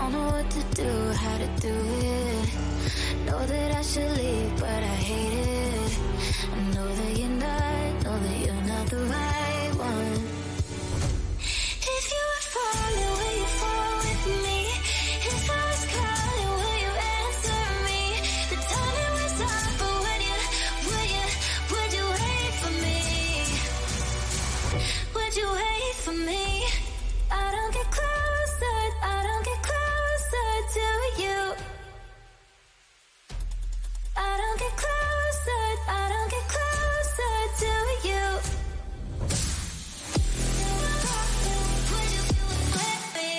Don't know what to do, how to do it. Know that I should leave, but I hate it. I know that you're not the right one. If you were falling, will you fall with me? If I was calling, will you answer me? The timing was off, but would you wait for me? Would you wait for me? I don't get closer to you. I don't get closer to you. Would you wait for me?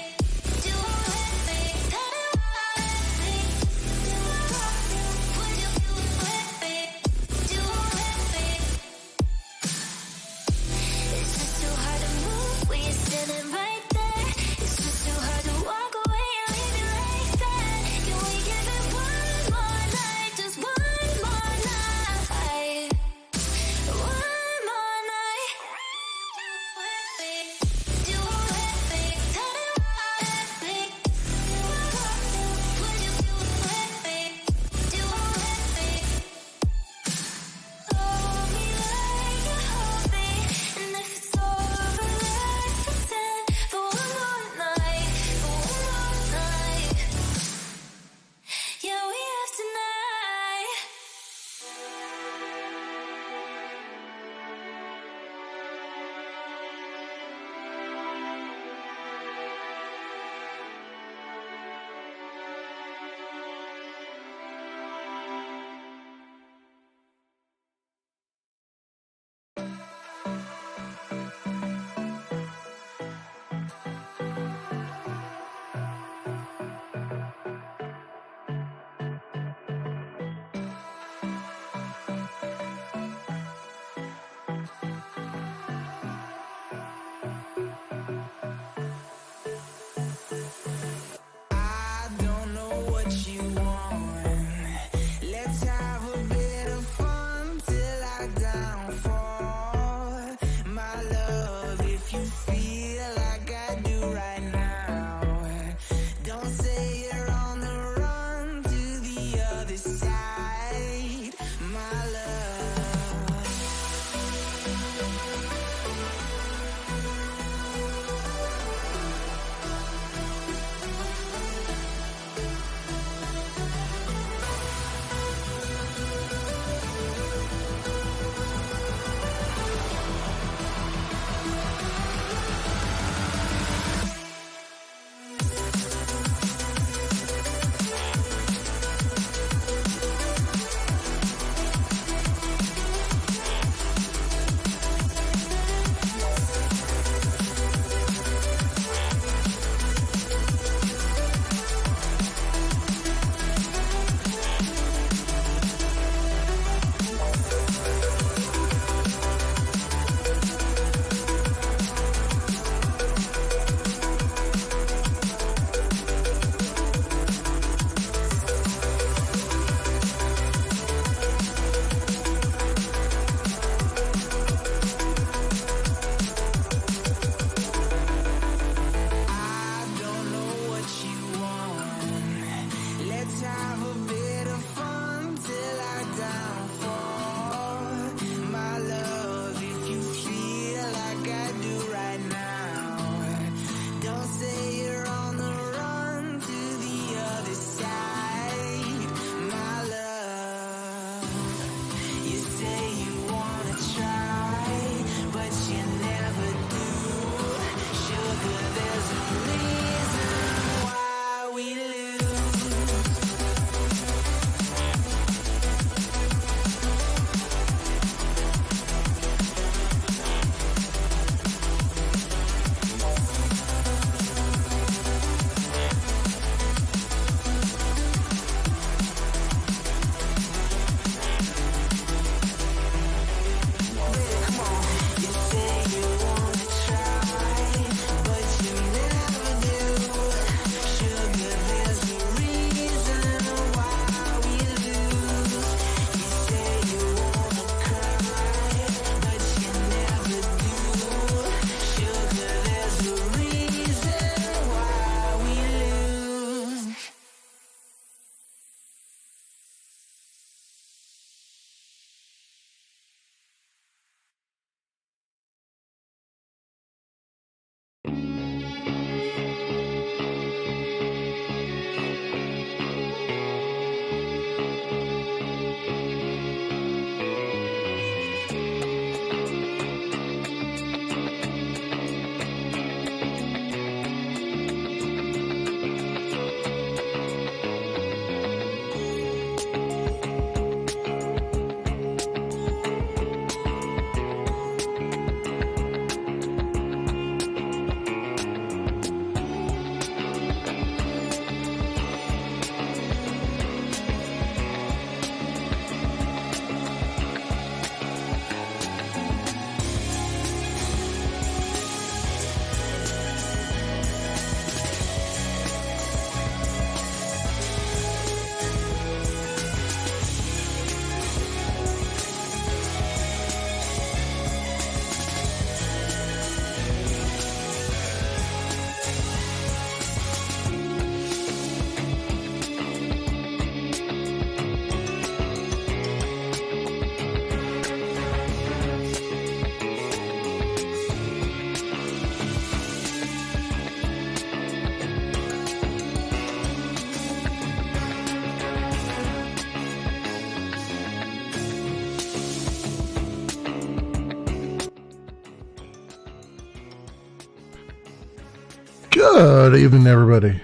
Good evening, everybody.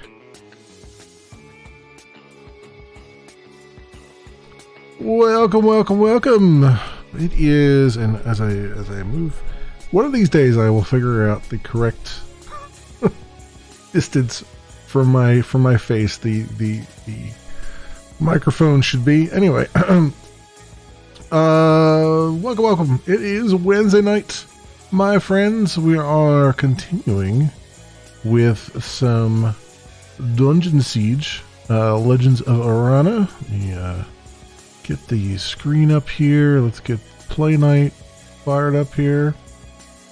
Welcome, welcome, welcome. It is, and as I move, one of these days I will figure out the correct distance from my face. The microphone should be. Anyway, welcome. It is Wednesday night, my friends. We are continuing with some Dungeon Siege, Legends of Arana. Get the screen up here. Let's get Play Night fired up here.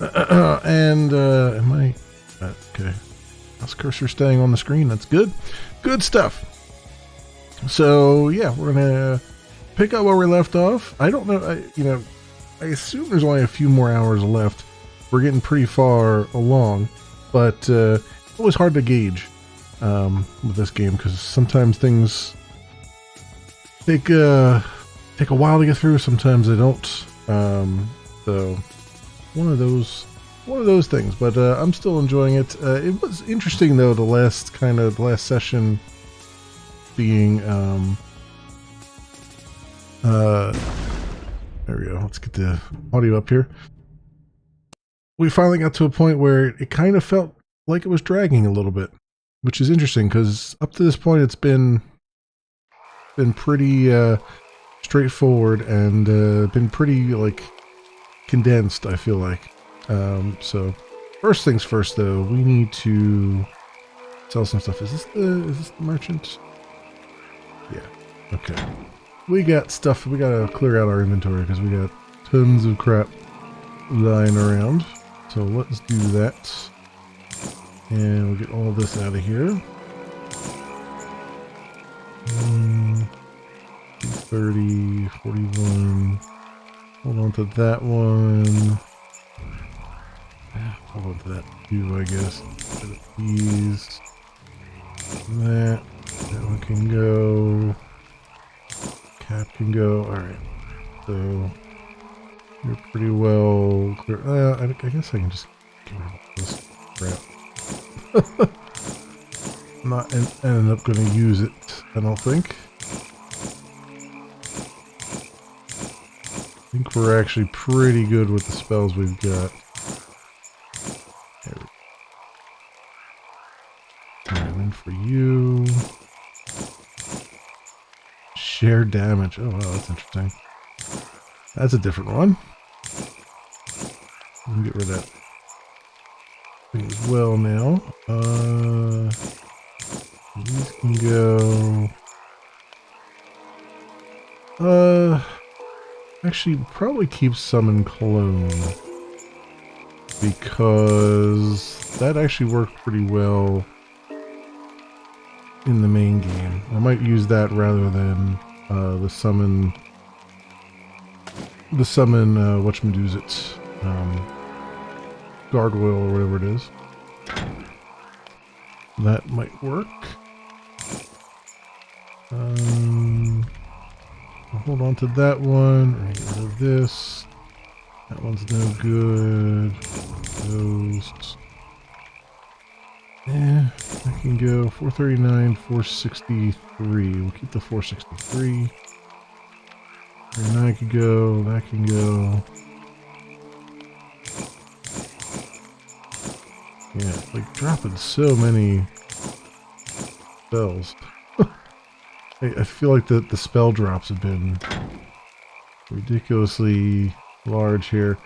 And am I okay? Mouse cursor staying on the screen. That's good. Good stuff. So yeah, we're gonna pick up where we left off. I don't know. I assume there's only a few more hours left. We're getting pretty far along, but it's always hard to gauge with this game because sometimes things take a while to get through. Sometimes they don't. So one of those things. But I'm still enjoying it. It was interesting though. The last session being there we go. Let's get the audio up here. We finally got to a point where it kind of felt like it was dragging a little bit, which is interesting because up to this point it's been pretty straightforward and been pretty like condensed, I feel like. So first things first though, we need to sell some stuff. Is this the merchant? Yeah. Okay. We got stuff. We gotta clear out our inventory because we got tons of crap lying around. So let's do that. And we'll get all this out of here. 30, 41. Hold on to that one. Hold on to that too, I guess. These. That one can go. Cap can go. Alright. So you're pretty well clear. I guess I can just get rid of this crap. Not end up going to use it, I don't think. I think we're actually pretty good with the spells we've got. There we go. And then for you, share damage. Oh wow, that's interesting. That's a different one. We can get rid of that thing as well now. These can go. Actually, probably keep summon clone because that actually worked pretty well in the main game. I might use that rather than the summon whatchamacallit, gargoyle or whatever it is. That might work. I'll hold on to that one. Get rid of this. That one's no good. Those. Yeah, I can go 439, 463. We'll keep the 463. 39 can go. That can go. Yeah, it's like dropping so many spells. I feel like the spell drops have been ridiculously large here.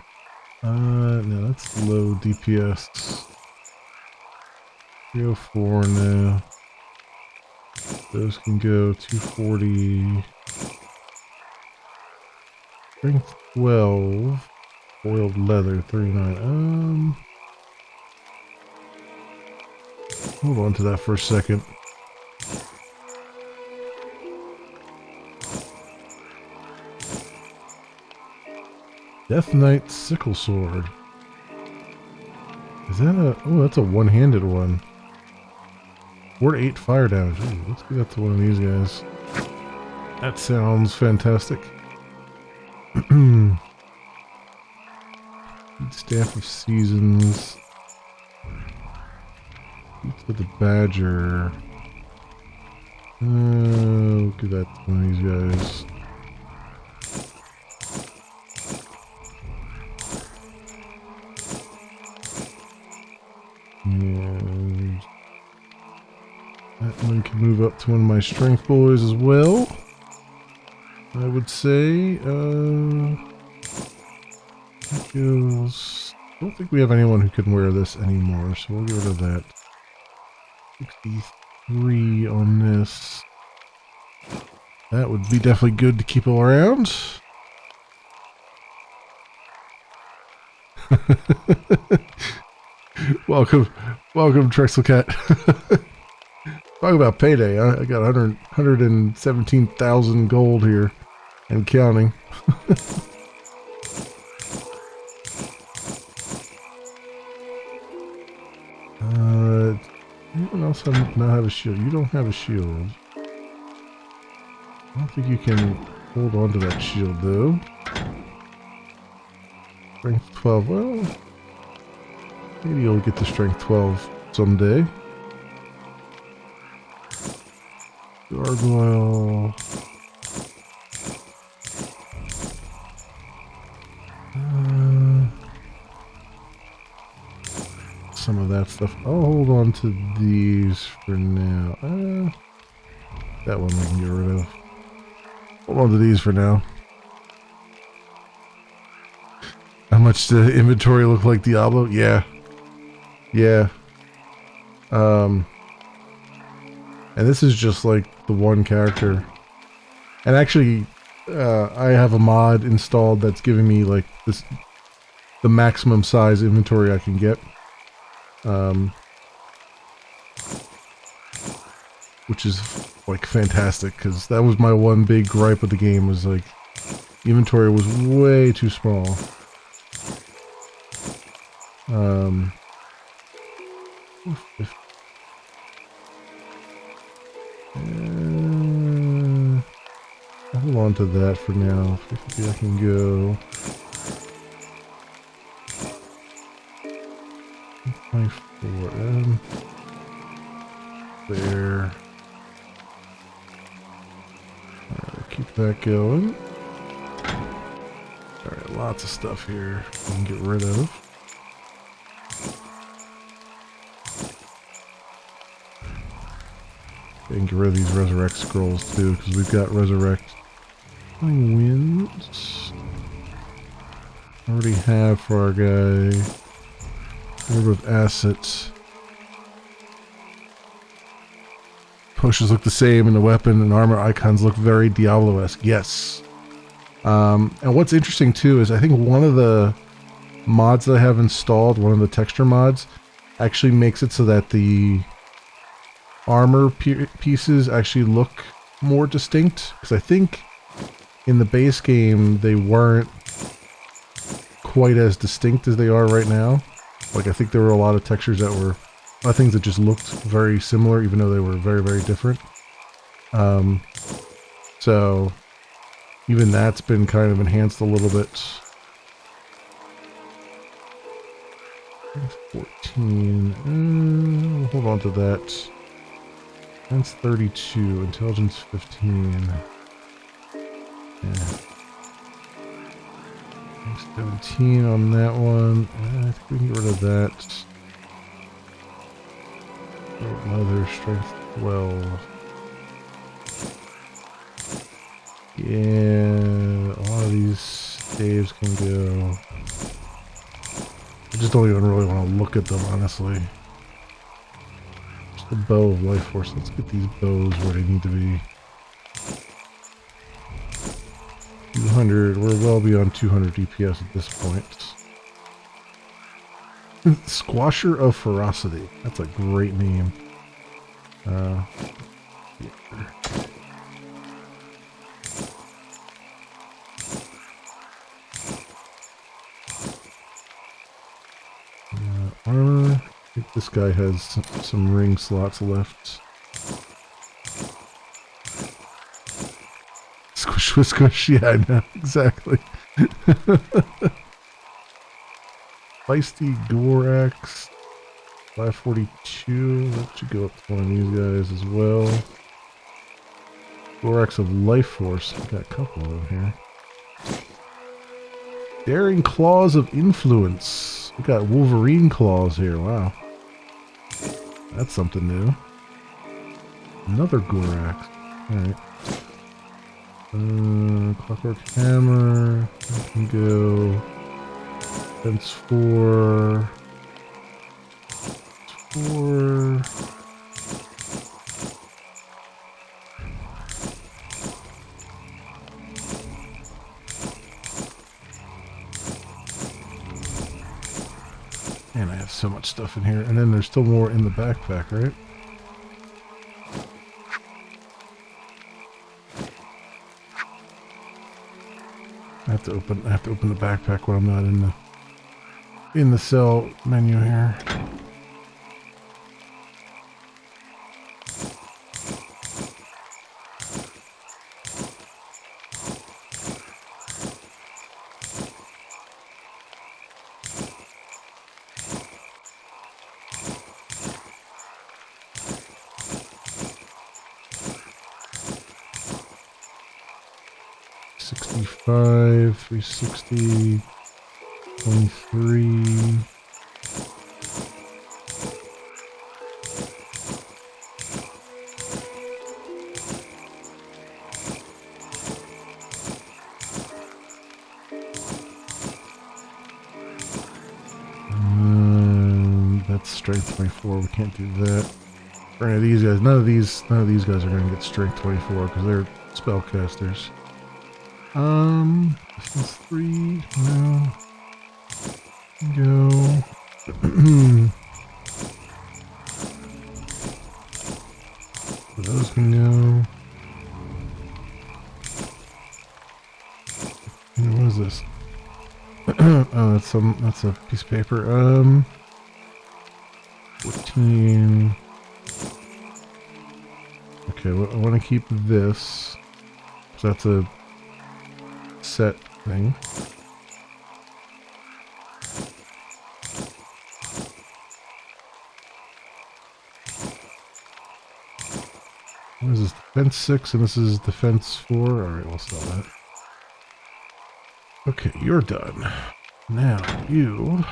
No, that's low DPS. 304 now. Those can go 240. Strength 12. Boiled leather 39. Hold on to that for a second. Death Knight Sickle Sword. Is that a... Oh, that's a one-handed one. 4 to 8 fire damage. Ooh, let's give that to one of these guys. That sounds fantastic. Staff of Seasons. With the badger. Look at that, one of these guys. And that one can move up to one of my strength boys as well. I would say, I don't think we have anyone who can wear this anymore, so we'll get rid of that. 63 on this. That would be definitely good to keep around. welcome, Trexelcat. Talk about payday. I got 117,000 gold here and counting. Anyone else not have a shield? You don't have a shield. I don't think you can hold on to that shield though. Strength 12. Well, maybe you'll get to strength 12 someday. Gargoyle. Some of that stuff. I'll hold on to these for now. That one we can get rid of. Hold on to these for now. How much the inventory look like Diablo? Yeah. Yeah. And this is just like the one character. And actually, I have a mod installed that's giving me like this, the maximum size inventory I can get. Which is like fantastic, because that was my one big gripe with the game, was like the inventory was way too small. I'll hold on to that for now. 50 I can go. 24M. There. Alright, keep that going. Alright, lots of stuff here we can get rid of. We can get rid of these resurrect scrolls too, because we've got resurrect winds. Already have for our guy. Orb of assets. Potions look the same, and the weapon and armor icons look very Diablo-esque. Yes. And what's interesting too is I think one of the mods that I have installed, one of the texture mods, actually makes it so that the armor pieces actually look more distinct. Because I think in the base game they weren't quite as distinct as they are right now. Like, I think there were a lot of textures that were, a lot of things that just looked very similar, even though they were very, very different. So, even that's been kind of enhanced a little bit. 14. We'll hold on to that. That's 32. Intelligence 15. Yeah. 17 on that one. I think we can get rid of that. Leather, strength 12. Yeah, a lot of these staves can go. I just don't even really want to look at them, honestly. Just the bow of life force. Let's get these bows where they need to be. 200. We're well beyond 200 DPS at this point. Squasher of Ferocity. That's a great name. Yeah. Armor. I think this guy has some ring slots left. Squish, squish, squish. Yeah, I know. Exactly. Feisty Gorax. 542. That should go up to one of these guys as well. Thorax of Life Force. Got a couple of them here. Daring Claws of Influence. We got Wolverine claws here. Wow. That's something new. Another Gorax. Alright. Clockwork Hammer. I can go. Defense 4. 4. Man, I have so much stuff in here. And then there's still more in the backpack, right? I have to open the backpack when I'm not in the cell menu here. $65, $360, $23. That's strength 24. We can't do that. For any of these guys, none of these guys are going to get strength 24 because they're spellcasters. Defense 3, no. Go. Those can go. And what is this? Oh, that's a piece of paper. 14. Okay, I want to keep this. So that's a set thing. What is this? Defense 6 and this is defense 4. Alright, we'll sell that. Okay, you're done. Now, you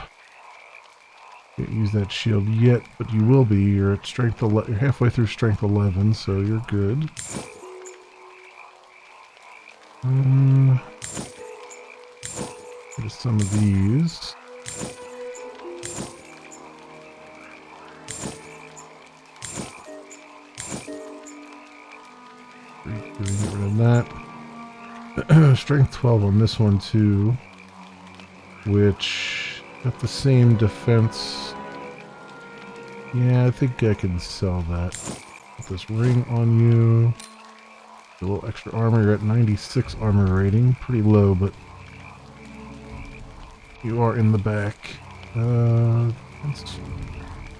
can't use that shield yet, but you will be. You're at strength 11. You're halfway through strength 11, so you're good. Here's some of these. Get rid of that. Strength 12 on this one too, which got the same defense. Yeah, I think I can sell that. Put this ring on you. A little extra armor. You're at 96 armor rating. Pretty low, but you are in the back. That's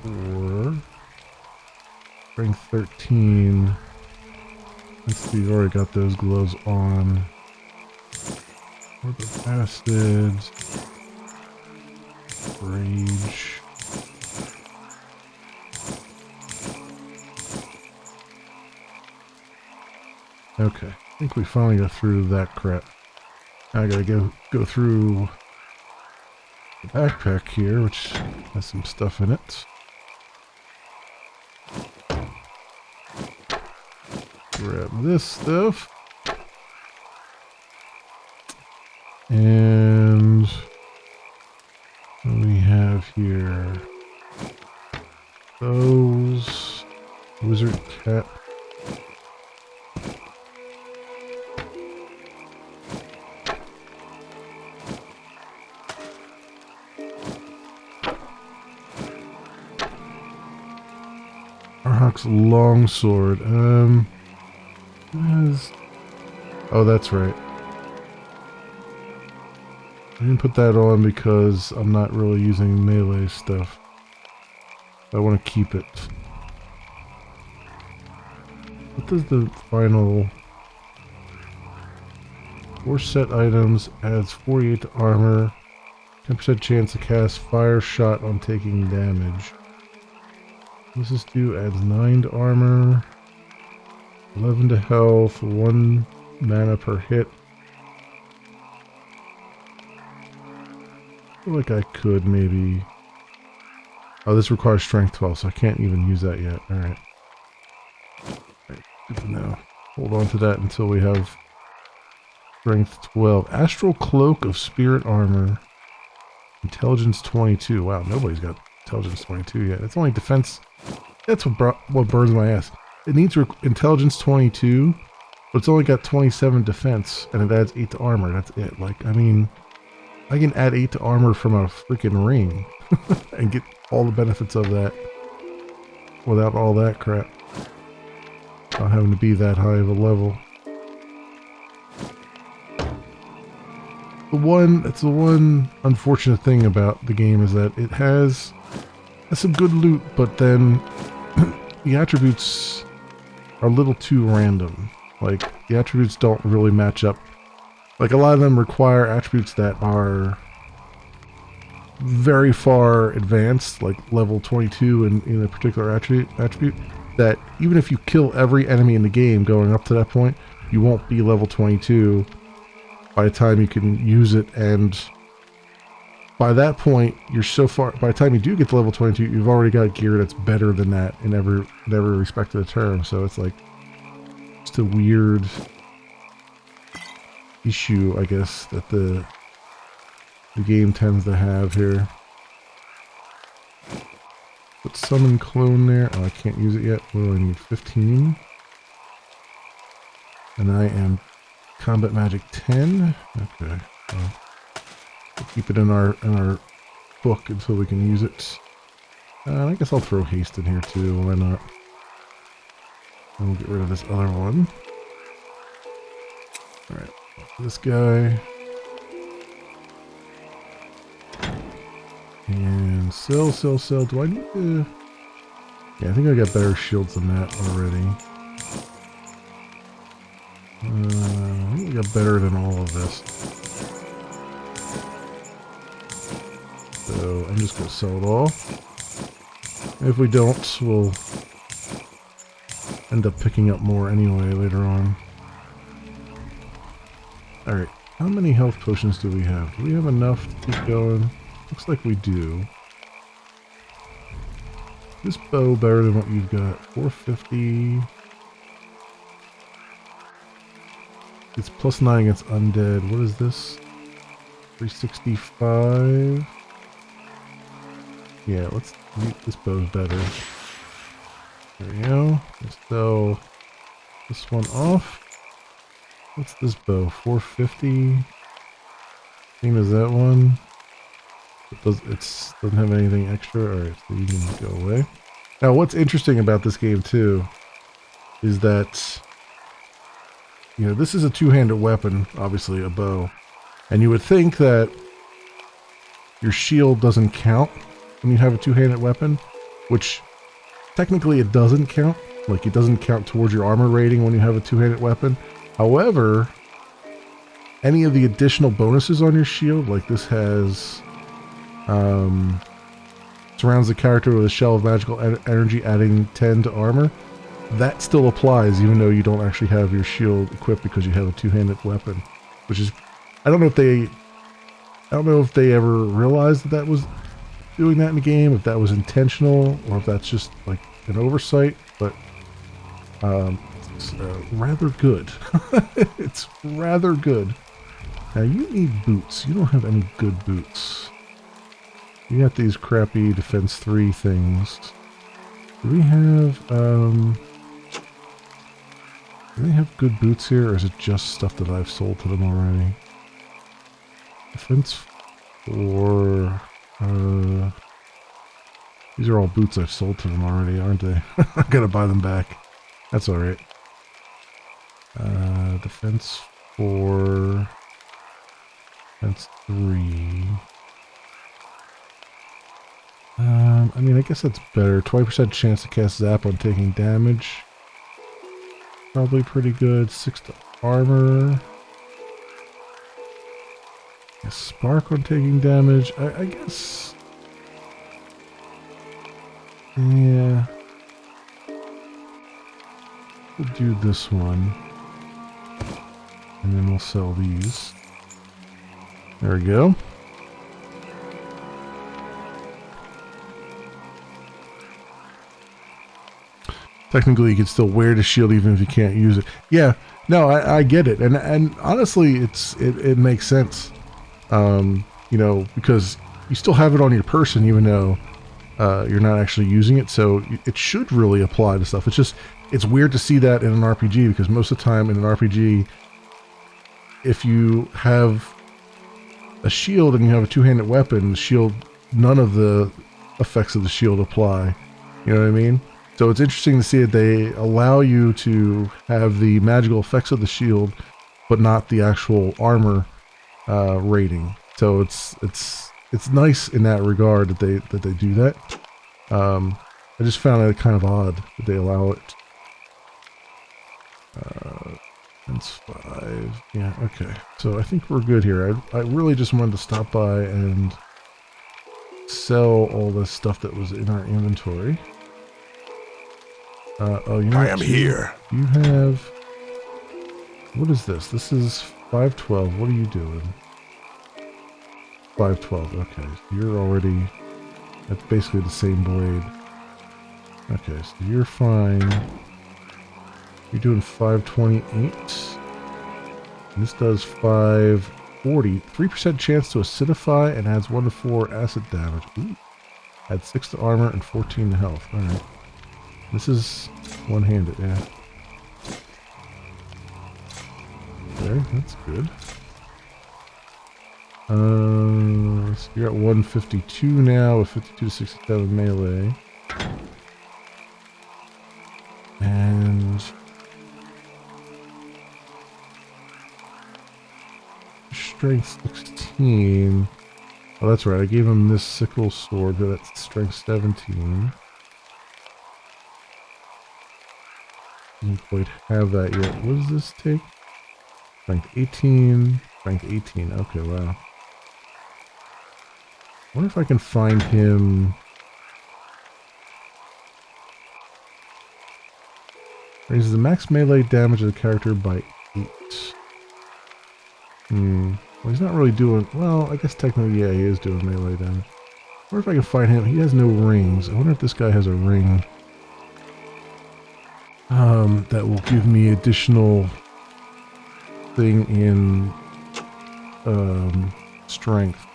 4. Strength 13. Let's see, you already got those gloves on. What the bastards? Rage. Okay, I think we finally got through that crap. I gotta go through the backpack here, which has some stuff in it. Grab this stuff. And what do we have here? Those. Wizard cap. Arhawk's longsword. Oh, that's right. I didn't put that on because I'm not really using melee stuff. I want to keep it. What does the final... 4 set items, adds 48 to armor, 10% chance to cast fire shot on taking damage. What's this do? Adds 9 to armor, 11 to health, 1 mana per hit. I feel like I could maybe... Oh, this requires strength 12, so I can't even use that yet. Alright. Good to know. Hold on to that until we have strength 12. Astral Cloak of Spirit Armor. Intelligence 22. Wow, nobody's got Intelligence 22 yet. It's only defense. That's what burns my ass. It needs Intelligence 22, but it's only got 27 defense, and it adds 8 to armor. That's it. Like, I mean, I can add 8 to armor from a freaking ring and get all the benefits of that without all that crap. Not having to be that high of a level. That's the one unfortunate thing about the game is that it has some good loot, but then the attributes are a little too random. Like, the attributes don't really match up. Like, a lot of them require attributes that are very far advanced, like level 22 in a particular attribute, that even if you kill every enemy in the game going up to that point, you won't be level 22 by the time you can use it, and by that point, you're so far, by the time you do get to level 22, you've already got gear that's better than that in every respect of the term, so it's like, just a weird issue, I guess, that the game tends to have here. Put summon clone there. Oh, I can't use it yet. What do I need? 15. And I am combat magic 10. Okay. Well, we'll keep it in our book until we can use it. I guess I'll throw haste in here too. Why not? And we'll get rid of this other one. All right. This guy. And sell. Do I need to... Yeah, I think I got better shields than that already. I think I got better than all of this. So I'm just going to sell it all. If we don't, we'll end up picking up more anyway later on. Alright, how many health potions do we have? Do we have enough to keep going? Looks like we do. This bow better than what you've got. 450. It's plus 9 against undead. What is this? 365. Yeah, let's this bow's better. There we go. Let's sell this one off. What's this bow? 450. Same as that one. It doesn't have anything extra. Alright, so you can go away. Now, what's interesting about this game, too, is that, you know, this is a two-handed weapon, obviously, a bow. And you would think that your shield doesn't count when you have a two-handed weapon, which technically it doesn't count. Like, it doesn't count towards your armor rating when you have a two-handed weapon. However, any of the additional bonuses on your shield, like this has... surrounds the character with a shell of magical energy, adding 10 to armor. That still applies, even though you don't actually have your shield equipped because you have a two-handed weapon. Which is, I don't know if they ever realized that was doing that in the game, if that was intentional, or if that's just like an oversight. But it's rather good. It's rather good. Now you need boots. You don't have any good boots. You got these crappy defense 3 things. Do we have good boots here, or is it just stuff that I've sold to them already? Defense 4. These are all boots I've sold to them already, aren't they? I gotta buy them back. That's alright. Defense 4. Defense 3. I mean, I guess that's better. 20% chance to cast Zap on taking damage. Probably pretty good. 6 to armor. A spark on taking damage. I guess... Yeah. we'll do this one. And then we'll sell these. There we go. Technically, you can still wear the shield even if you can't use it. Yeah, no, I get it, and honestly, it makes sense. You know, because you still have it on your person even though you're not actually using it, so it should really apply to stuff. It's weird to see that in an RPG because most of the time in an RPG, if you have a shield and you have a two-handed weapon, the shield, none of the effects of the shield apply. You know what I mean? So it's interesting to see that they allow you to have the magical effects of the shield, but not the actual armor rating. So it's nice in that regard that they do that. I just found it kind of odd that they allow it. That's 5. Yeah, okay. So I think we're good here. I really just wanted to stop by and sell all the stuff that was in our inventory. Oh, you know I am here. You have... What is this? This is 512. What are you doing? 512. Okay. So you're already... That's basically the same blade. Okay, so you're fine. You're doing 528. And this does 540. 3% chance to acidify and adds 1 to 4 acid damage. Ooh. Adds 6 to armor and 14 to health. Alright. This is one-handed, yeah. Okay, that's good. So you're at 152 now with 52 to 67 melee. And strength 16. Oh, that's right. I gave him this sickle sword, but that's strength 17. Didn't quite have that yet. What does this take? Strength 18. Strength 18. Okay, wow. I wonder if I can find him. Raises the max melee damage of the character by 8. Well, he's not really doing... Well, I guess technically, yeah, he is doing melee damage. I wonder if I can find him. He has no rings. I wonder if this guy has a ring. That will give me additional thing in strength.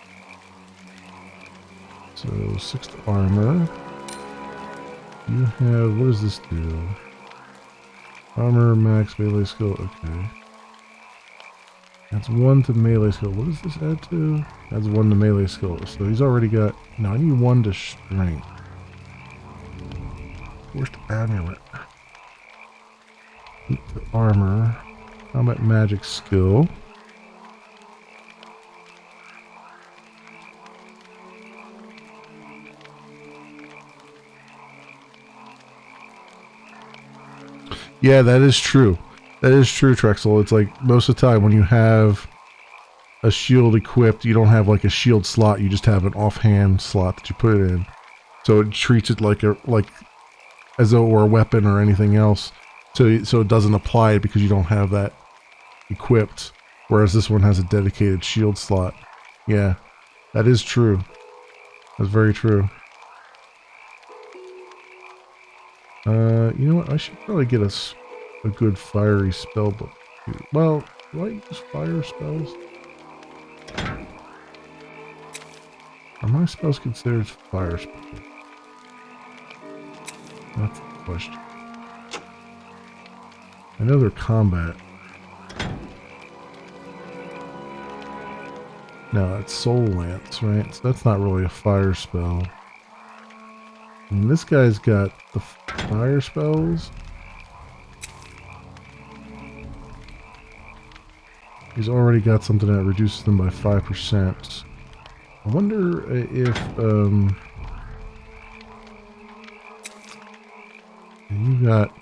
So 6 to armor. You have, what does this do? Armor, max, melee skill, okay. That's 1 to melee skill. What does this add to? Adds 1 to melee skill. So he's already got, no, I need 1 to strength. Forced amulet. 8 to armor. Combat magic skill. Yeah, that is true. That is true, Trexel. It's like most of the time when you have a shield equipped, you don't have like a shield slot. You just have an offhand slot that you put it in. So it treats it like as though it were a weapon or anything else. So it doesn't apply it because you don't have that equipped. Whereas this one has a dedicated shield slot. Yeah, that is true. That's very true. You know what? I should probably get a good fiery spell book. Well, do I use fire spells? Are my spells considered fire spells? That's the question. I know they're combat. No, it's Soul Lance, right? So that's not really a fire spell. And this guy's got the fire spells. He's already got something that reduces them by 5%. I wonder if you got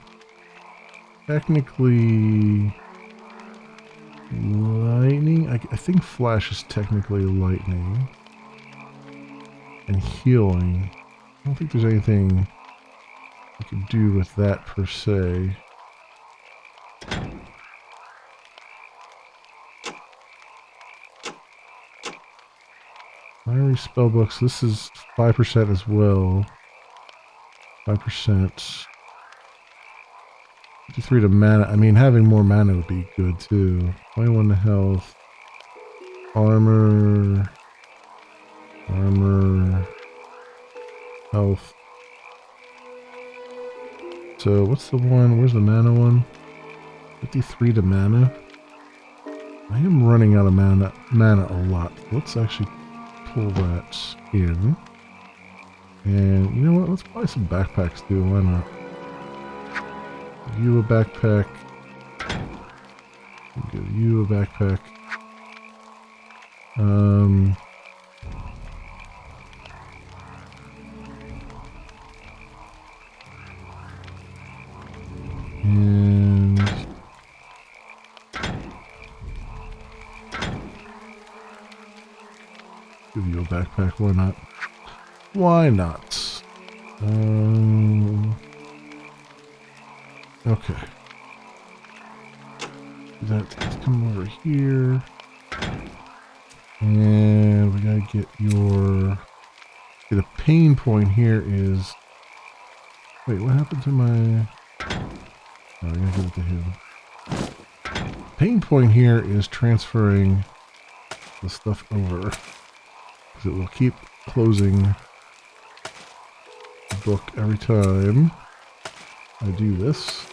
technically lightning. I think flash is technically lightning, and healing. I don't think there's anything you can do with that per se. Play spell books. This is 5% as well. 5%. 53 to mana. I mean, having more mana would be good too. 21 to health. Armor. Armor. Health. So, what's the one? Where's the mana one? 53 to mana. I am running out of mana a lot. Let's actually pull that in. And you know what? Let's buy some backpacks too. Why not? Give you a backpack. Give you a backpack. And give you a backpack. Why not? Why not? Okay. Let's come over here. And we gotta get your... Okay, the pain point here is... Wait, what happened to my... Oh, I gotta give it to him. Pain point here is transferring the stuff over. Because it will keep closing the book every time I do this.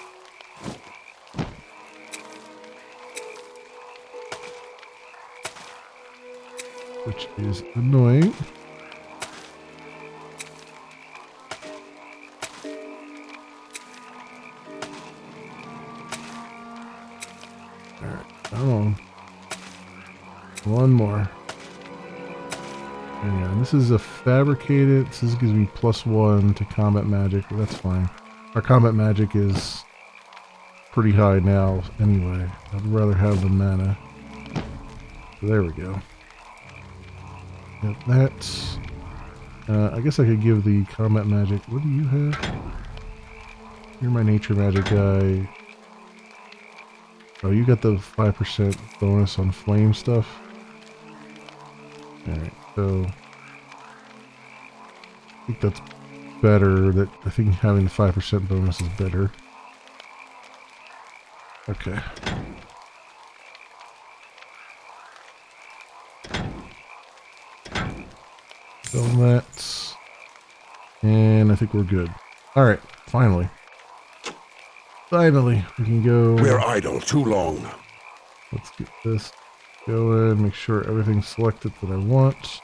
Which is annoying. Alright, come on. One more. And this is a fabricated, so this gives me +1 to combat magic, but that's fine. Our combat magic is pretty high now anyway. I'd rather have the mana. So there we go. Yep, that's... I guess I could give the combat magic... What do you have? You're my nature magic guy. Oh, you got the 5% bonus on flame stuff. Alright, so... I think that's better. I think having the 5% bonus is better. Okay. Fill that. And I think we're good. Alright, finally. Finally, we can go... We're idle too long. Let's get this going, make sure everything's selected that I want.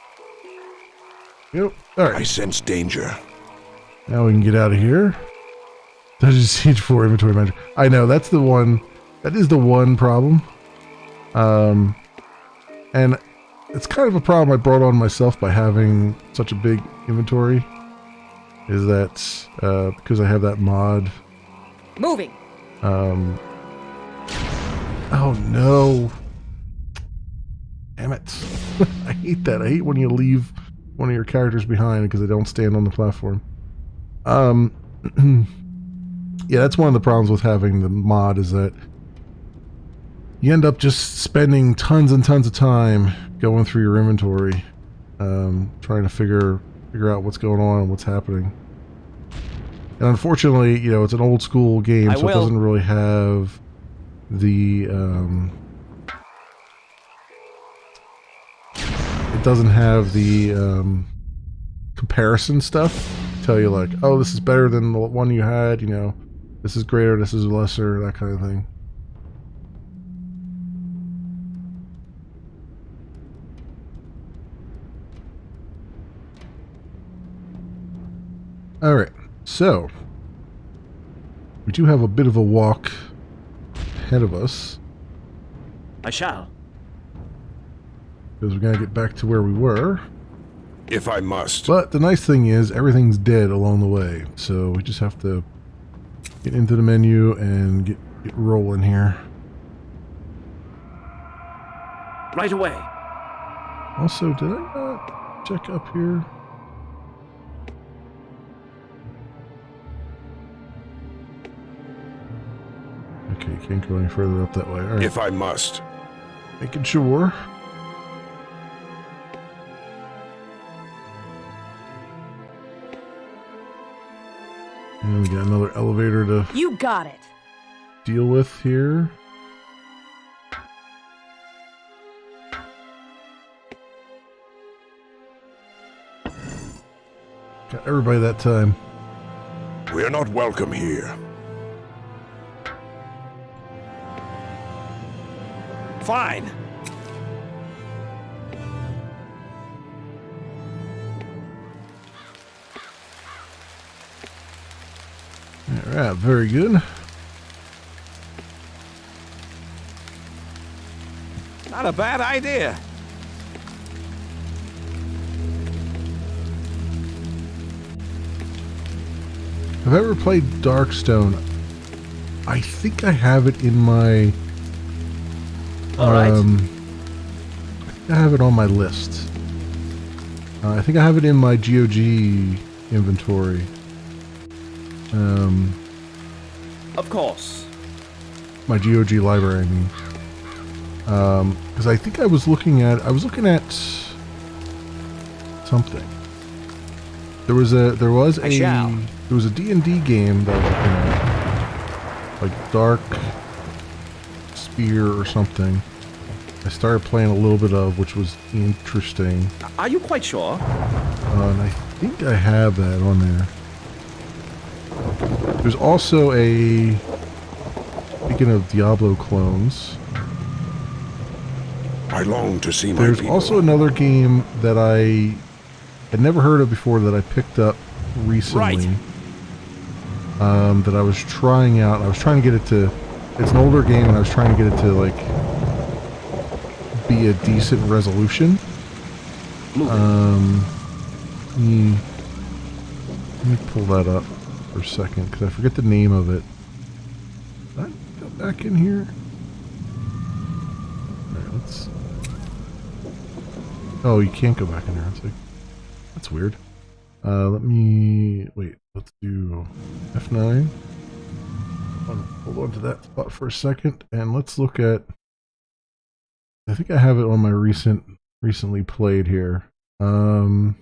Yep, alright. I sense danger. Now we can get out of here. Dungeon Siege 4 inventory manager. I know, that's the one... That is the one problem. And it's kind of a problem I brought on myself by having such a big inventory. Is that because I have that mod. Moving. Oh no. Damn it. I hate that. I hate when you leave one of your characters behind because they don't stand on the platform. Yeah, that's one of the problems with having the mod is that you end up just spending tons and tons of time going through your inventory, trying to figure out what's going on and what's happening. And unfortunately, you know, it's an old school game, so it doesn't really have the comparison stuff. Tell you like, oh, this is better than the one you had, you know, this is greater, this is lesser, that kind of thing. Alright, so we do have a bit of a walk ahead of us. I shall. Because we're going to get back to where we were. If I must. But the nice thing is everything's dead along the way. So we just have to get into the menu and get rolling here. Right away. Also, did I not check up here? Okay, can't go any further up that way. All right. If I must. Making sure. And we got another elevator to You got it. deal with here. Got everybody that time. We're not welcome here. Fine. Alright, very good. Not a bad idea. Have I ever played Darkstone? I think I have it in my... All right. I have it on my list. I think I have it in my GOG inventory. Of course. My GOG library, I mean. Because I think I was looking at something. There was a D&D game that I was looking at, like Dark Spear or something. I started playing a little bit of, which was interesting. Are you quite sure? And I think I have that on there. There's also speaking of Diablo clones, I long to see my there's people. also another game that I had never heard of before that I picked up recently. Right. That I was trying out. I was trying to get it to... It's an older game, and I was trying to get it to, like, be a decent resolution. Let me pull that up for a second, because I forget the name of it. Did I go back in here? Alright, let's... Oh, you can't go back in there. It's like, that's weird. Let me... Wait, let's do F9. Hold on to that spot for a second, and let's look at... I think I have it on my recently played here. What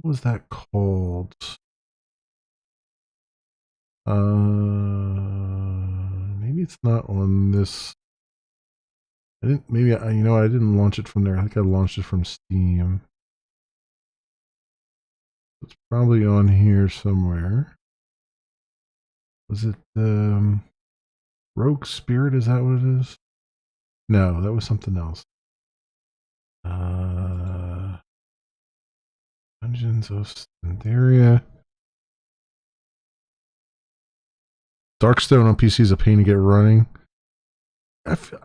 was that called? Maybe it's not on this. I didn't. Maybe I didn't launch it from there. I think I launched it from Steam. It's probably on here somewhere. Was it Rogue Spirit? Is that what it is? No, that was something else. Dungeons of Stendaria. Darkstone on PC is a pain to get running. I think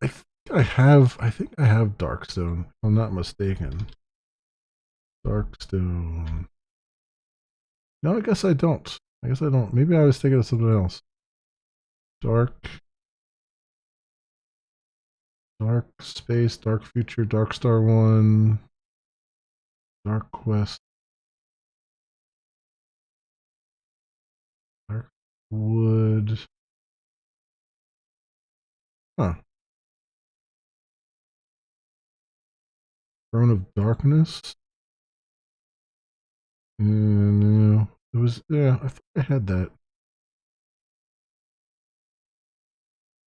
I have Darkstone, if I'm not mistaken. Darkstone. No, I guess I don't. Maybe I was thinking of something else. Dark Space, Dark Future, Dark Star 1, Dark Quest, Dark Wood. Huh. Throne of Darkness. No, it was, yeah, I thought I had that.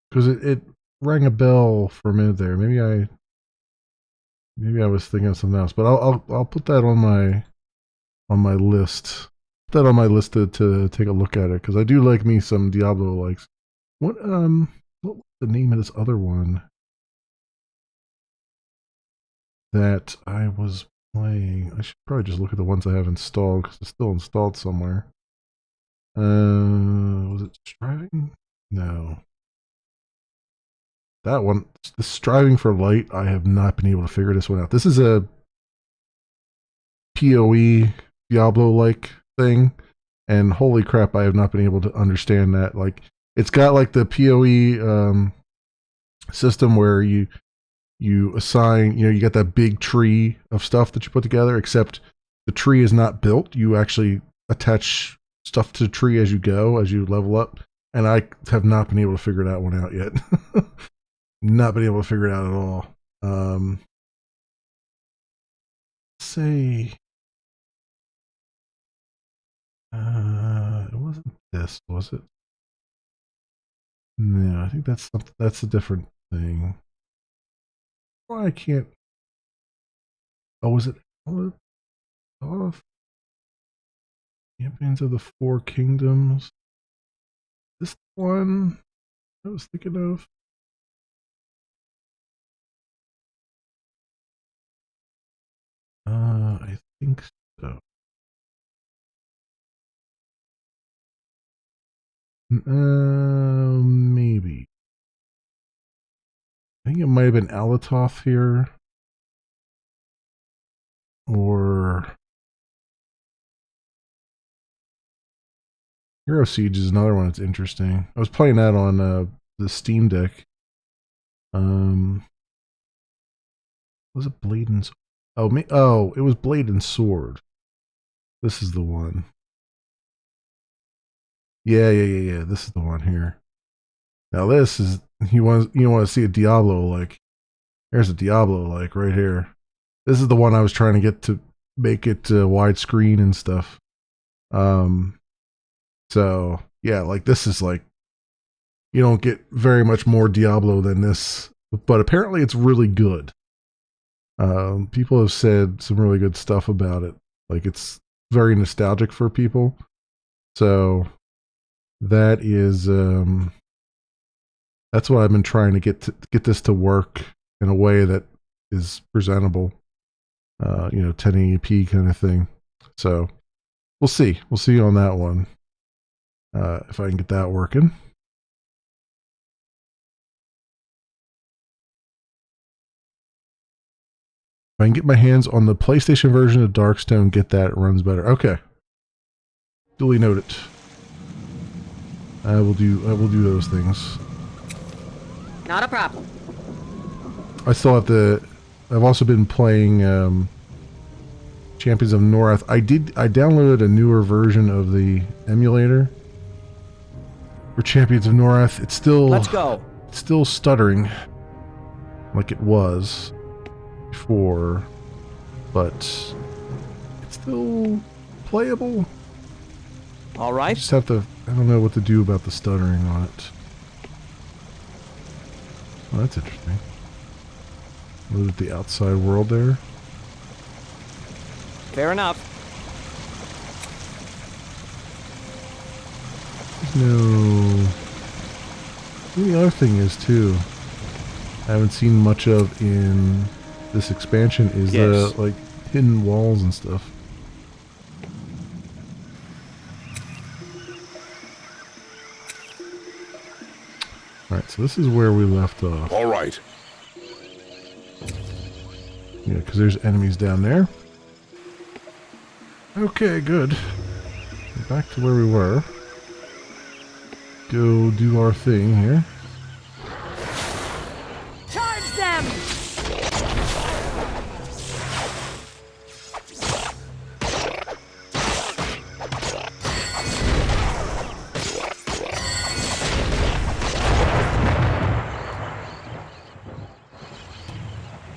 Because it rang a bell for a minute there. Maybe I was thinking of something else, but I'll put that on my list. Put that on my list to take a look at it, because I do like me some Diablo likes. What was the name of this other one that I was playing? I should probably just look at the ones I have installed, because it's still installed somewhere. Was it Striving? No. That one, the Striving for Light, I have not been able to figure this one out. This is a PoE Diablo-like thing, and holy crap, I have not been able to understand that. Like, it's got like the PoE system where you assign, you got that big tree of stuff that you put together, except the tree is not built. You actually attach stuff to the tree as you go, as you level up, and I have not been able to figure that one out yet. Not been able to figure it out at all. Say, It wasn't this, was it? No, I think that's a different thing. Why I can't. Oh, was it off? Champions of the Four Kingdoms. This one I was thinking of. I think so. Maybe. I think it might have been Alatoth here. Or Hero Siege is another one that's interesting. I was playing that on the Steam Deck. Was it Blade and it was Blade and Sword. This is the one. Yeah. This is the one here. Now this is you want to see a Diablo like. There's a Diablo like right here. This is the one I was trying to get to make it widescreen and stuff. So yeah, like this is like you don't get very much more Diablo than this, but apparently it's really good. People have said some really good stuff about it. Like it's very nostalgic for people. So that is that's what I've been trying to get this to work in a way that is presentable. 1080p kind of thing. So we'll see. We'll see on that one. If I can get that working. If I can get my hands on the PlayStation version of Darkstone, get that, it runs better. Okay. Duly noted. I will do those things. Not a problem. I still have to. I've also been playing Champions of Norath. I downloaded a newer version of the emulator for Champions of Norath. It's still Let's go. It's still stuttering like it was before, but it's still playable. All I right. just have to. I don't know what to do about the stuttering on it. Well, that's interesting. Look at the outside world there. Fair enough. No. The other thing is too, I haven't seen much of in this expansion is the like hidden walls and stuff. Alright, so this is where we left off. All right. Yeah, because there's enemies down there. Okay, good. Back to where we were. Go do our thing here. Charge them!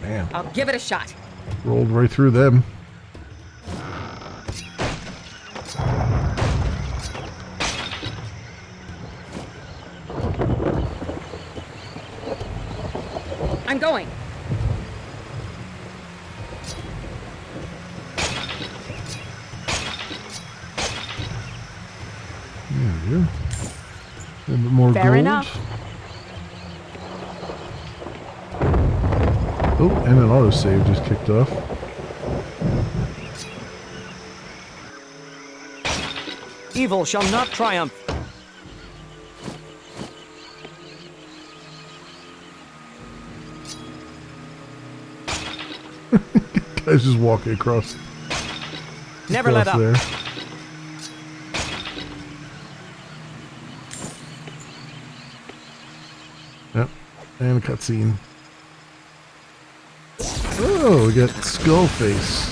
Man, I'll give it a shot. rolled right through them. I'm going. There we go. A little bit more Fair gold. enough. Oh, and an autosave just kicked off. Evil shall not triumph. Guy's just walking across. Never let up. There. Yep, and a cutscene. Oh, we got Skullface.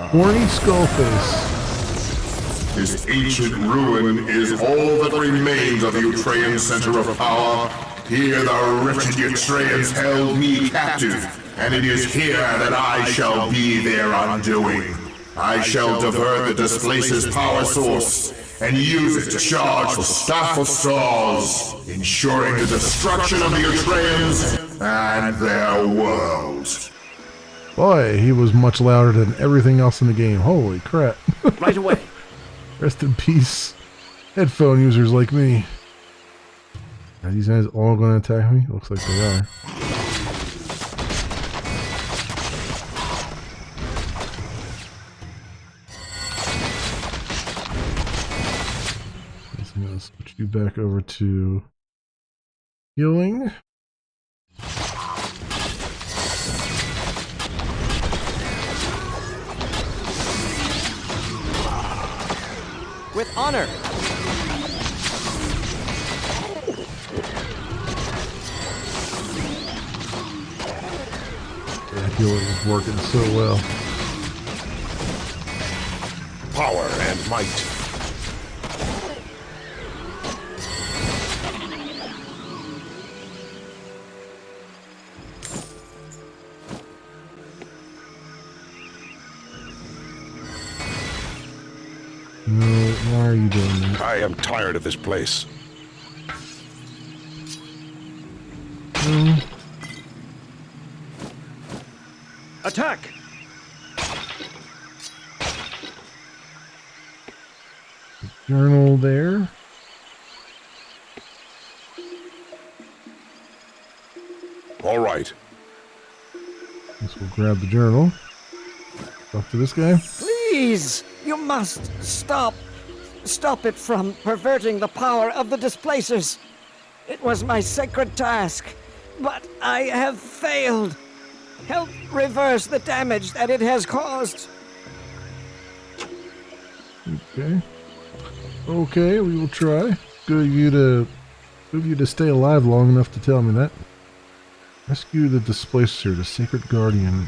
Horny Skullface. This ancient ruin is all that remains of the Utraean center of power. Here the wretched Utraeans held me captive, and it is here that I shall be their undoing. I shall divert the displacer's power source and use it to charge the Staff of Stars, ensuring the destruction of the Atreians and their world. Boy, he was much louder than everything else in the game. Holy crap. Right away. Rest in peace, headphone users like me. Are these guys all going to attack me? Looks like they are. I'm going to switch you back over to healing. With honor. Yeah, healing is working so well. Power and might. No, why are you doing that? I am tired of this place. No. Attack! Journal there. All right. Guess we'll grab the journal. Talk to this guy. Please, you must stop. Stop it from perverting the power of the displacers. It was my sacred task, but I have failed. Help reverse the damage that it has caused. Okay. Okay, we will try. Good of you to stay alive long enough to tell me that. Rescue the displacer, the sacred guardian.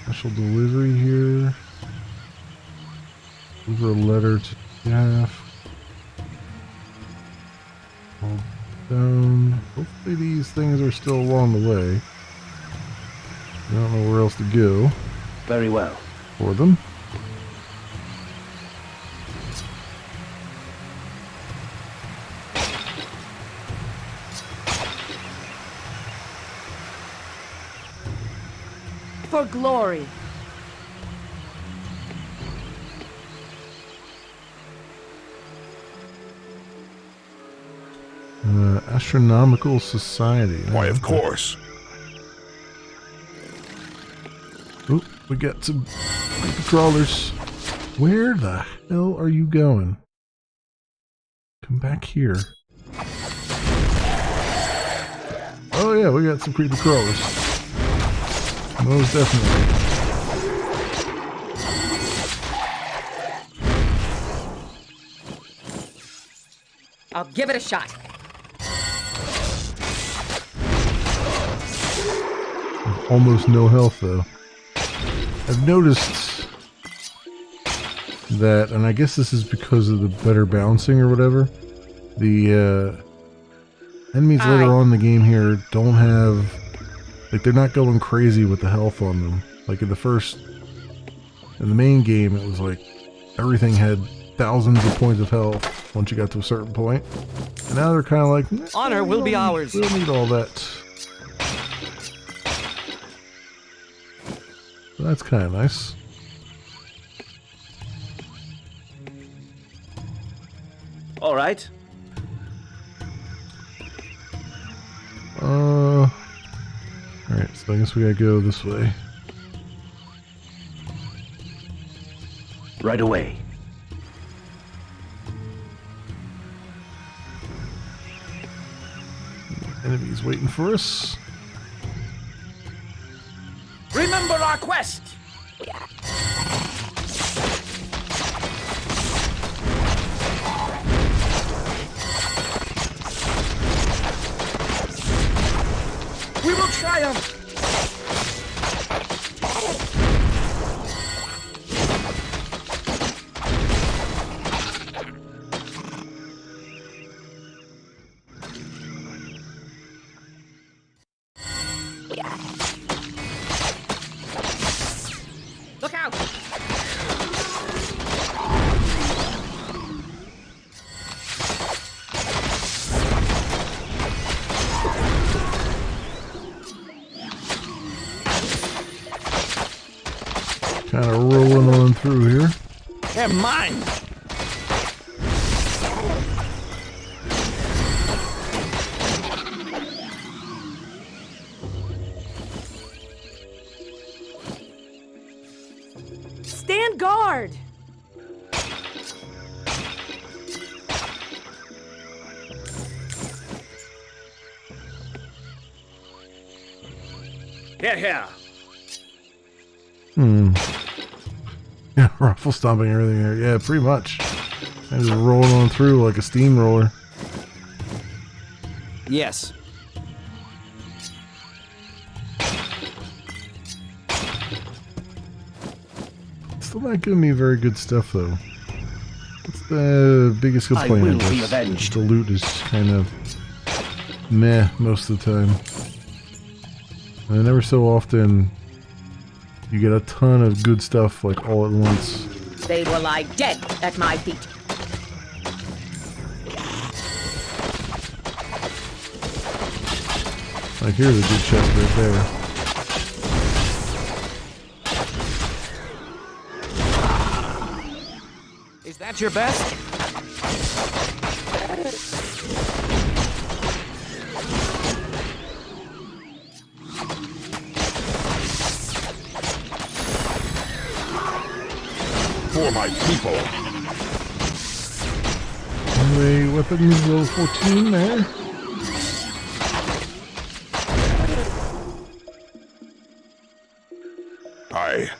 Special delivery here. Deliver a letter to Jeff. Hold down. Hopefully these things are still along the way. I don't know where else to go. Very well. For them. For glory. Astronomical Society. Why, of course. Oh, we got some creepy crawlers. Where the hell are you going? Come back here. Oh yeah, we got some creepy crawlers. Most definitely. I'll give it a shot. Almost no health though. I've noticed that, and I guess this is because of the better bouncing or whatever, the enemies later on in the game here don't have, like, they're not going crazy with the health on them. Like in the main game, it was like everything had thousands of points of health once you got to a certain point. And now they're kind of like, Honor will be ours. We don't need all that. So that's kind of nice. All right. Alright, so I guess we gotta go this way. Right away. Enemies waiting for us. Remember our quest! We will triumph! Look kind of rolling on through here. They're mine. Stand guard! Here. Yeah, ruffle stomping everything there. Yeah, pretty much. And just rolling on through like a steamroller. Yes. Still not giving me very good stuff though. What's the biggest complaint of this? The loot is kind of meh most of the time. And every so often you get a ton of good stuff like all at once. They will lie dead at my feet. Like here's a good chest right there. Is that your best? For my people. Anyway, weapons level 14 there. I.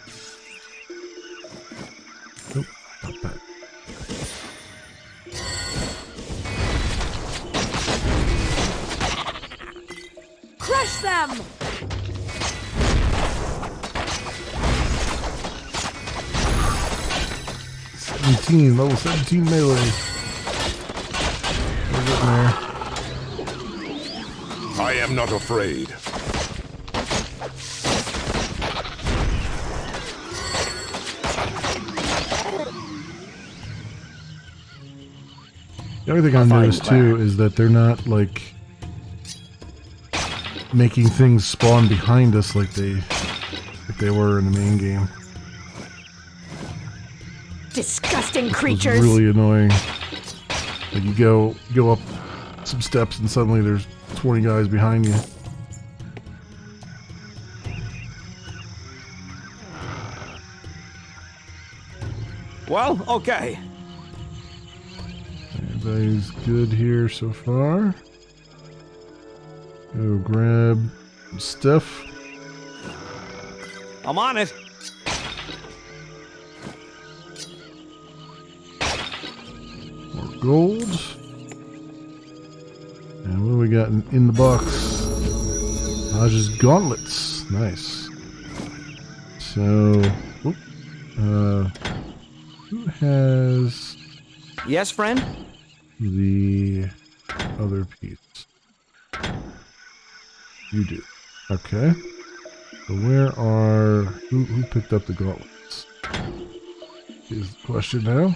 Nope, not that. Crush them! Level 17 melee. We're getting there. I am not afraid. The other thing I've noticed too is that they're not like making things spawn behind us like they were in the main game. Disgusting It's creatures! really annoying. Like you go up some steps and suddenly there's 20 guys behind you. Well, okay. Everybody's good here so far. Go grab some stuff. I'm on it. More gold. And what do we got in the box? Just gauntlets. Nice. So, who has Yes, friend? the other piece? You do. Okay. So who picked up the gauntlets? Is the question now.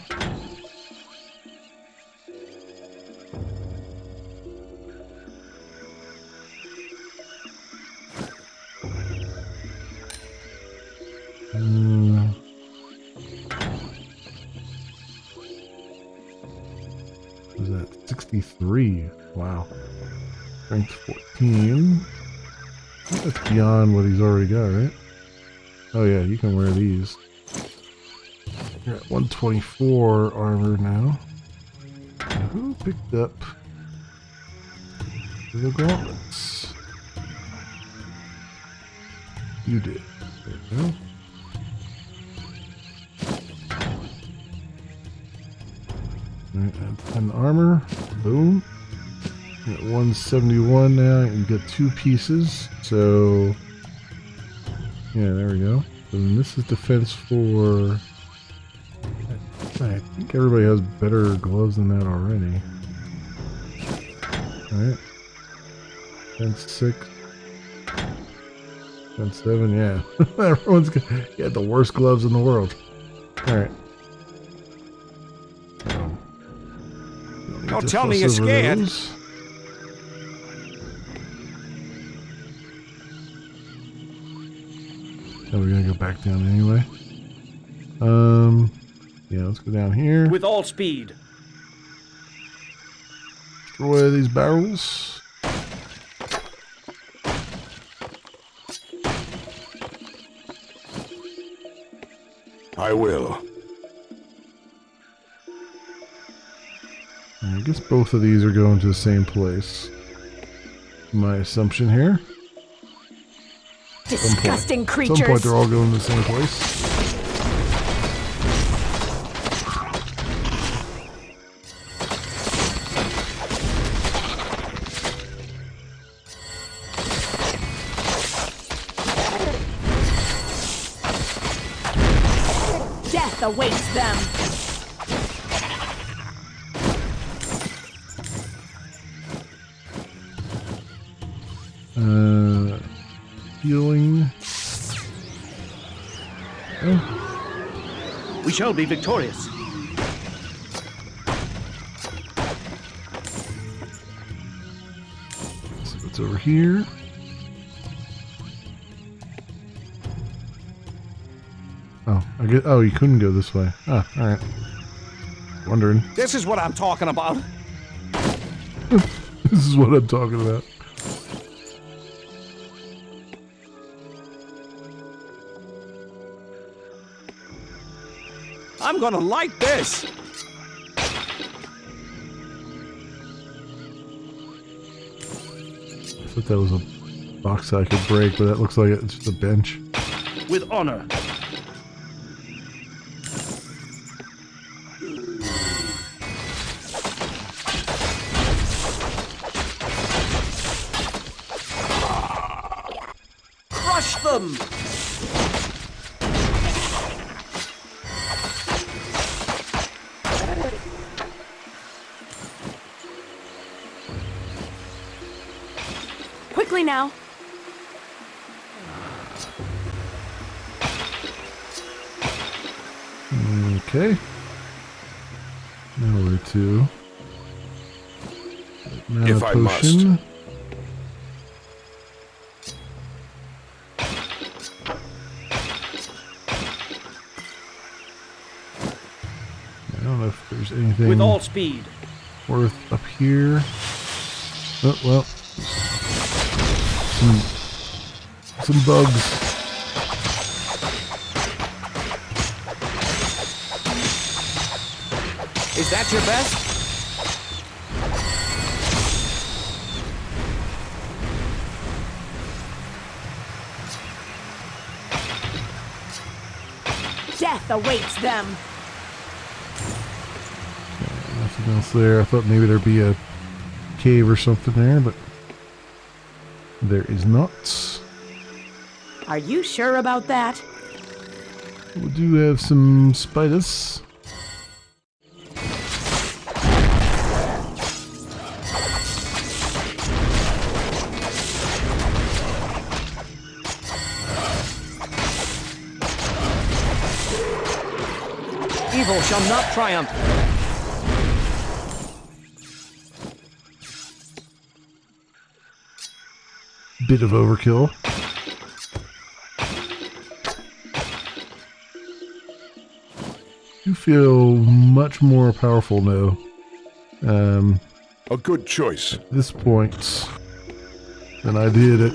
Was that 63? Wow. Strength 14. I think that's beyond what he's already got, right? Oh yeah, you can wear these. You're at 124 armor now. And who picked up the gauntlets? You did. There you go. Alright, add 10 armor. Boom. You're at 171 now. You get 2 pieces. So, yeah, there we go. And this is defense for... I think everybody has better gloves than that already. Alright. Defense 6. Defense 7, yeah. Everyone's got the worst gloves in the world. Alright. Don't tell me you're scared. Oh, we're gonna go back down anyway. Yeah, let's go down here. With all speed. Destroy these barrels. I will. I guess both of these are going to the same place. My assumption here. Disgusting At creatures. some point they're all going to the same place. Death awaits them. Healing. Oh, We shall be victorious. so it's over here. Oh, I get. Oh, you couldn't go this way. Ah, all right. Wondering. This is what I'm talking about. This is what I'm talking about. I'm gonna like this. I thought that was a box I could break, but that looks like it's just a bench. With honor. Crush them! Quickly now. Okay. Now where to? Mana If I must. potion. I don't know if there's anything With all speed. worth up here. Oh, well. Some bugs. Is that your best? Death awaits them. Nothing else there. I thought maybe there'd be a cave or something there, but there is not. Are you sure about that? We do have some spiders. Evil shall not triumph. Bit of overkill. You feel much more powerful now. A good choice. At this point than I did at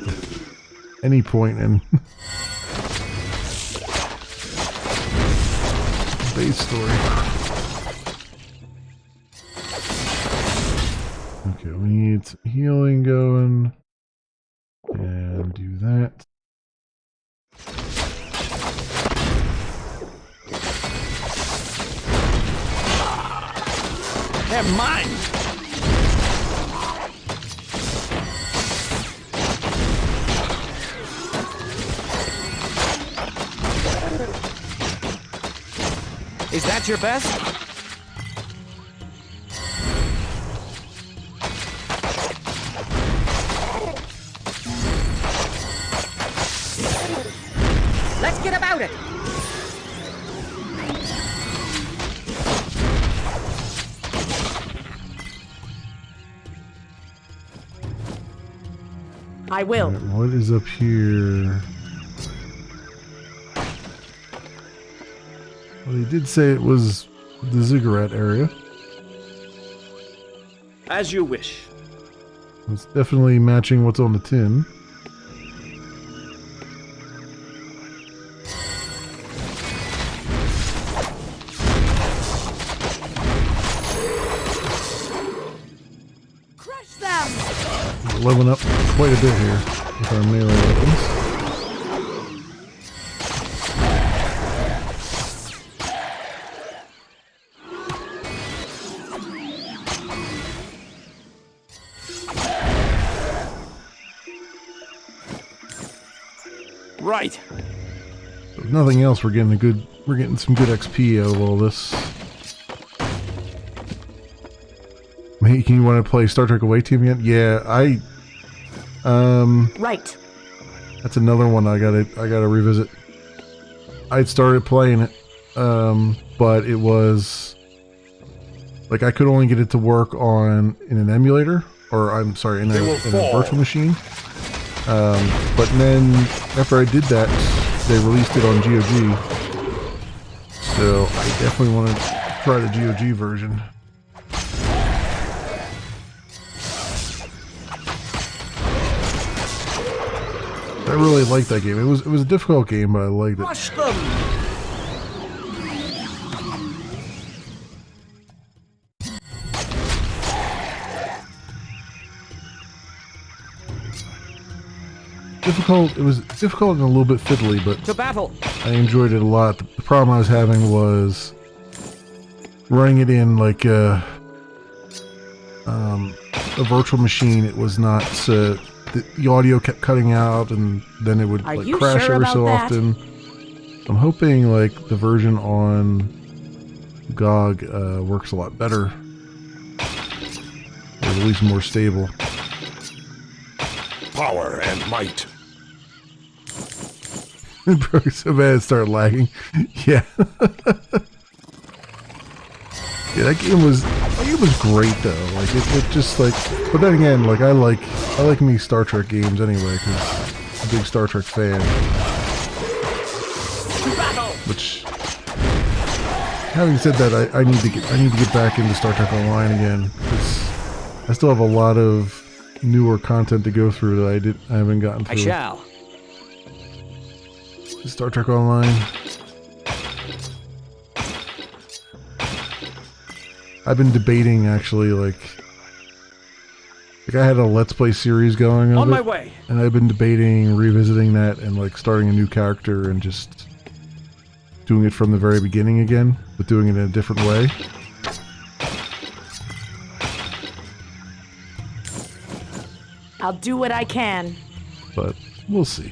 any point in base story. Okay, we need some healing going. And do that. They're mine. Is that your best? Let's get about it. I will. Alright, what is up here? But he did say it was the ziggurat area. As you wish. It's definitely matching what's on the tin. Crush them! We're leveling up quite a bit here with our melee weapons. Right. If nothing else, we're getting some good XP out of all this. Hey, can you want to play Star Trek Away Team yet? Yeah, Right. that's another one I gotta revisit. I'd started playing it, but it was like I could only get it to work in an emulator, or I'm sorry, in a virtual machine. But then after I did that, they released it on GOG. So I definitely want to try the GOG version. I really liked that game. It was a difficult game, but I liked it. Crush them! Difficult. It was difficult and a little bit fiddly, but To battle! I enjoyed it a lot. The problem I was having was running it in like a virtual machine. It was not the audio kept cutting out, and then it would like crash every so often. I'm hoping like the version on GOG works a lot better, or at least more stable. Power and might. It broke so bad it started lagging. Yeah. Yeah, that game was great though. Like it just like, but then again, like I like me Star Trek games anyway because I'm a big Star Trek fan. Which, having said that, I need to get back into Star Trek Online again because I still have a lot of newer content to go through that I haven't gotten through. I shall. Star Trek Online. I've been debating actually, like I had a Let's Play series going On my it, way. and I've been debating revisiting that and like starting a new character and just doing it from the very beginning again, but doing it in a different way. I'll do what I can. But we'll see.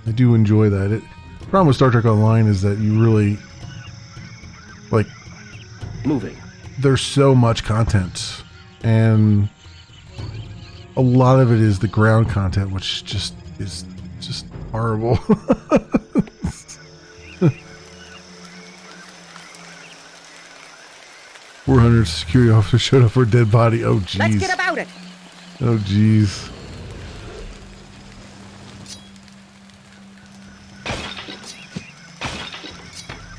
I do enjoy that. The problem with Star Trek Online is that you really like Moving. there's so much content, and a lot of it is the ground content, which is just horrible. 400 security officers showed up for a dead body. Oh jeez. Let's get about it. Oh jeez.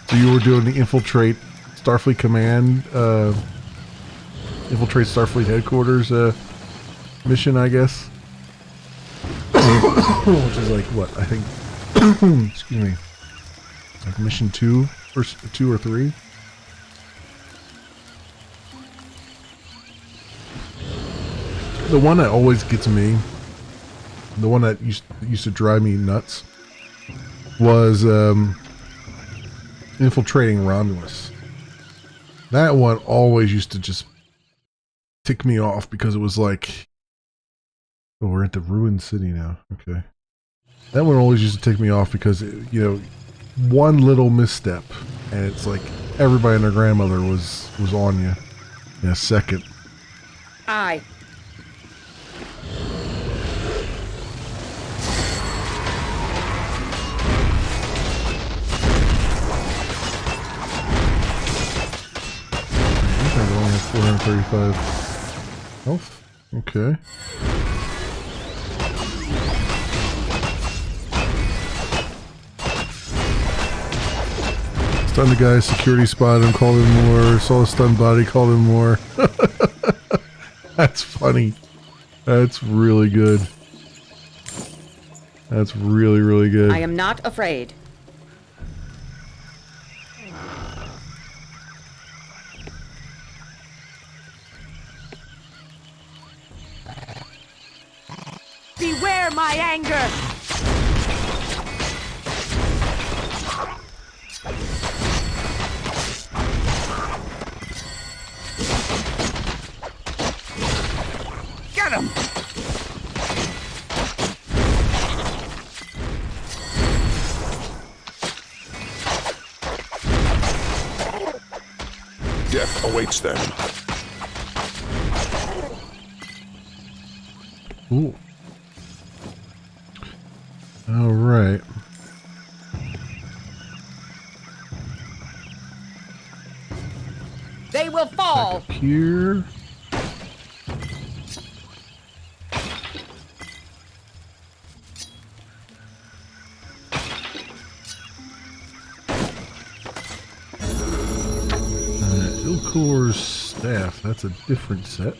So you were doing the infiltrate Starfleet Command, infiltrate Starfleet headquarters mission, I guess. Which is like what I think. Excuse me. Like mission 2 or 2 or 3. The one that always gets me, the one that used to drive me nuts, was infiltrating Romulus. That one always used to just tick me off because it was like, oh, we're at the ruined city now. Okay. That one always used to tick me off because, you know, one little misstep and it's like everybody and their grandmother was on you in a second. Aye. I only have 435 health. Okay. Stunned a guy, security spotted him, called him more. Saw a stunned body, called him more. That's funny. That's really good. That's really, really good. I am not afraid. Beware my anger! Get him! Death awaits them. Ooh. All right. They will fall! Back up here. Ilkor's staff, that's a different set.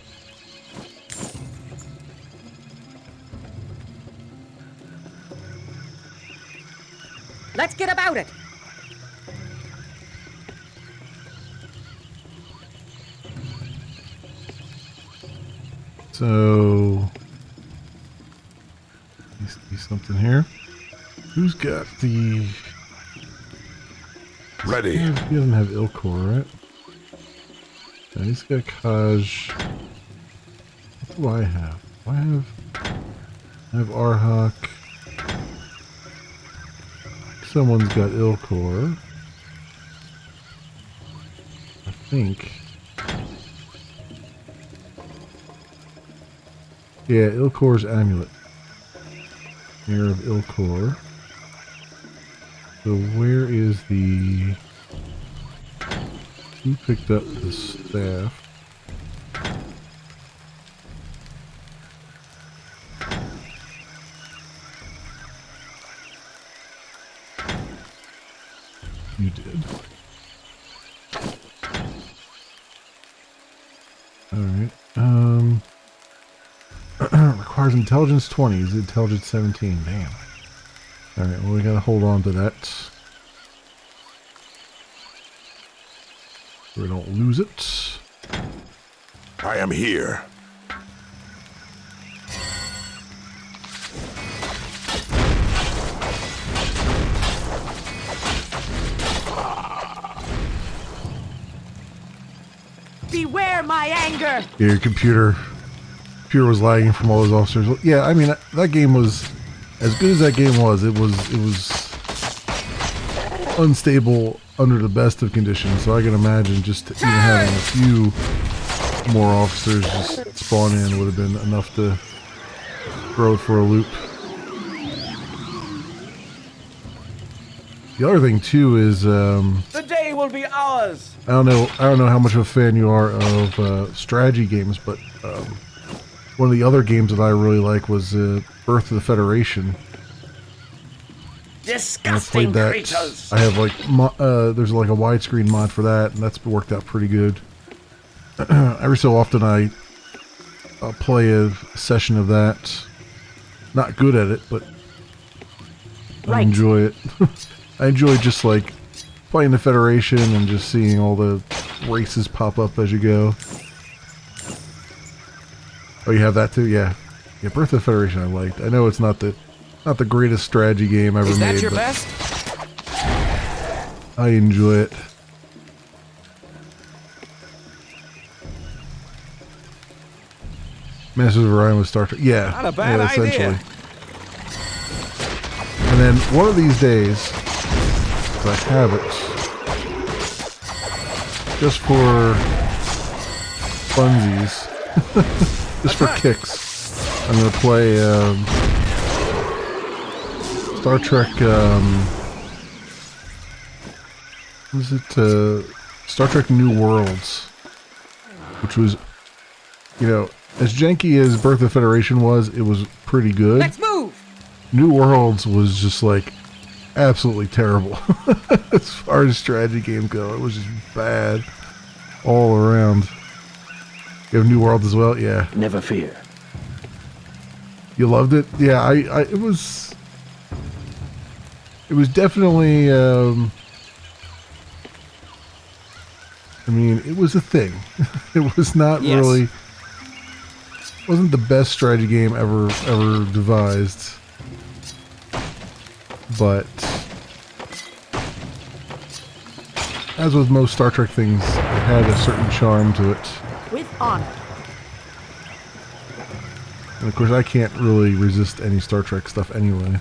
Let's get about it! So, see something here. Who's got the... Ready. He doesn't have Ilkor, right? Yeah, he's got Kaj. What do I have? I have Arhak. Someone's got Ilkor. I think. Yeah, Ilkor's amulet. Mirror of Ilkor. So where is the... Who picked up the staff? You did. Alright. Requires intelligence 20. Is it intelligence 17? Damn. Alright, well we gotta hold on to that. So we don't lose it. I am here. Beware my anger! Yeah, your computer was lagging from all those officers. Yeah, I mean that game was as good as that game was. It was unstable under the best of conditions. So I can imagine just even having a few more officers just spawn in would have been enough to throw it for a loop. The other thing too is The day will be ours. I don't know how much of a fan you are of strategy games, but one of the other games that I really like was Birth of the Federation. Disgusting that. creatures. I have like there's like a widescreen mod for that, and that's worked out pretty good. Every so often I'll play a session of that. Not good at it, but I enjoy it. I enjoy just like playing the Federation and just seeing all the races pop up as you go. Oh, you have that too? Yeah. Yeah, Birth of the Federation I liked. I know it's not the greatest strategy game ever made. Is that your but best? I enjoy it. Masters of Orion with Star Trek. Yeah. Not a bad essentially. idea. And then one of these days, if I have it, just for funsies, just for kicks, I'm going to play Star Trek, what is it, Star Trek New Worlds, which was, you know, as janky as Birth of the Federation was, it was pretty good. Let's move! New Worlds was just like absolutely terrible. As far as strategy games go, it was just bad all around. You have New World as well? Yeah. Never fear. You loved it? Yeah, it was definitely, I mean, it was a thing. It was not really, wasn't the best strategy game ever devised. But as with most Star Trek things, it had a certain charm to it. With honor. And of course, I can't really resist any Star Trek stuff anyway.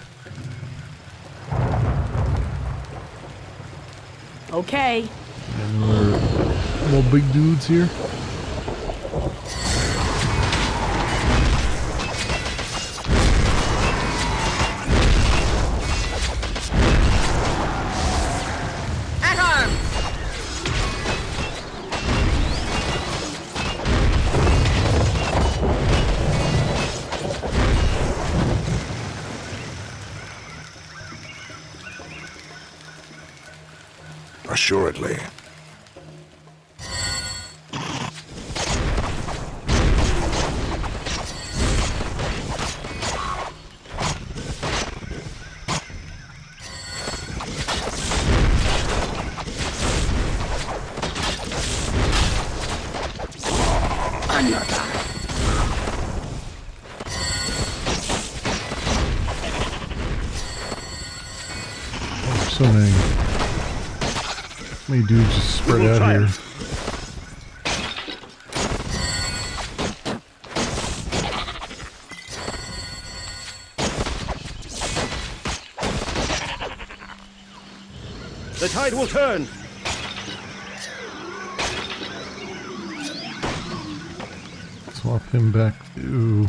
Okay. And we're little big dudes here. At arms! Assuredly. So many dudes just spread out here. The tide will turn. Swap him back to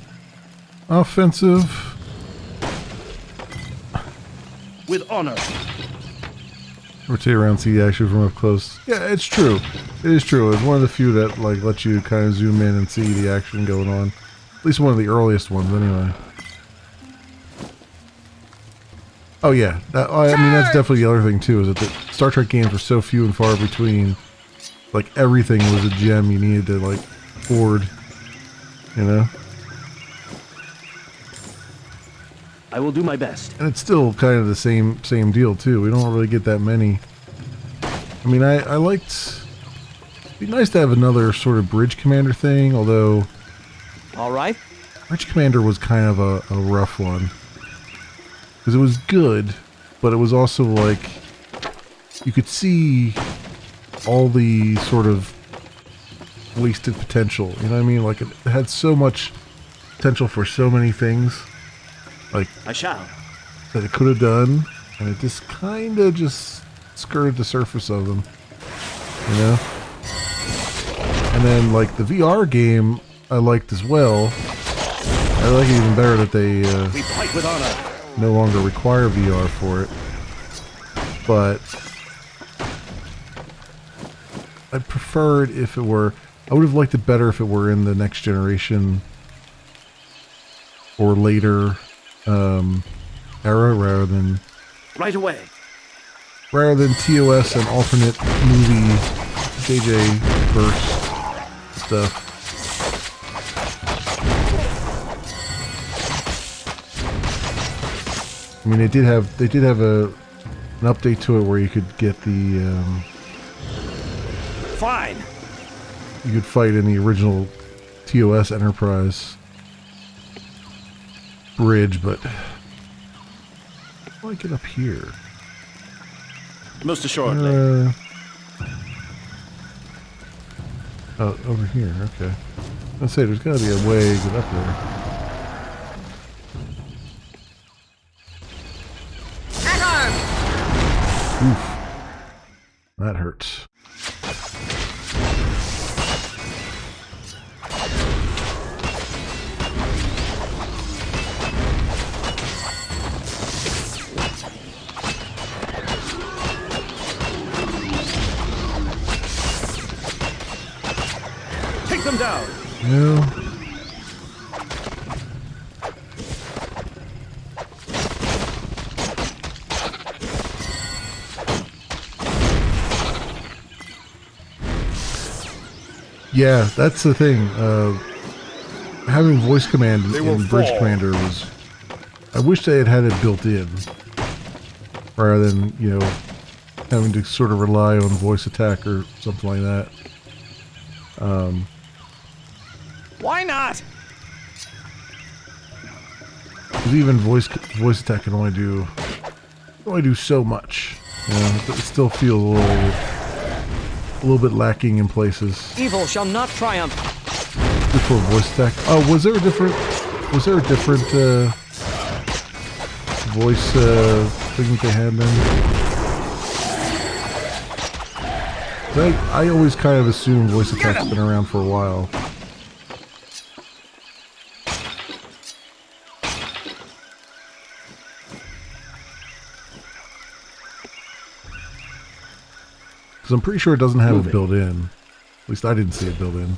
offensive. With honor. Rotate around, see the action from up close. Yeah, it's true. It is true. It's one of the few that like let you kind of zoom in and see the action going on. At least one of the earliest ones, anyway. Oh yeah, I mean that's definitely the other thing too. Is that the Star Trek games were so few and far between. Like everything was a gem you needed to like hoard. You know. I will do my best. And it's still kind of the same deal too. We don't really get that many. I mean, I liked. It'd be nice to have another sort of bridge commander thing, although. All right. Bridge commander was kind of a rough one because it was good, but it was also like you could see all the sort of wasted potential. You know what I mean? Like it had so much potential for so many things. Like I shall. That it could have done, and it just kind of just skirted the surface of them, you know. And then like the VR game, I liked as well. I like it even better that they we fight with honor. No longer require VR for it. But I preferred if it were. I would have liked it better if it were in the next generation or later. Era rather than right away. Rather than TOS and alternate movie JJ verse stuff. I mean, they did have an update to it where you could get the fine. You could fight in the original TOS Enterprise bridge, but how do I get up here? Most assuredly. Oh, over here. Okay. Let's say there's got to be a way to get up there. At arms. Oof. That hurts. Them down. No. Yeah, that's the thing. Having voice command in Bridge Commander was... I wish they had it built in. Rather than, you know, having to sort of rely on voice attack or something like that. Why not? Because even voice attack can only do so much. You know, it still feels a little bit lacking in places. Evil shall not triumph. Before voice attack. Oh, was there a different voice thing that they had then? I always kind of assume voice attack's been around for a while. Because I'm pretty sure it doesn't have it built in. At least I didn't see it built in.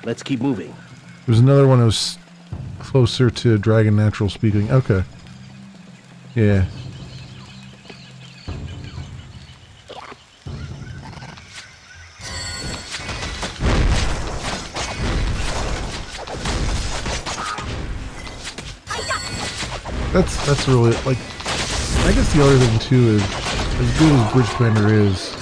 Let's keep moving. There's another one that was closer to Dragon Natural Speaking. Okay. Yeah. That's really, like, I guess the other thing too is, as good as Bridge Commander is,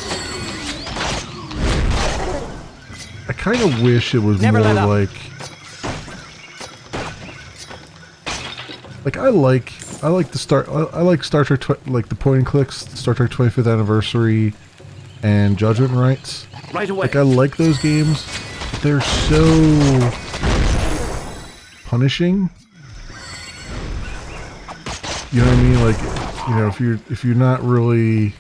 I kind of wish it was more like I like Star Trek, like the point and clicks, Star Trek 25th Anniversary and Judgment Rights. Right away. Like, I like those games, but they're so punishing. You know what I mean? Like, you know, if you're not really,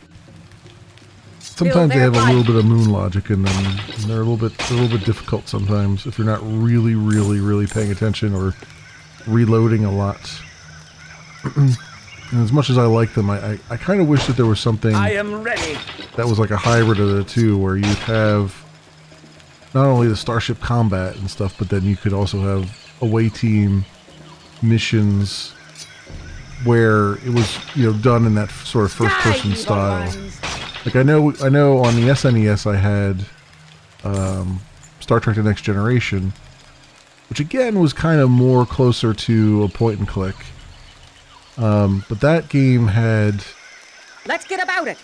sometimes they have a little bit of moon logic in them, and they're a little bit difficult sometimes if you're not really paying attention or reloading a lot. And as much as I like them, I kind of wish that there was something I am ready. that was like a hybrid of the two, where you'd have not only the starship combat and stuff, but then you could also have away team missions where it was, you know, done in that sort of first-person style. Like, I know on the SNES I had Star Trek: The Next Generation, which again was kind of more closer to a point and click. But that game had Let's get about it.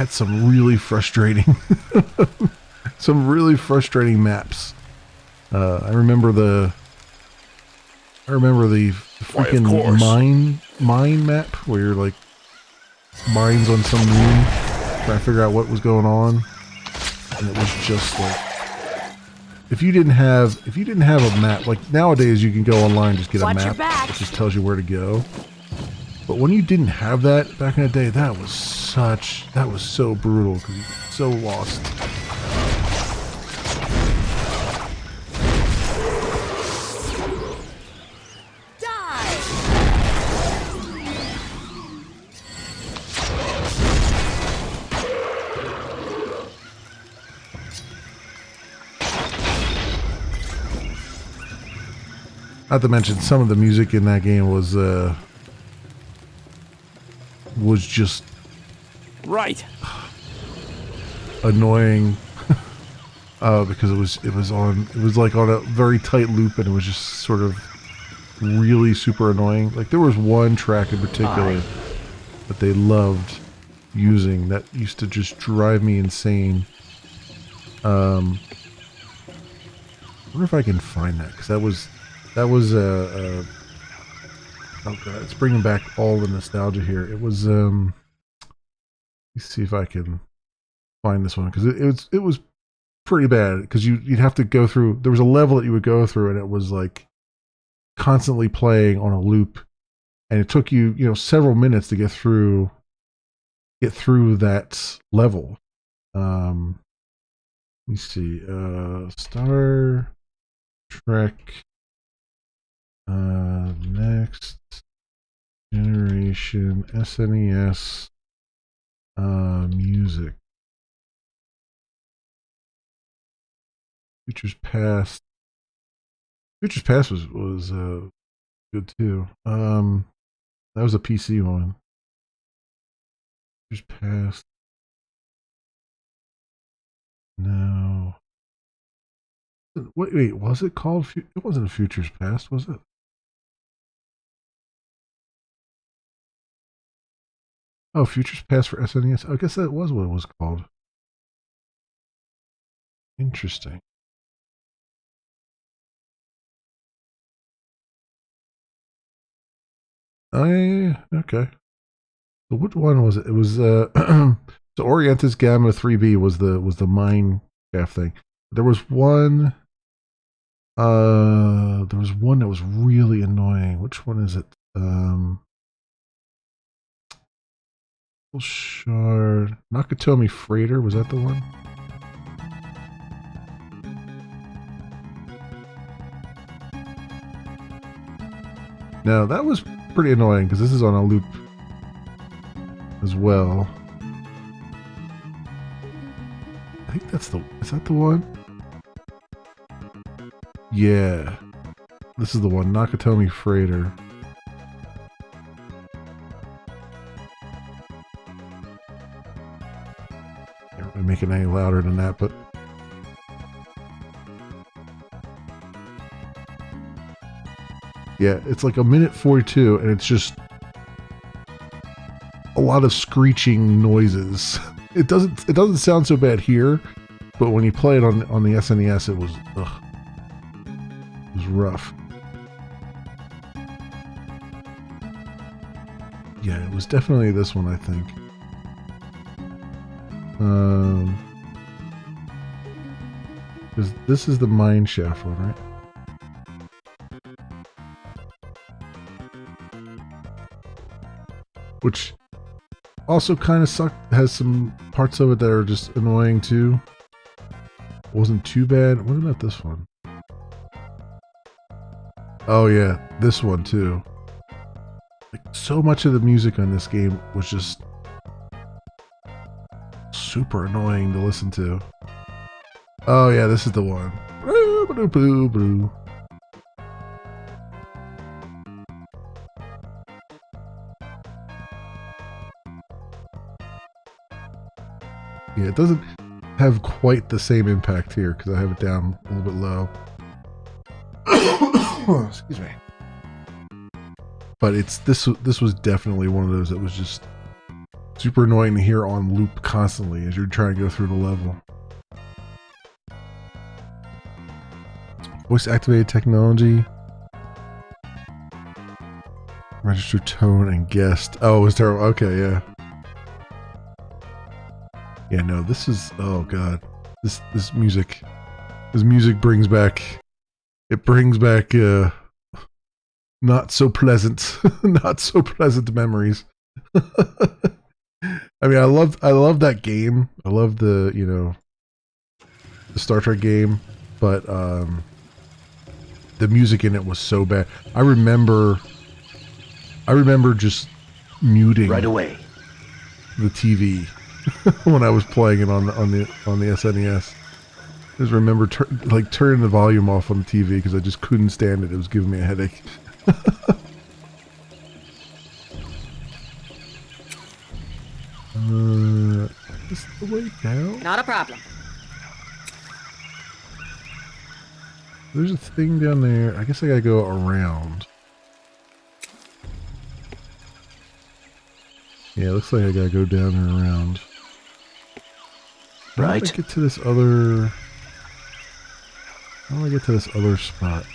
some really frustrating maps. I remember the freaking mine map where you're like mines on some moon trying to figure out what was going on, and it was just like, if you didn't have a map, like nowadays you can go online and just get a map that just tells you where to go. But when you didn't have that back in the day, that was so brutal because you got so lost. Not to mention, some of the music in that game was just right annoying because it was like on a very tight loop, and it was just sort of really super annoying. Like, there was one track in particular that they loved using that used to just drive me insane. I wonder if I can find that, because that was oh god, it's bringing back all the nostalgia here. It was let's see if I can find this one, because it was pretty bad, because you'd have to go through, there was a level that you would go through and it was like constantly playing on a loop, and it took you, you know, several minutes to get through that level. Let me see, Star Trek Next Generation SNES music features past Futures Past was good too. That was a PC one. Futures Past. No. Wait, was it called? It wasn't Futures Past, was it? Oh, Futures Past for SNES. I guess that was what it was called. Interesting. Okay. So which one was it? It was so Orientis Gamma 3B was the mine shaft thing. There was one that was really annoying. Which one is it? Shard Nakatomi Freighter, was that the one? No, that was pretty annoying because this is on a loop as well. I think is that the one? Yeah. This is the one, Nakatomi Freighter. Can't really make it any louder than that, but yeah, it's like 1:42 and it's just a lot of screeching noises. It doesn't sound so bad here, but when you play it on the SNES, it was rough. Yeah, it was definitely this one, I think. This is the mine shaft one, right? Which also kind of sucked. Has some parts of it that are just annoying too. Wasn't too bad. What about this one? Oh yeah, this one too. Like, so much of the music on this game was just super annoying to listen to. Oh yeah, this is the one. Yeah, it doesn't have quite the same impact here because I have it down a little bit low. Excuse me. But this was definitely one of those that was just super annoying to hear on loop constantly as you're trying to go through the level. Voice activated technology. Register tone and guest. Oh, it was terrible. Okay, yeah. Yeah, no, this is, oh god. This music brings back, it brings back not so pleasant memories. I mean, I love that game. I love the, you know, the Star Trek game, but the music in it was so bad. I remember just muting Right away. the TV when I was playing it on the SNES. I just remember turning the volume off on the TV because I just couldn't stand it. It was giving me a headache. Is the way down? Not a problem. There's a thing down there. I guess I gotta go around. Yeah, it looks like I gotta go down and around. Right. How do I get to this other... How do I get to this other spot?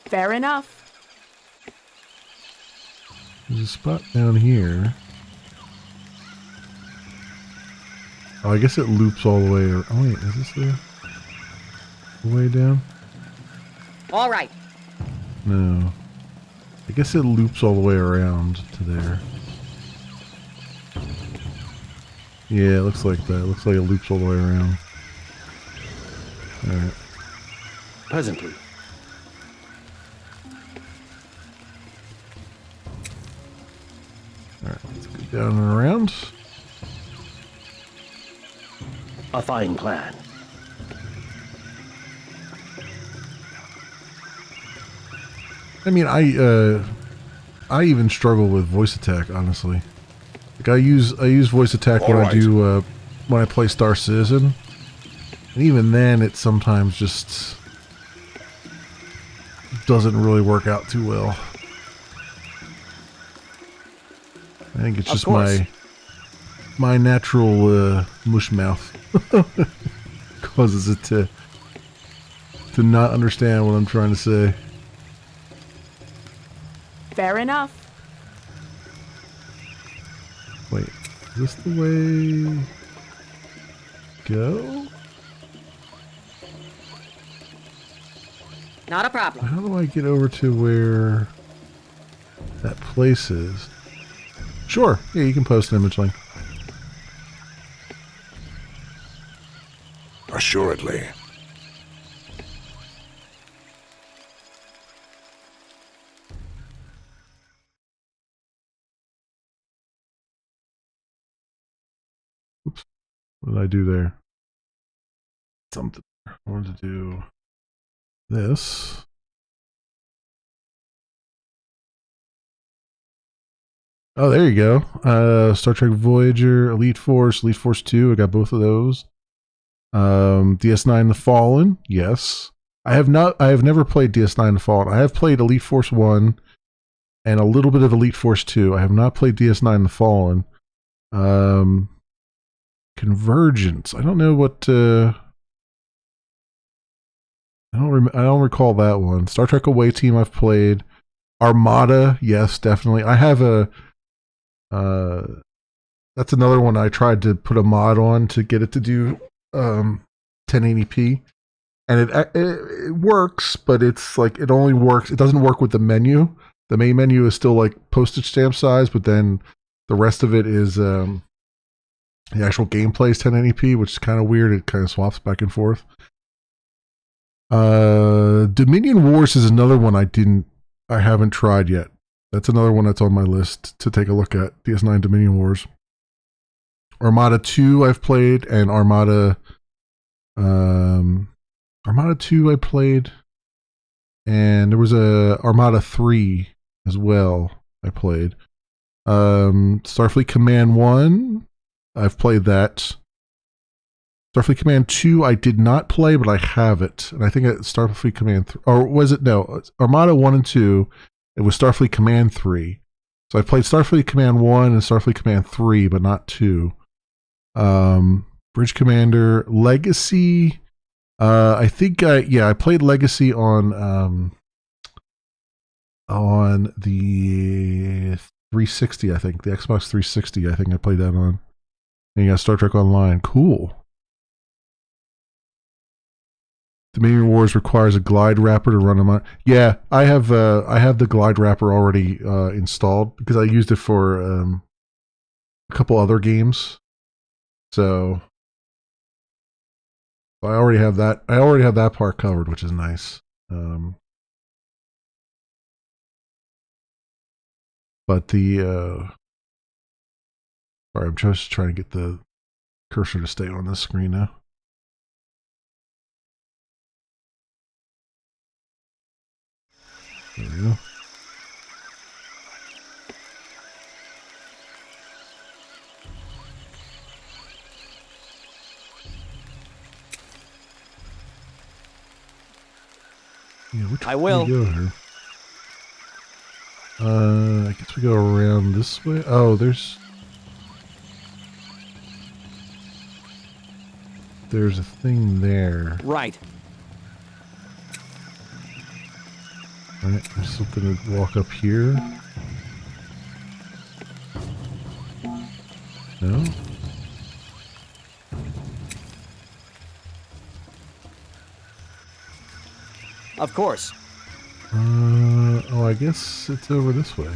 Fair enough. There's a spot down here. Oh, I guess it loops all the way. Oh wait, is this the way down? All right. No. I guess it loops all the way around to there. Yeah, it looks like that. It looks like it loops all the way around. Alright. Presently. Alright, let's go down and around. A fine plan. I mean, I even struggle with voice attack, honestly. Like I use voice attack when I do when I play Star Citizen, and even then, it sometimes just doesn't really work out too well. I think it's just my natural mush mouth causes it to not understand what I'm trying to say. Fair enough. Wait, is this the way? Go? Not a problem. How do I get over to where that place is? Sure, yeah, you can post an image link. Assuredly. Oops. What did I do there? Something. I wanted to do this. Oh, there you go. Star Trek Voyager, Elite Force 2. I got both of those. DS9 The Fallen, yes. I have never played DS9 The Fallen. I have played Elite Force 1 and a little bit of Elite Force 2. I have not played DS9 The Fallen. Convergence. I don't know what I don't recall that one. Star Trek Away Team I've played. Armada, yes, definitely. I have a that's another one I tried to put a mod on to get it to do 1080p, and it works, but it's like it only works. It doesn't work with the menu. The main menu is still like postage stamp size, but then the rest of it is the actual gameplay is 1080p, which is kind of weird. It kind of swaps back and forth. Dominion Wars is another one I haven't tried yet. That's another one that's on my list to take a look at. DS9 Dominion Wars. Armada 2 I've played, and Armada 2 I played, and there was a Armada 3 as well I played. Starfleet Command 1, I've played that. Starfleet Command 2 I did not play, but I have it. And I think Starfleet Command 3, or was it? No, Armada 1 and 2, it was Starfleet Command 3. So I played Starfleet Command 1 and Starfleet Command 3, but not 2. Bridge Commander, Legacy, I think I played Legacy on the 360, I think. The Xbox 360, I think I played that on. And you got Star Trek Online. Cool. Dominion Wars requires a glide wrapper to run them on. Yeah, I have the glide wrapper already installed because I used it for a couple other games. So I already have that. I already have that part covered, which is nice. But sorry, I'm just trying to get the cursor to stay on this screen now. There we go. Yeah, which I way will. do we go here? I guess we go around this way. Oh, there's a thing there. Right. Alright, there's something to walk up here. No? Of course. Oh, I guess it's over this way.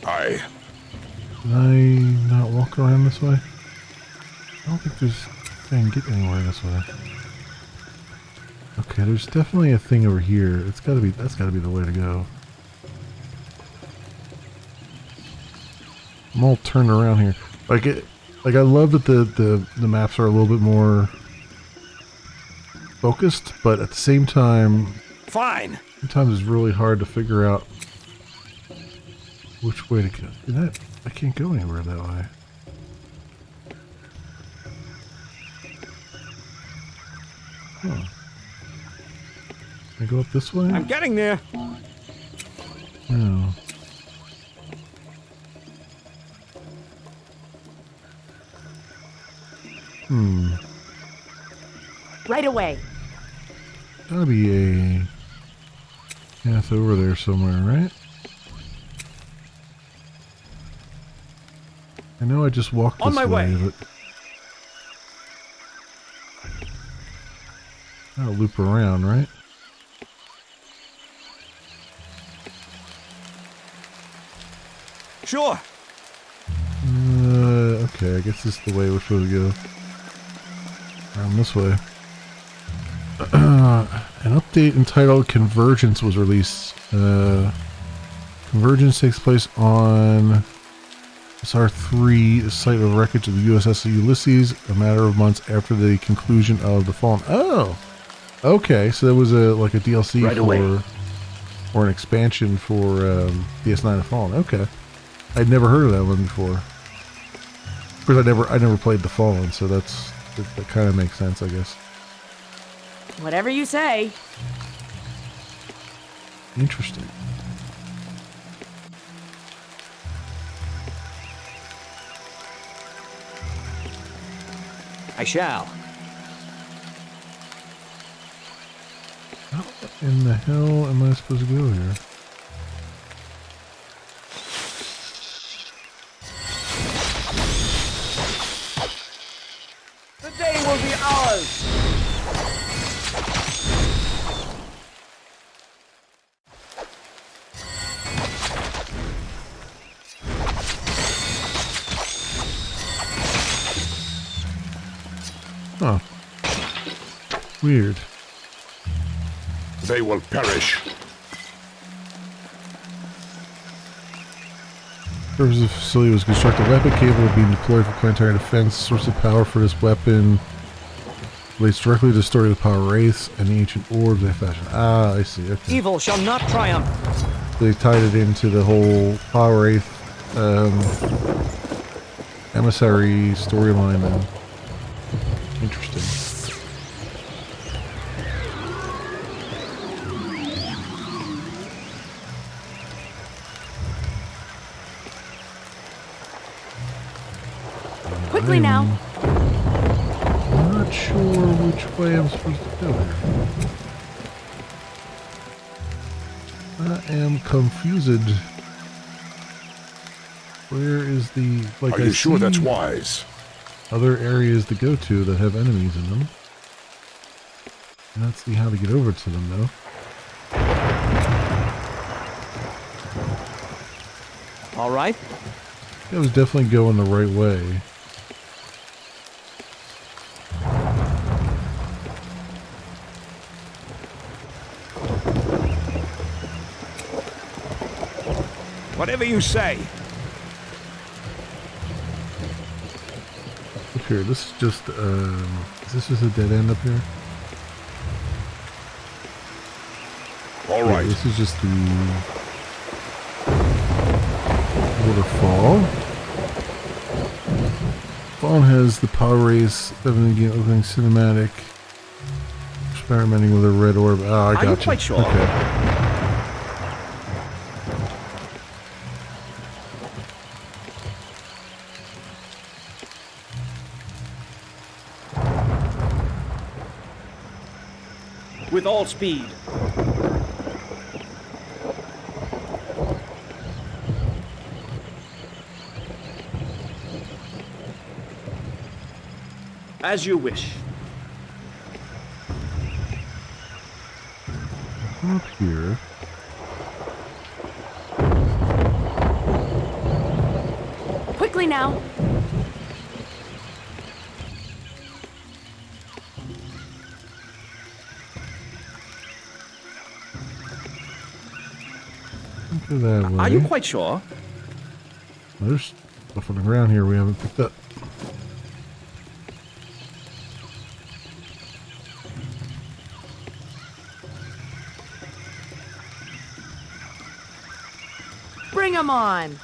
Aye. Can I not walk around this way? I don't think I can get anywhere this way. Okay, there's definitely a thing over here. That's gotta be the way to go. I'm all turned around here. Like I love that the maps are a little bit more focused, but at the same time, Fine. sometimes it's really hard to figure out which way to go. I can't go anywhere that way. Huh. Can I go up this way? I'm getting there. No. Right away. Gotta be a path over there somewhere, right? I know I just walked this On my way. but I'll loop around, right? Sure. Okay, I guess this is the way we're supposed to go. Around this way. An update entitled Convergence was released. Convergence takes place on SR3, the site of wreckage of the USS Ulysses, a matter of months after the conclusion of the Fallen. Oh! Okay, so there was a DLC Right away. or an expansion for DS9 The Fallen. Okay. I'd never heard of that one before. Of course, I never played The Fallen, so that kind of makes sense, I guess. Whatever you say. Interesting. I shall. How in the hell am I supposed to go here? The day will be ours. Huh. Weird. They will perish. The purpose of the facility was to construct a weapon capable of being deployed for planetary defense. Source of power for this weapon relates directly to the story of the power wraiths and the ancient orbs they fashioned. Ah, I see. Okay. Evil shall not triumph. They tied it into the whole power wraith emissary storyline then. Interesting. Quickly now. Not sure which way I'm supposed to go here. I am confused. Where is the... Like, Are you sure that's see wise? other areas to go to that have enemies in them. I don't see how to get over to them, though. All right. I was definitely going the right way. Whatever you say. Up here, this is just, is this just a dead end up here? All Yeah, right. this is just the waterfall. Fallen has the power race, 7 game opening cinematic. Experimenting with a red orb. Oh, I got Are you quite sure? Okay. With all speed. As you wish. Up here. Quickly now. Go that way. Are you quite sure? There's stuff on the ground here we haven't picked up. Bring 'em on.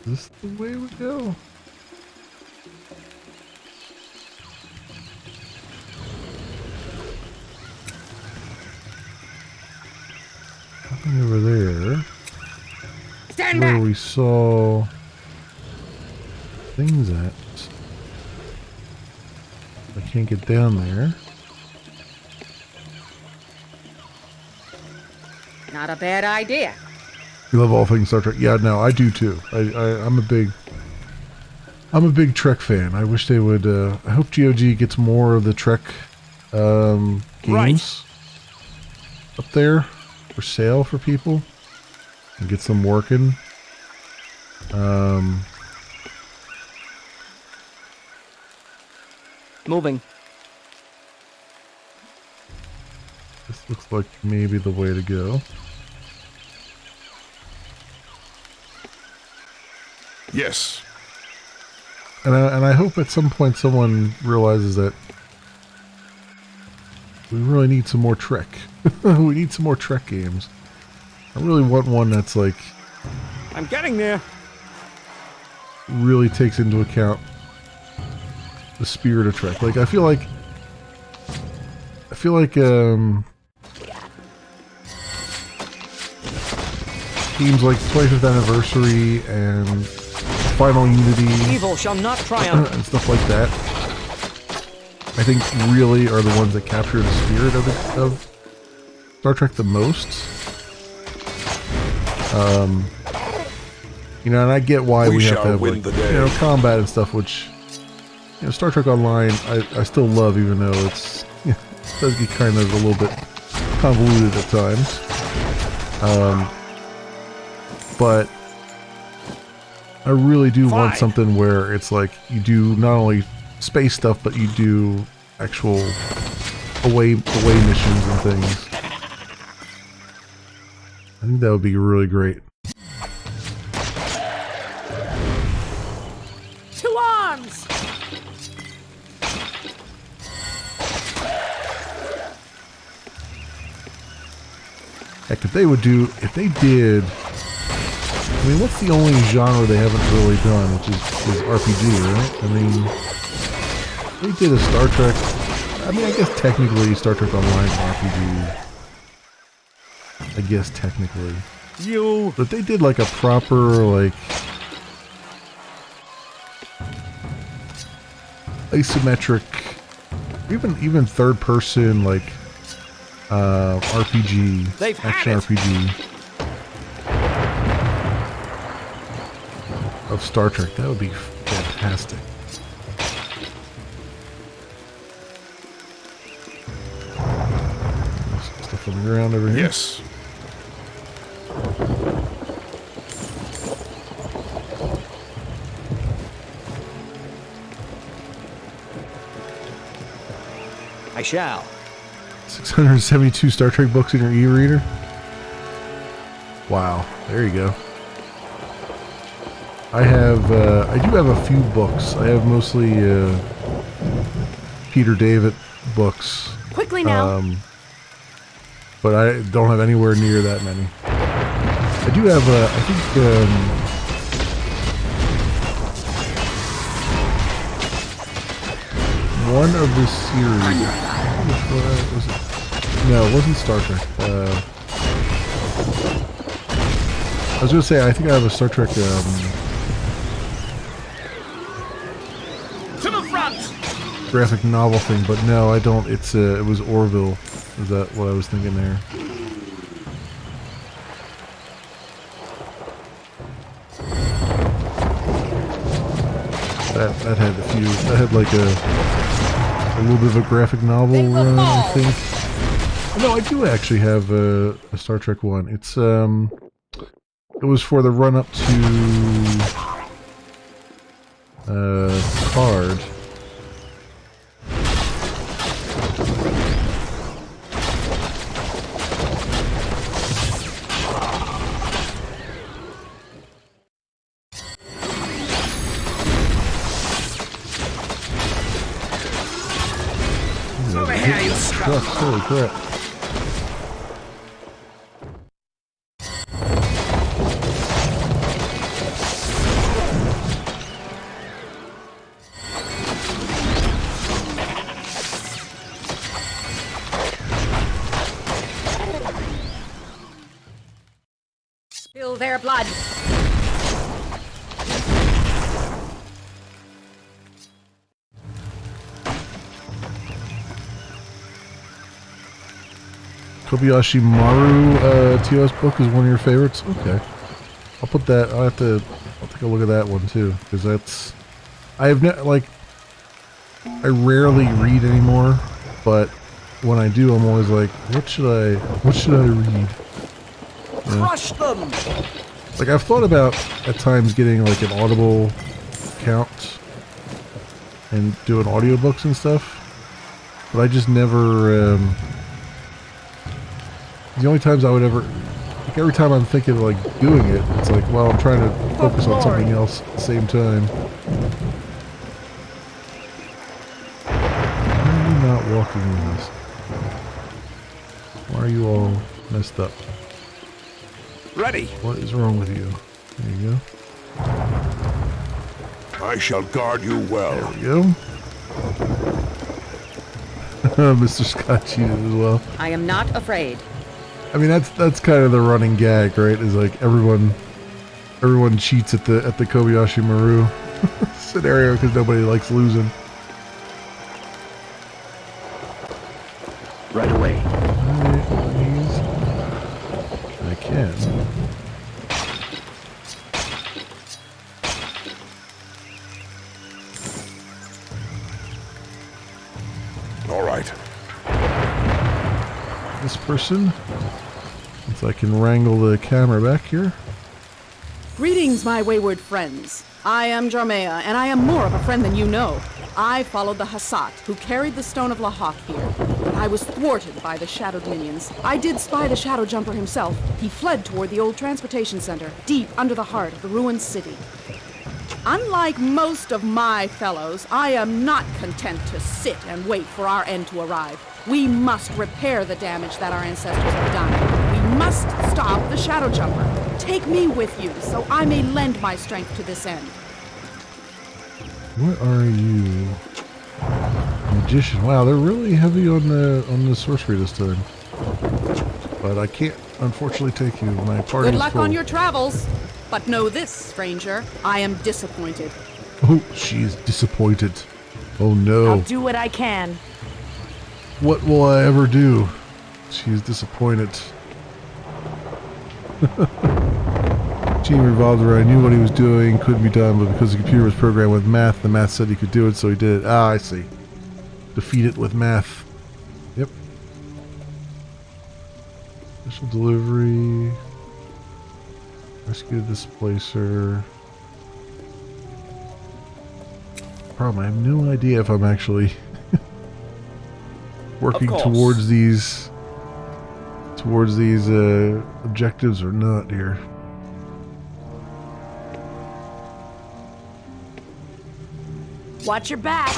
Is this the way we go? Nothing over there. Stand Where back. we saw things at. I can't get down there. Not a bad idea. You love all things Star Trek. Yeah, no, I do too. I'm a big Trek fan. I wish they would. I hope GOG gets more of the Trek games up there for sale for people and gets them working. Moving. This looks like maybe the way to go. Yes. And I hope at some point someone realizes that we really need some more Trek. We need some more Trek games. I really want one that's like I'm getting there. really takes into account the spirit of Trek. Like I feel like games like 25th Anniversary and Final Unity Evil shall not triumph. and stuff like that, I think really are the ones that capture the spirit of Star Trek the most. You know, and I get why we have to have, like, you know, combat and stuff, which, you know, Star Trek Online I still love, even though it's, you know, it does get kind of a little bit convoluted at times. But I really do want something where it's like you do not only space stuff, but you do actual away missions and things. I think that would be really great. To arms! Heck, if they did, I mean, what's the only genre they haven't really done, which is RPG, right? I mean, they did a Star Trek, I mean, I guess technically Star Trek Online RPG. I guess technically. But they did like a proper, like, isometric, even third person, like, RPG, action RPG of Star Trek. That would be fantastic. Stuff on the ground over here. Yes. I shall. 672 Star Trek books in your e-reader. Wow, there you go. I do have a few books. I have mostly Peter David books. Quickly now. But I don't have anywhere near that many. I do have I think one of the series. What was it? No, it wasn't Star Trek. I was gonna say I think I have a Star Trek. To the front! Graphic novel thing, but no, I don't. It was Orville. Is that what I was thinking there? That had a few. That had like a little bit of a graphic novel run, I think. No, I do actually have a Star Trek one. It's it was for the run up to Card. trucks. Holy crap. Spill their blood. Kobayashi Maru TOS book is one of your favorites? Okay. I'll put that, I'll take a look at that one too, because that's, I rarely read anymore, but when I do, I'm always like, what should I read? Yeah. Crush them! Like, I've thought about, at times, getting like an Audible account and doing audiobooks and stuff, but I just never, the only times I would ever, like every time I'm thinking of like doing it, it's like, well, I'm trying to focus on something else at the same time. Why are you not walking with us? Why are you all messed up? Ready. What is wrong with you? There you go. I shall guard you well. There we go. Mr. Scott cheated as well. I am not afraid. I mean, that's kind of the running gag, right? Is like everyone cheats at the Kobayashi Maru scenario because nobody likes losing. Right away. I can. All right. This person, since I can wrangle the camera back here. Greetings, my wayward friends. I am Jarmea, and I am more of a friend than you know. I followed the Hassat, who carried the Stone of Lahak here, but I was thwarted by the Shadowed minions. I did spy the Shadow Jumper himself. He fled toward the old transportation center, deep under the heart of the ruined city. Unlike most of my fellows, I am not content to sit and wait for our end to arrive. We must repair the damage that our ancestors have done. We must stop the Shadow Jumper. Take me with you, so I may lend my strength to this end. What are you? Magician. Wow, they're really heavy on the sorcery this time. But I can't, unfortunately, take you. My party is Good luck full. on your travels. But know this, stranger, I am disappointed. Oh, she's disappointed. Oh no. I'll do what I can. What will I ever do? She's disappointed. Team revolved around. I knew what he was doing couldn't be done, but because the computer was programmed with math, the math said he could do it, so he did it. Ah, I see. Defeat it with math. Yep. Special delivery. Rescue the displacer. Problem, I have no idea if I'm actually working towards these objectives or not here. Watch your back.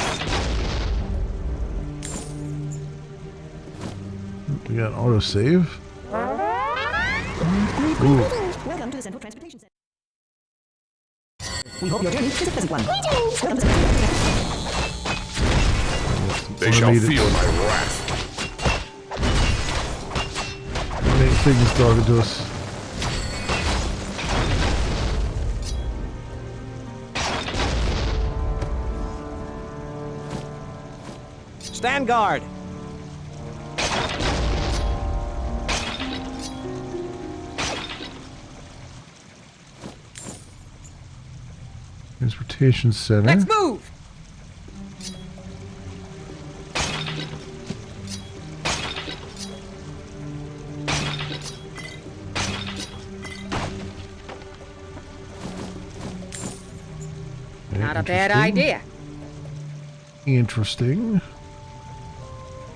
We got autosave. Ooh. Welcome to the Central Transportation Center. We hope your journey is a pleasant one. They shall feel my wrath. Many things talking to us. Stand guard. Transportation center. Let's move. Not a bad idea. Interesting.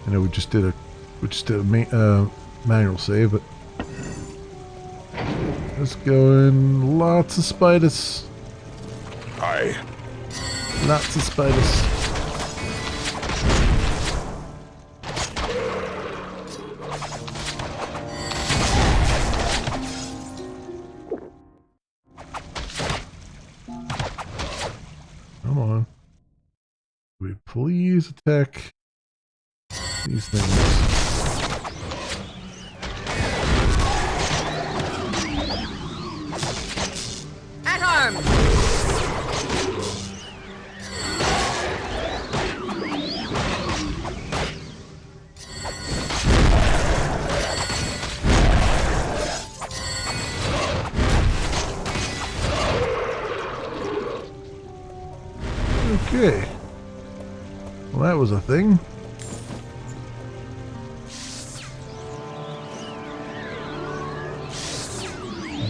I know we just did a manual save, but let's go in. Lots of spiders. Aye. Lots of spiders. Come on. We please attack these things. At arms! Okay. Well, that was a thing.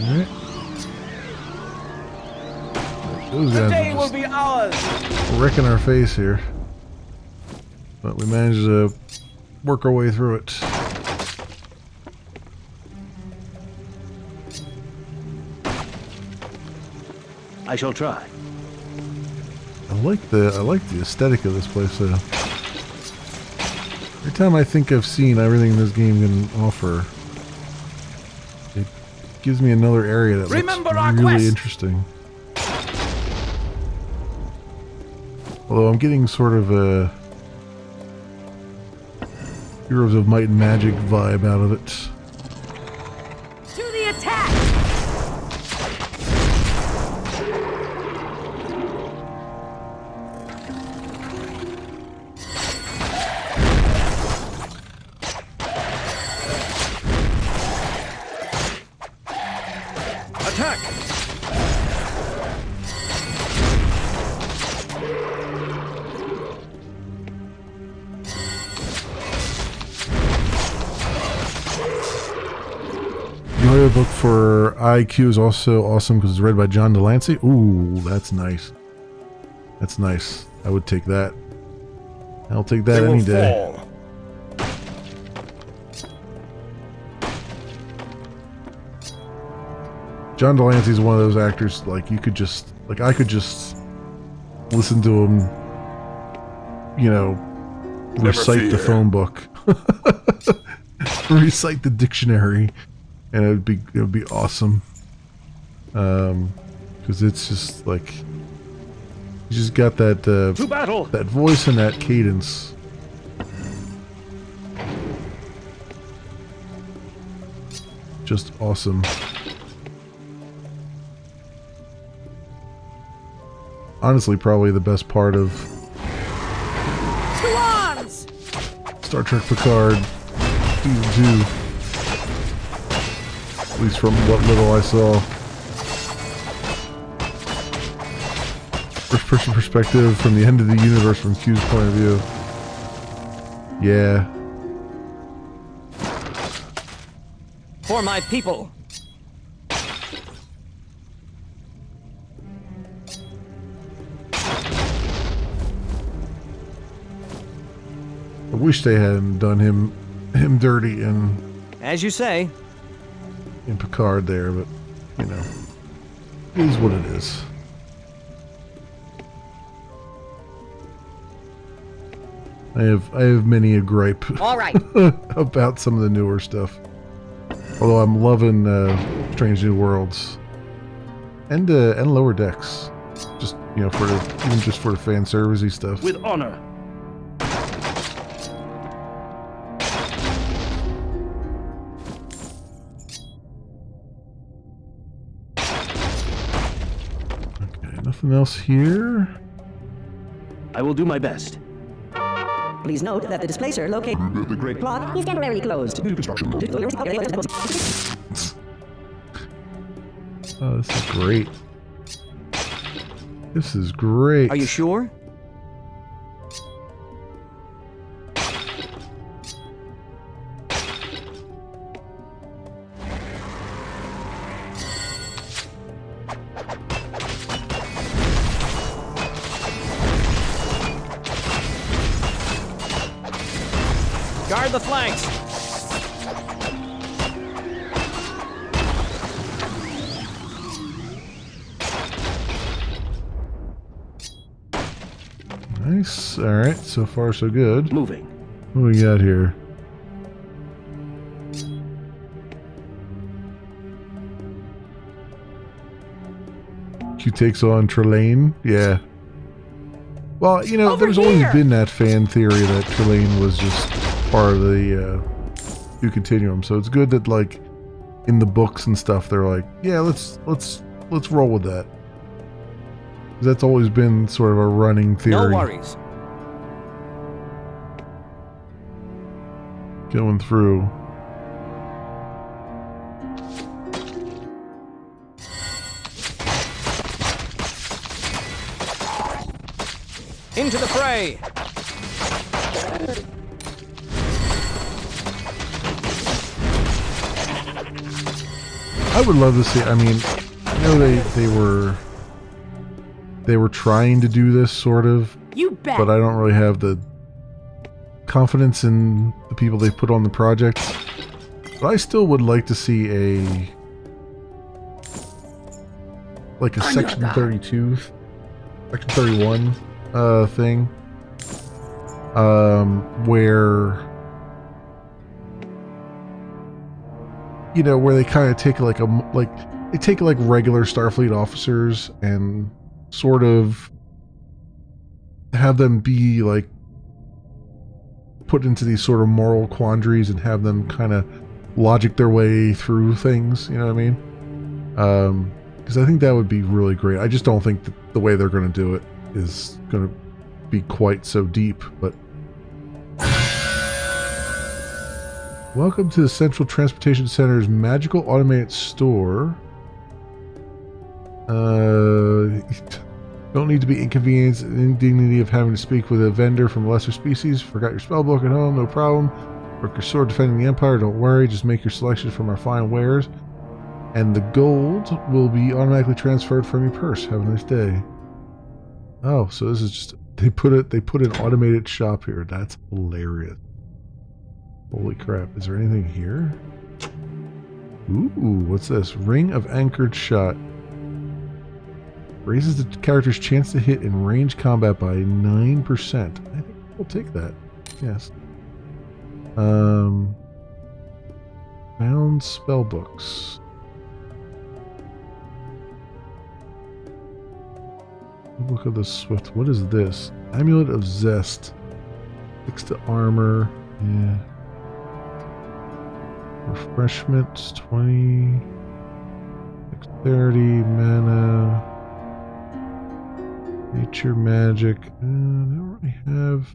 Alright. Those guys Today will be ours. are wrecking our face here. But we managed to work our way through it. I shall try. I like the aesthetic of this place. Every time I think I've seen everything this game can offer, it gives me another area that Remember looks our really quest. interesting. Although I'm getting sort of a Heroes of Might and Magic vibe out of it. To the attack! Attack! The audiobook for IQ is also awesome because it's read by John Delancey. Ooh, that's nice. That's nice. I would take that. I'll take that They any will day. fall. John Delancey's one of those actors, like, you could just, like, I could just listen to him, you know, recite the fear. phone book. Recite the dictionary, and it would be awesome. Because it's just, like, you just got that, To battle! that voice and that cadence. Just awesome. Honestly, probably the best part of To arms! Star Trek Picard Season 2. At least from what little I saw. First person perspective from the end of the universe from Q's point of view. Yeah. For my people. I wish they hadn't done him dirty in As you say. Picard there, but you know, it is what it is. I have many a gripe All right. about some of the newer stuff. Although I'm loving Strange New Worlds and Lower Decks, just you know, for the, even just for the fan servicey stuff. With honor. Okay, nothing else here. I will do my best. Please note that the displacer located the great plot is temporarily closed. Oh, this is great. This is great. Are you sure? Guard the flanks. Nice. All right. So far, so good. Moving. What do we got here? Q takes on Trelane. Yeah. Well, you know, Over there's here! always been that fan theory that Trelane was just part of the New Continuum. So it's good that, like, in the books and stuff, they're like, yeah, let's roll with that. That's always been sort of a running theory. No worries. Going through. Into the fray! I would love to see, I mean, I know they were trying to do this sort of, You bet. but I don't really have the confidence in the people they put on the project. But I still would like to see a Section 32, Section 31 thing, where, you know, where they kind of take like regular Starfleet officers and sort of have them be like put into these sort of moral quandaries and have them kind of logic their way through things, you know what I mean? Because I think that would be really great. I just don't think that the way they're going to do it is going to be quite so deep, but welcome to the Central Transportation Center's magical automated store. Don't need to be inconvenienced in the indignity of having to speak with a vendor from a lesser species. Forgot your spellbook at home? No problem. Work your sword defending the Empire? Don't worry. Just make your selection from our fine wares. And the gold will be automatically transferred from your purse. Have a nice day. Oh, so this is just... They put an automated shop here. That's hilarious. Holy crap. Is there anything here? Ooh, what's this? Ring of Anchored Shot. Raises the character's chance to hit in range combat by 9%. I think we'll take that. Yes. Found spellbooks. Book of the Swift. What is this? Amulet of Zest. 6 to armor. Yeah. Refreshments. 20. Dexterity. Mana. Nature magic. They don't really have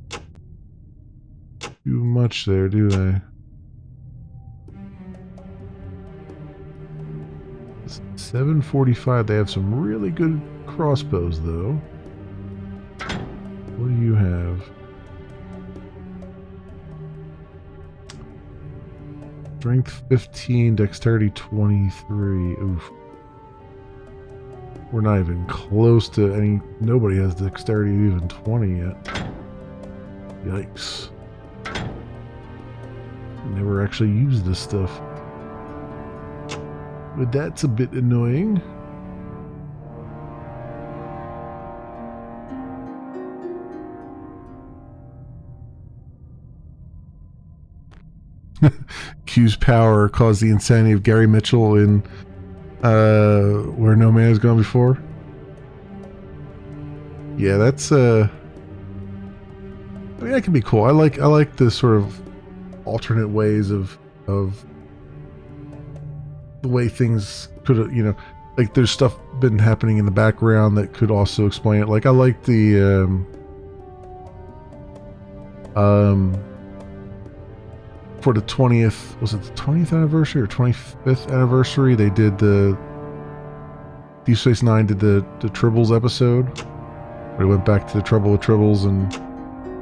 too much there, do they? It's 745. They have some really good crossbows, though. What do you have? Strength 15, dexterity 23. Oof. We're not even close to any... Nobody has dexterity even 20 yet. Yikes. Never actually used this stuff. But that's a bit annoying. Q's power caused the insanity of Gary Mitchell in Where No Man Has Gone Before. Yeah, that's I mean, that can be cool. I like the sort of alternate ways of the way things could have, you know, like there's stuff been happening in the background that could also explain it. Like I like the for the 20th, was it the 20th anniversary or 25th anniversary, they did the Deep Space Nine did the Tribbles episode where they went back to the trouble with Tribbles and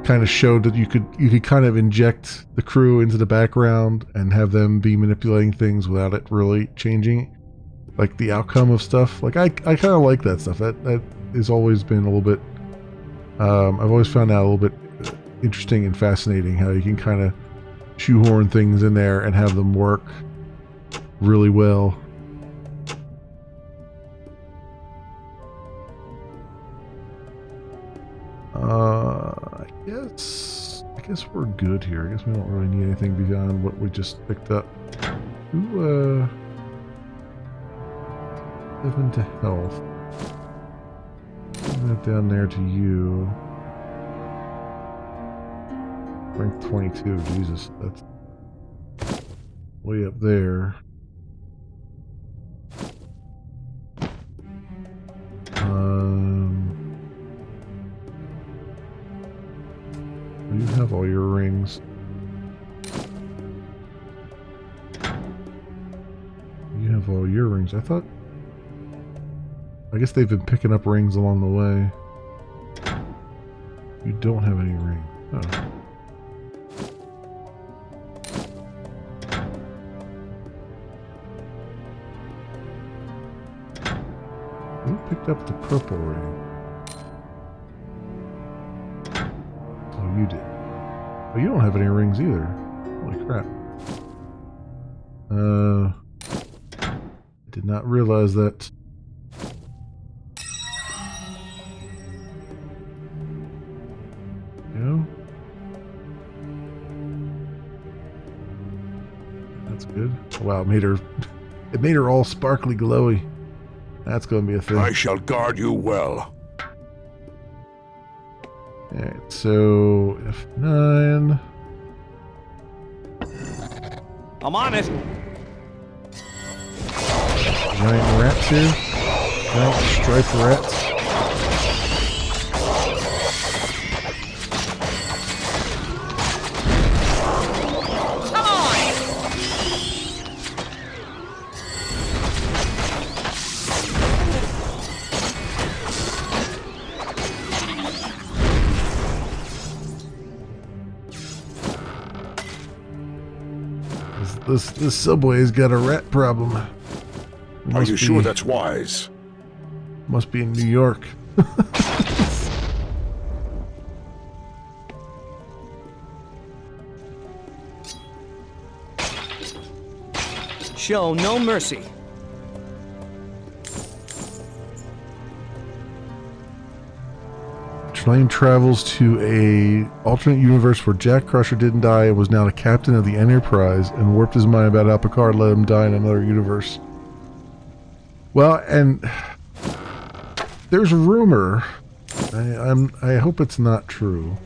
kind of showed that you could kind of inject the crew into the background and have them be manipulating things without it really changing like the outcome of stuff. Like I kind of like that stuff. That has always been a little bit I've always found that a little bit interesting and fascinating, how you can kind of shoehorn things in there and have them work really well. I guess we're good here. I guess we don't really need anything beyond what we just picked up. Ooh, 7 to health. Put that down there to you. Rank 22. Jesus, that's way up there. You have all your rings. You have all your rings. I thought... I guess they've been picking up rings along the way. You don't have any rings. Oh. Who picked up the purple ring? Oh, you did. Oh, you don't have any rings either. Holy crap. I did not realize that. Go. That's good. Wow, it made her all sparkly glowy. That's going to be a thing. I shall guard you well. Alright, so F9. I'm on it. Giant rats here. Giant striped rats. This subway's got a rat problem. Are you sure that's wise? Must be in New York. Show no mercy. Train travels to a alternate universe where Jack Crusher didn't die and was now the captain of the Enterprise and warped his mind about how Picard let him die in another universe. Well, and there's a rumor. I hope it's not true,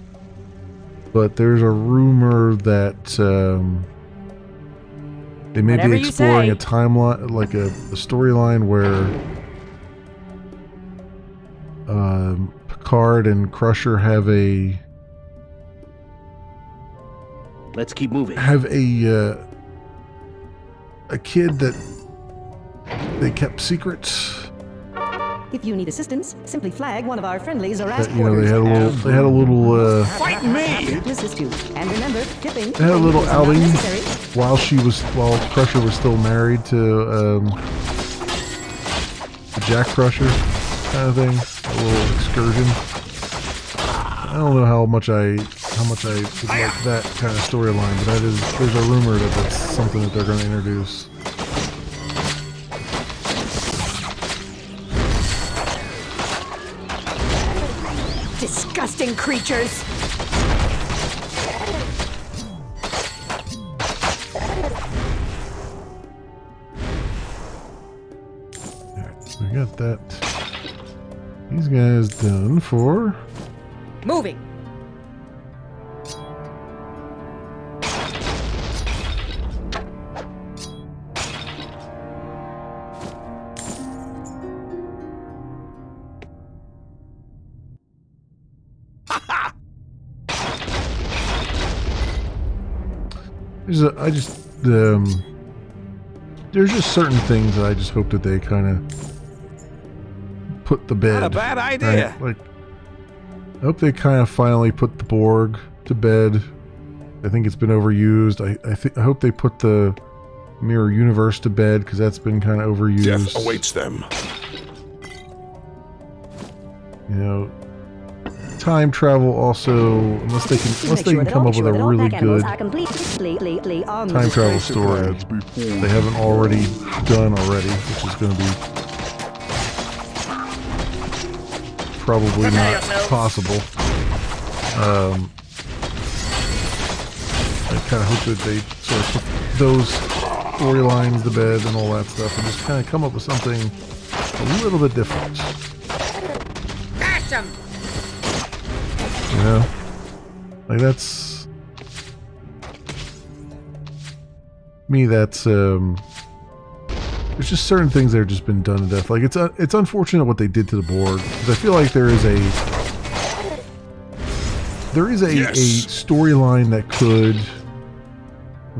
but there's a rumor that they may be exploring a timeline, like a storyline where Picard and Crusher have a. Let's keep moving. Have a kid that they kept secret. If you need assistance, simply flag one of our friendlies or ask That, you know, they had a little Fight me! to assist you. And remember, tipping. they had a little is not outing necessary. while Crusher was still married to Jack Crusher kind of thing. A little excursion. I don't know how much I would like that kind of storyline, but there's a rumor that that's something that they're going to introduce. Disgusting creatures! Alright, so we got that. These guys done for. Moving! There's just certain things that I just hope that they kind of put to bed. Not a bad idea. Right? Like, I hope they kind of finally put the Borg to bed. I think it's been overused. I hope they put the Mirror Universe to bed because that's been kind of overused. Death awaits them. You know, time travel also, unless they can come up with a really good time travel story they haven't already done already, which is going to be probably not possible. I kind of hope that they sort of put those storylines to bed and all that stuff and just kind of come up with something a little bit different. Catch 'em! You know? Like, that's me, that's there's just certain things that have just been done to death. Like it's unfortunate what they did to the Borg, because I feel like there is a storyline that could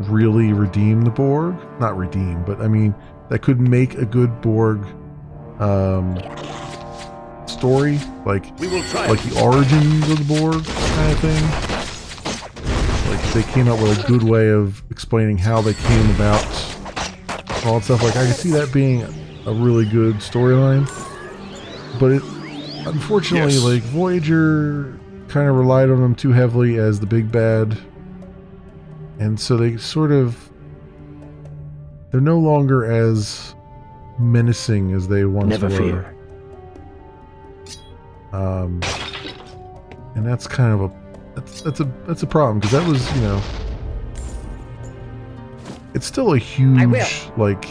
really redeem the Borg. Not redeem, but I mean that could make a good Borg story, like the origins of the Borg kind of thing. Like they came up with a good way of explaining how they came about, all that stuff. Like I could see that being a really good storyline, but it unfortunately, like Voyager kind of relied on them too heavily as the big bad, and so they're no longer as menacing as they once were. Fear. And that's kind of that's a problem, because that was, you know, it's still a huge, like,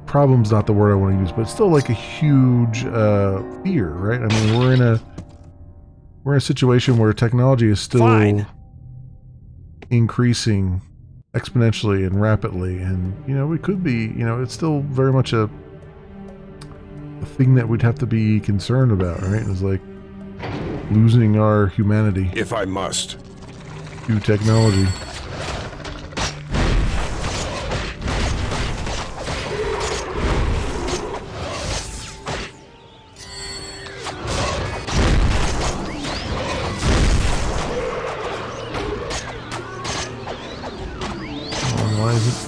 problem's not the word I want to use, but it's still like a huge fear, right? I mean, we're in a situation where technology is still increasing exponentially and rapidly, and you know, we could be, you know, it's still very much a thing that we'd have to be concerned about, right? It's like losing our humanity If I must. to technology.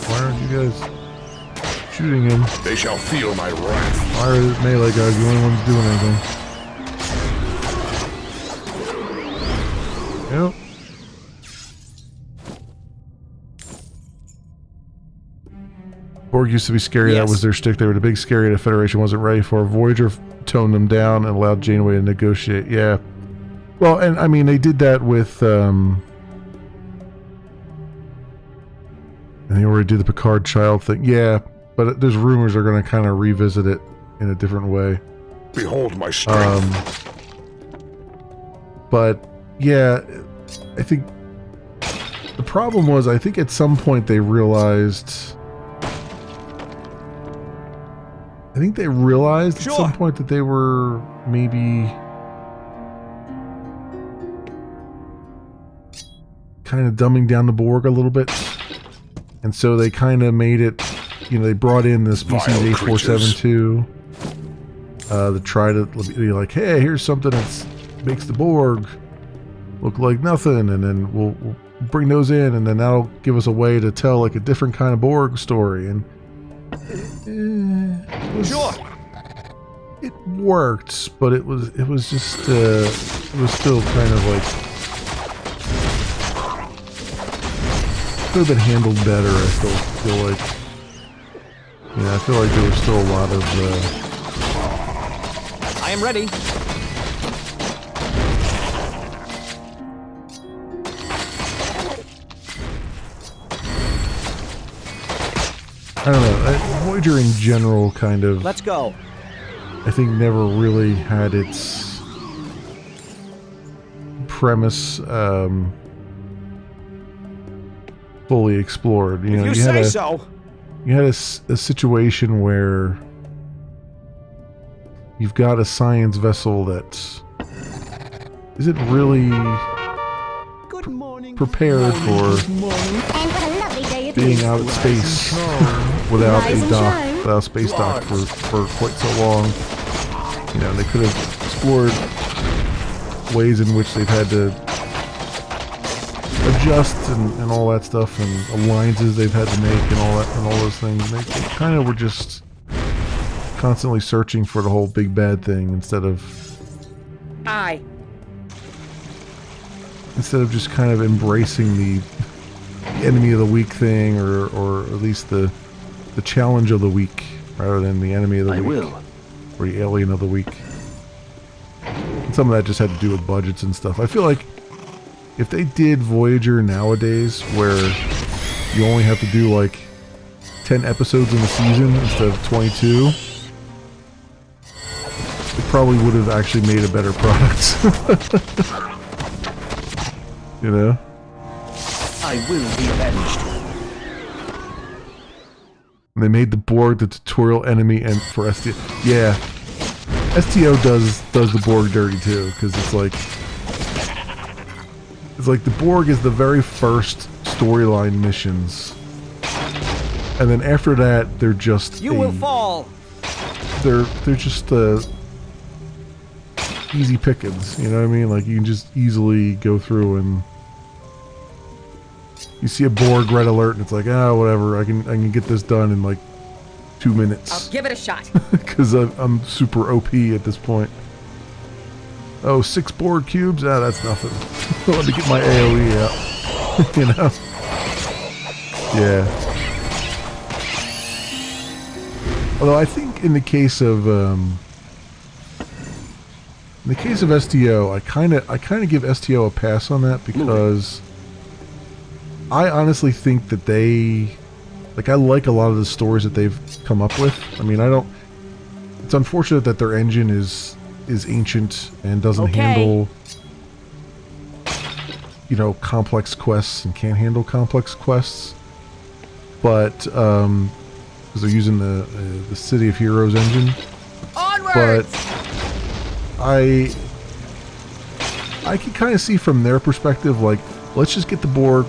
Why aren't you guys shooting him? They shall feel my wrath. Why are the melee guys the only ones doing anything? Yep. Borg used to be scary. That was their shtick. They were the big scary the Federation wasn't ready for. Voyager toned them down and allowed Janeway to negotiate. Yeah. Well, and I mean, they did that with and they already did the Picard child thing. Yeah, but there's rumors they're going to kind of revisit it in a different way. Behold my strength. But yeah, I think the problem was, I think at some point they realized. I think they realized at some point that they were maybe kind of dumbing down the Borg a little bit. And so they kind of made it, you know, they brought in this species A472 to try to be like, hey, here's something that makes the Borg look like nothing, and then we'll bring those in, and then that'll give us a way to tell like a different kind of Borg story. And it worked, but it was just it was still kind of like, could have been handled better. I still feel like, you know, I feel like there was still a lot of I am ready. I don't know, Voyager in general kind of, Let's go. I think, never really had its premise fully explored. You know, you say so. You had a situation where you've got a science vessel that isn't really prepared for being out in space without a dock, without a space dock for quite so long. You know, they could have explored ways in which they've had to adjust and all that stuff, and alliances they've had to make and all that and all those things. They kind of were just constantly searching for the whole big bad thing instead of just kind of embracing the enemy of the week thing, or at least the challenge of the week, rather than the enemy of the week or the alien of the week. And some of that just had to do with budgets and stuff. I feel like if they did Voyager nowadays, where you only have to do like 10 episodes in a season instead of 22, it probably would have actually made a better product. You know? I will be avenged. They made the Borg the tutorial enemy and for STO. Yeah. STO does the Borg dirty too, because it's like the Borg is the very first storyline missions. And then after that they're just You will fall. They're just easy pickings, you know what I mean? Like you can just easily go through and you see a Borg red alert and it's like, whatever, I can get this done in like 2 minutes. I'll give it a shot. Because I'm super OP at this point. Oh, 6 Borg cubes? That's nothing. Let me get my AoE out. You know? Yeah. Although I think in the case of STO, I kind of give STO a pass on that because I honestly think that they, like, I like a lot of the stories that they've come up with. I mean, it's unfortunate that their engine is ancient and doesn't handle, you know, complex quests and can't handle complex quests. But, because they're using the City of Heroes engine. Onwards! But I can kind of see from their perspective, like, let's just get the Borg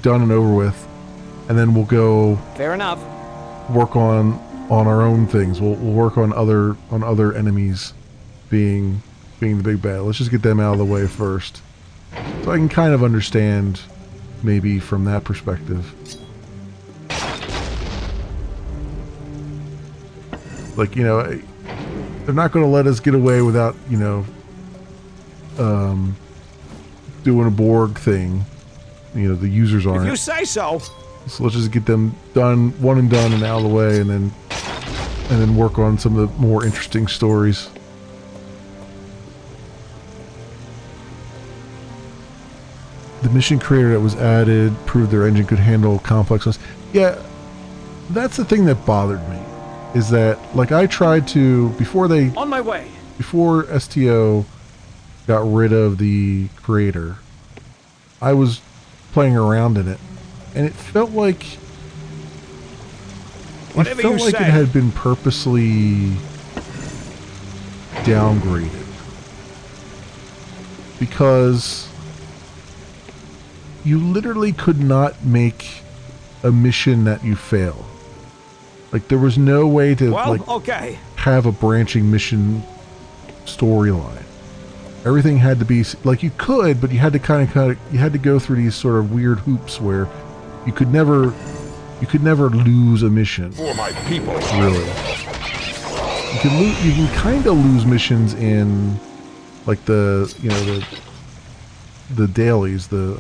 done and over with, and then we'll go. Fair enough. Work on our own things. We'll work on other enemies being the big bad. Let's just get them out of the way first. So I can kind of understand maybe from that perspective. Like, you know, they're not going to let us get away without, you know, doing a Borg thing. You know, the users aren't. If you say so. So let's just get them done, one and done, and out of the way, and then work on some of the more interesting stories. The mission creator that was added proved their engine could handle complex ones. Yeah, that's the thing that bothered me. Is that, like, I tried to, On my way. Before STO got rid of the creator, I was playing around in it, and it felt like it had been purposely downgraded, because you literally could not make a mission that you failed. Like, there was no way to have a branching mission storyline. Everything had to be like, you could, but you had to kind of you had to go through these sort of weird hoops where you could never lose a mission. For my people. Really. You can kind of lose missions in, like, the dailies, the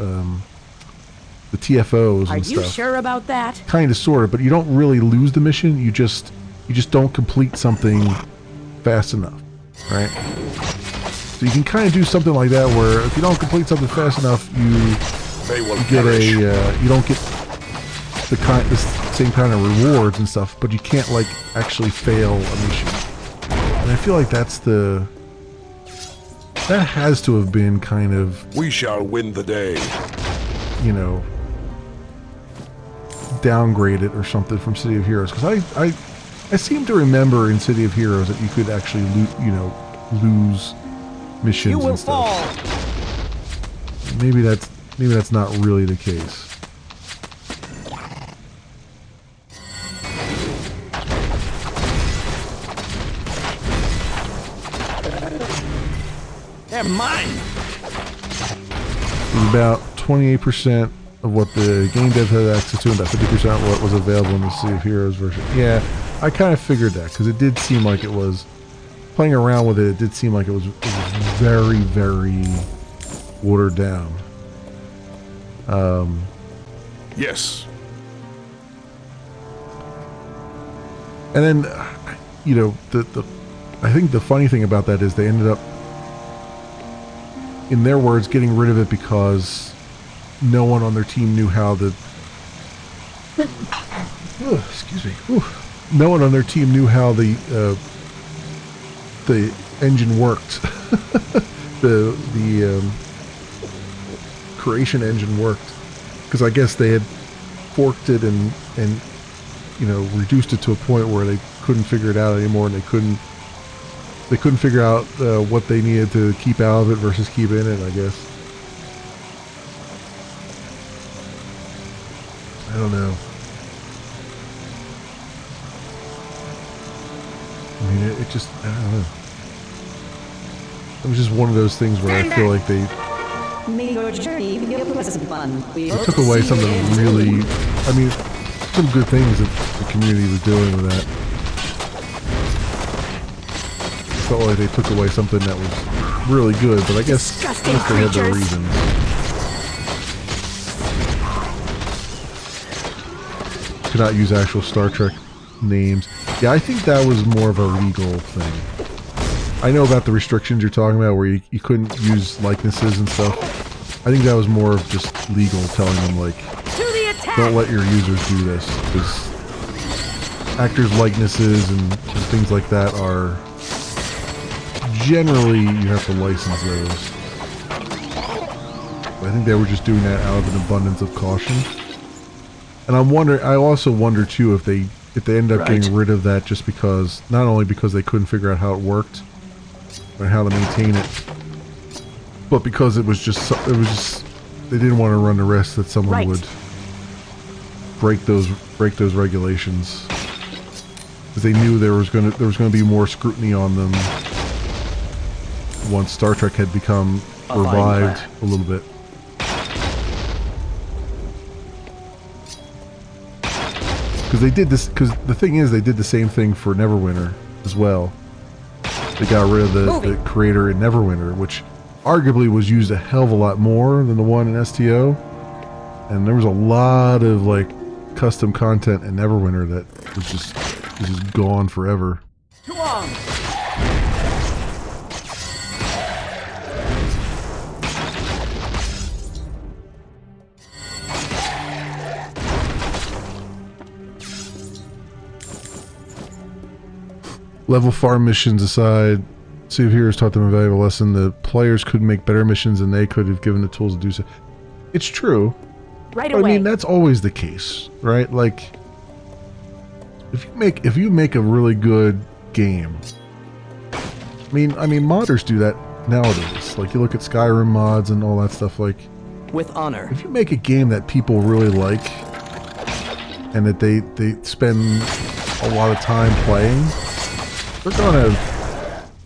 TFOs and stuff. Are you sure about that? Kind of, sort of, but you don't really lose the mission. You just don't complete something fast enough, right? So you can kind of do something like that, where if you don't complete something fast enough, you don't get the same kind of rewards and stuff, but you can't, like, actually fail a mission. And I feel like that has to have been kind of, we shall win the day, you know, downgraded or something from City of Heroes, because I seem to remember in City of Heroes that you could actually lose missions. You will and stuff. fall. Maybe that's not really the case. They're mine. It was about 28% of what the game dev had access to, and about 50% of what was available in the City of Heroes version. Yeah, I kind of figured that, because it did seem like it was, playing around with it, it did seem like it was very, very watered down. yes. And then, you know, I think the funny thing about that is they ended up, in their words, getting rid of it because no one on their team knew how the excuse me. No one on their team knew how the engine worked. the creation engine worked. Because I guess they had forked it and you know, reduced it to a point where they couldn't figure it out anymore, and they couldn't figure out what they needed to keep out of it versus keep in it, I guess. I don't know. I mean, it just, I don't know. It was just one of those things where I feel like they took away something really, I mean, some good things that the community was doing with that. It felt like they took away something that was really good, but I guess they had their reasons. Could not use actual Star Trek names. Yeah, I think that was more of a legal thing. I know about the restrictions you're talking about where you couldn't use likenesses and stuff. I think that was more of just legal, telling them like, don't let your users do this, because actors' likenesses and things like that are generally, you have to license those. I think they were just doing that out of an abundance of caution. And I also wonder too if they end up getting rid of that just because, not only because they couldn't figure out how it worked or how to maintain it, but because it was just they didn't want to run the risk that someone would break those regulations, because they knew there was going to be more scrutiny on them once Star Trek had become revived a little bit. Because they did this. Because the thing is, they did the same thing for Neverwinter as well. They got rid of the creator in Neverwinter, which arguably was used a hell of a lot more than the one in STO. And there was a lot of like custom content in Neverwinter that was just gone forever. Come on. Level farm missions aside, Sea of Heroes taught them a valuable lesson. The players could make better missions than they could have given the tools to do so. It's true. Right but away. I mean, that's always the case, right? Like, if you make a really good game, I mean, modders do that nowadays. Like, you look at Skyrim mods and all that stuff. Like, With honor. if you make a game that people really like and that they spend a lot of time playing,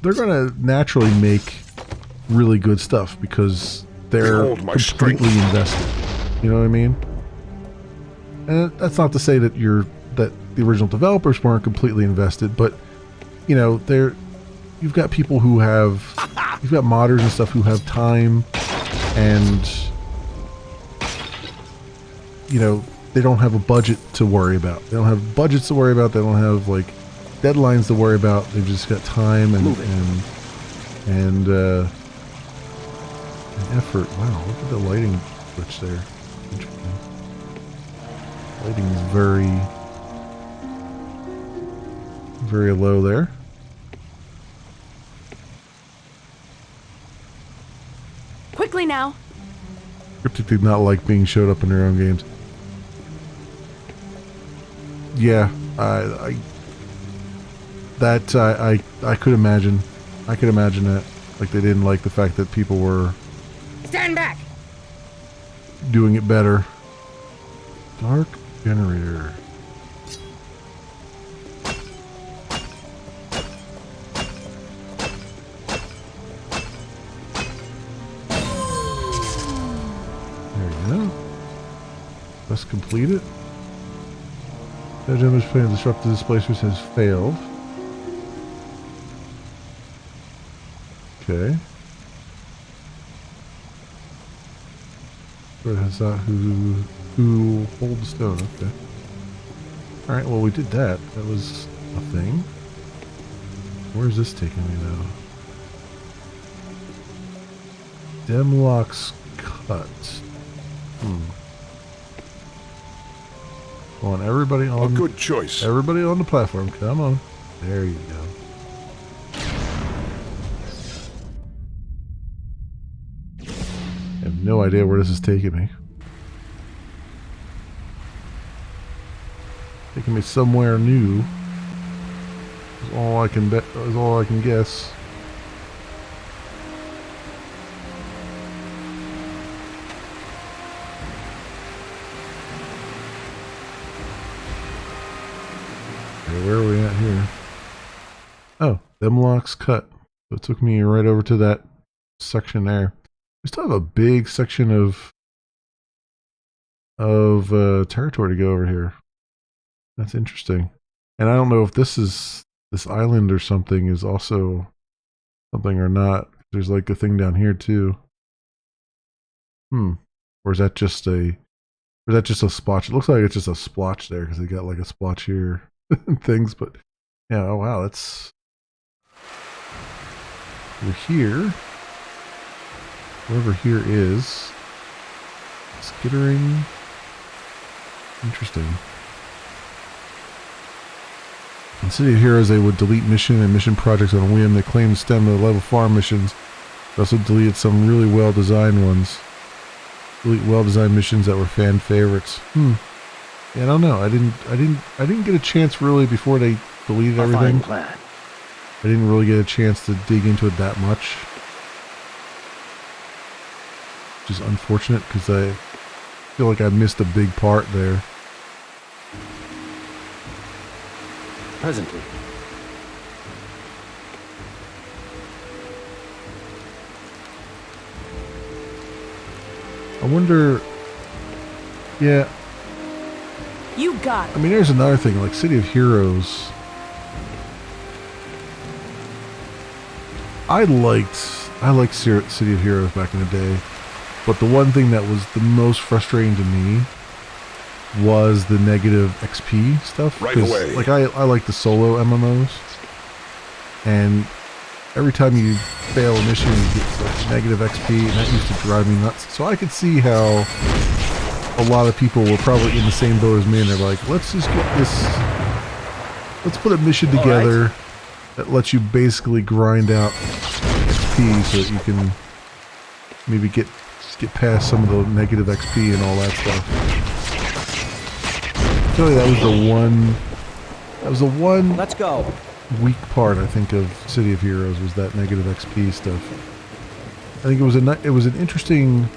they're gonna naturally make really good stuff because they're completely invested. You know what I mean? And that's not to say that the original developers weren't completely invested, but you know, you've got people who you've got modders and stuff who have time, and you know, they don't have a budget to worry about. They don't have budgets to worry about. They don't have like deadlines to worry about. They've just got time and effort. Wow, look at the lighting switch there. Interesting. Lighting is very, very low there. Quickly now. Cryptic did not like being showed up in their own games. Yeah, I could imagine. I could imagine that. Like, they didn't like the fact that people were Stand back. doing it better. Dark generator. There you go. Quest completed. The damage plan to disrupt the displacers has failed. Okay. But has that who hold the stone? Okay. All right. Well, we did that. That was a thing. Where's this taking me now? Demlock's cut. Come on, everybody on. A good choice. Everybody on the platform. Come on. There you go. And no idea where this is taking me. Taking me somewhere new. Is all I can bet. Is all I can guess. Okay, where are we at here? Oh, them locks cut. So it took me right over to that section there. We still have a big section of territory to go over here. That's interesting. And I don't know if this island or something is also something or not. There's like a thing down here too. Or is that just a splotch? It looks like it's just a splotch there because they got like a splotch here and things, but yeah, oh wow, that's we're here. Whoever here is skittering. Interesting. In City of Heroes, they would delete mission and mission projects on a whim. They claimed stem to the level farm missions. They also deleted some really well-designed ones. Delete well-designed missions that were fan favorites. Yeah, I don't know. I didn't get a chance really before they deleted everything. Plan. I didn't really get a chance to dig into it that much. Which is unfortunate because I feel like I missed a big part there. Presently. I wonder... Yeah. You got it. I mean, there's another thing, like City of Heroes. I liked City of Heroes back in the day, but the one thing that was the most frustrating to me was the negative XP stuff. Right away. Like I like the solo MMOs, and every time you fail a mission, you get like negative XP, and that used to drive me nuts. So I could see how a lot of people were probably in the same boat as me, and they're like, let's just get this, let's put a mission together that lets you basically grind out XP so that you can maybe get past some of the negative XP and all that stuff. I feel like that was the one Let's go. weak part, I think, of City of Heroes was that negative XP stuff. I think it was an interesting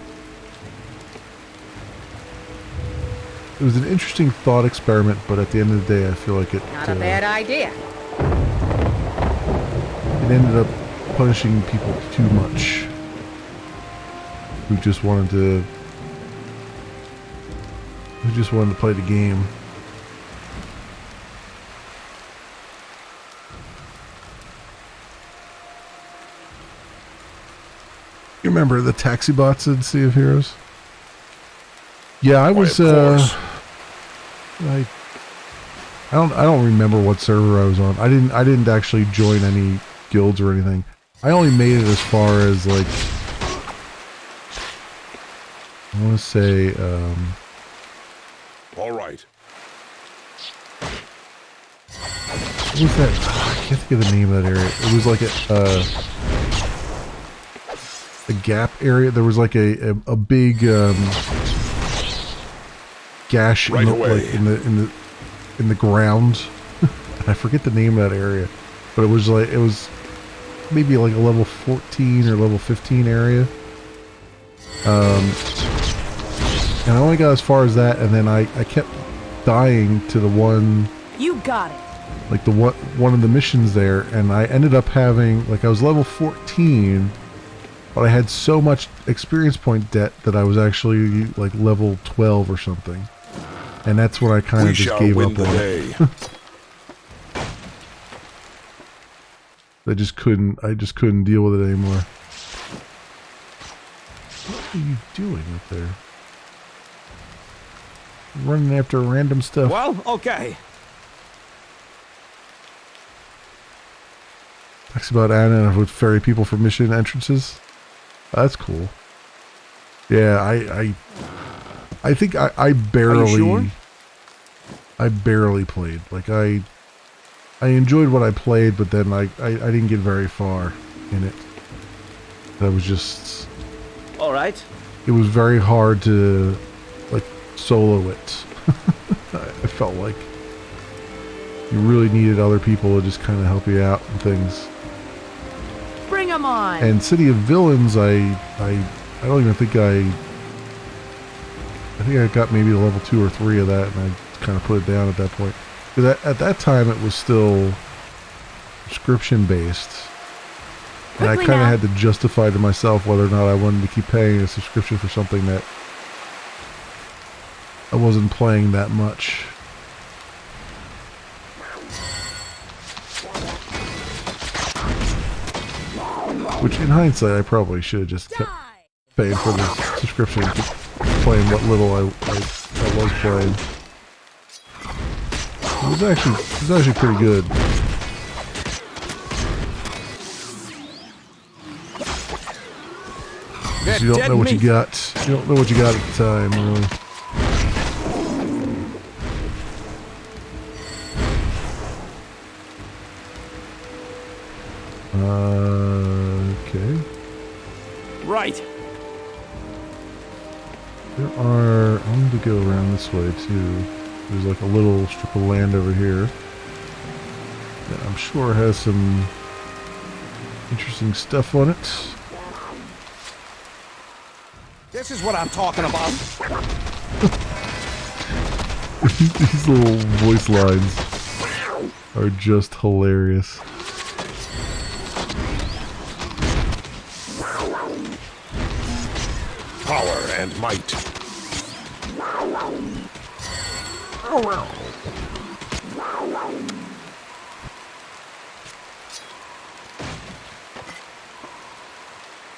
thought experiment, but at the end of the day, I feel like it Not a bad idea. it ended up punishing people too much who just wanted to play the game. You remember the taxi bots in Sea of Heroes? Yeah, I was I don't remember what server I was on. I didn't actually join any guilds or anything. I only made it as far as like I want to say All right. what was that? I can't think of the name of that area. It was like a gap area. There was like a big gash Right away. in the ground. I forget the name of that area, but it was maybe like a level 14 or level 15 area. And I only got as far as that, and then I kept dying to the one. You got it. Like one of the missions there, and I ended up having, like, I was level 14, but I had so much experience point debt that I was actually like level 12 or something, and that's when I kind of just gave up on it. I just couldn't deal with it anymore. What are you doing up there? Running after random stuff. Well, okay. Talks about Anna would ferry people for mission entrances. That's cool. Yeah, I think I barely. Are you sure? I barely played. Like I enjoyed what I played, but then I didn't get very far in it. That was just. All right. it was very hard to like solo it. I felt like you really needed other people to just kind of help you out and things. Bring 'em on. And City of Villains, I don't even think I think I got maybe level 2 or 3 of that, and I kind of put it down at that point. Because at that time it was still subscription based. And I kind of had to justify to myself whether or not I wanted to keep paying a subscription for something that I wasn't playing that much. Which in hindsight I probably should have just kept paying for the subscription and keep playing what little I was playing. It was actually pretty good. You don't know what you got. You don't know what you got at the time, really. Okay. Right. There are... I need to go around this way, too. There's like a little strip of land over here that I'm sure has some interesting stuff on it. This is what I'm talking about. These little voice lines are just hilarious. Power and might.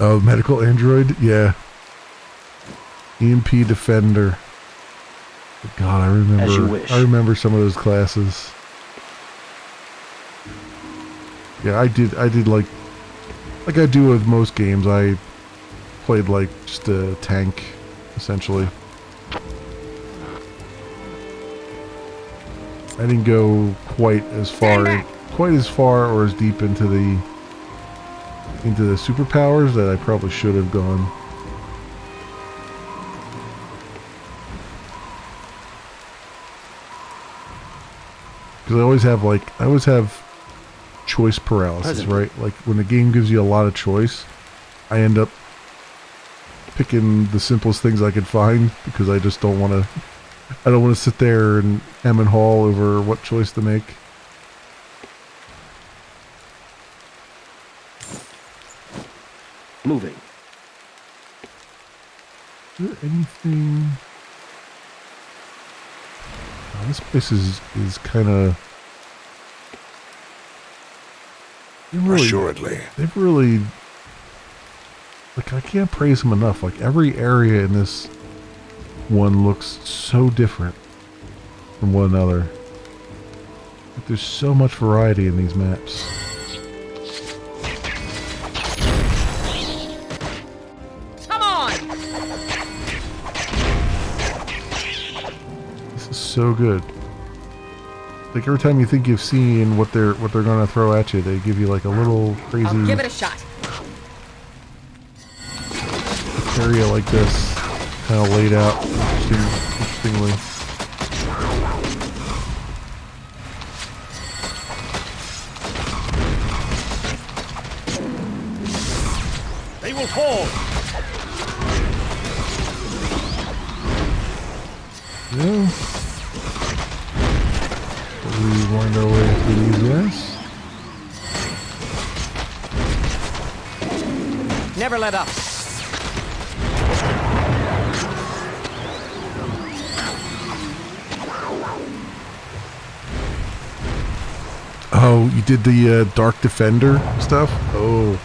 Oh, medical android? Yeah. EMP defender. God, I remember some of those classes. Yeah, I did like I do with most games. I played like just a tank, essentially. I didn't go quite as far or as deep into the superpowers that I probably should have gone. Because I always have choice paralysis, right? Like when the game gives you a lot of choice, I end up picking the simplest things I could find because I just don't want to. I don't want to sit there and hem and haw over what choice to make. Moving. Is there anything? Oh, this place is kind of. Assuredly. They've really. Like, I can't praise them enough. Like, every area in this one looks so different from one another. Like, there's so much variety in these maps. Come on! This is so good. Like, every time you think you've seen what they're gonna throw at you, they give you like a little crazy. I'll give it a shot. Area like this, kind of laid out interestingly. They will fall. Yeah. We wind our way through these guys. Never let up. Oh, you did the Dark Defender stuff? Oh.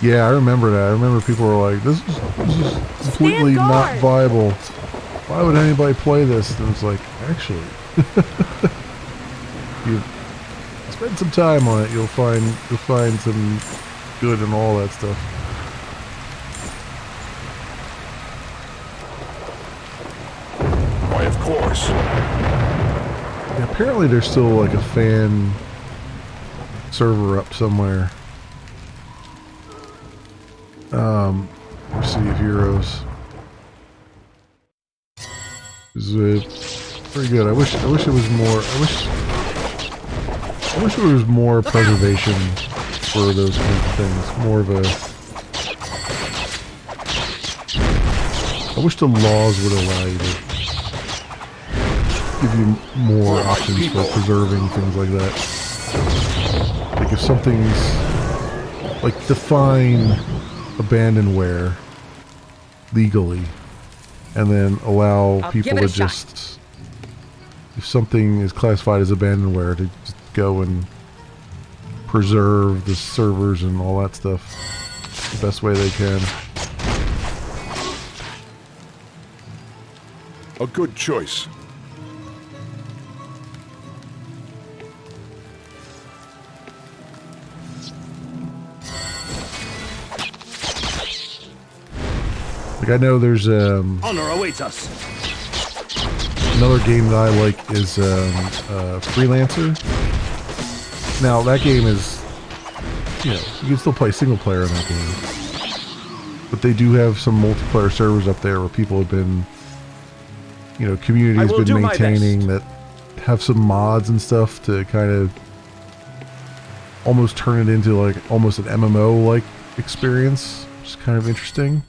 Yeah, I remember that. I remember people were like, this is completely not viable. Why would anybody play this? And it's like, actually, you spend some time on it, you'll find some good and all that stuff. Why, of course. Yeah, apparently there's still like a fan server up somewhere. Let's see, heroes. Is pretty good. I wish it was more. I wish there was more preservation for those kinds of things. More of a. I wish the laws would allow you to give you more options for preserving things like that. Like if something's like define abandonware legally, and then allow people to just, if something is classified as abandonware, to just go and preserve the servers and all that stuff the best way they can. A good choice. Like I know there's Honor awaits us. another game that I like is Freelancer. Now that game is, you know, you can still play single player in that game, but they do have some multiplayer servers up there where people have been, you know, community's been maintaining that have some mods and stuff to kind of almost turn it into like almost an MMO like experience, which is kind of interesting.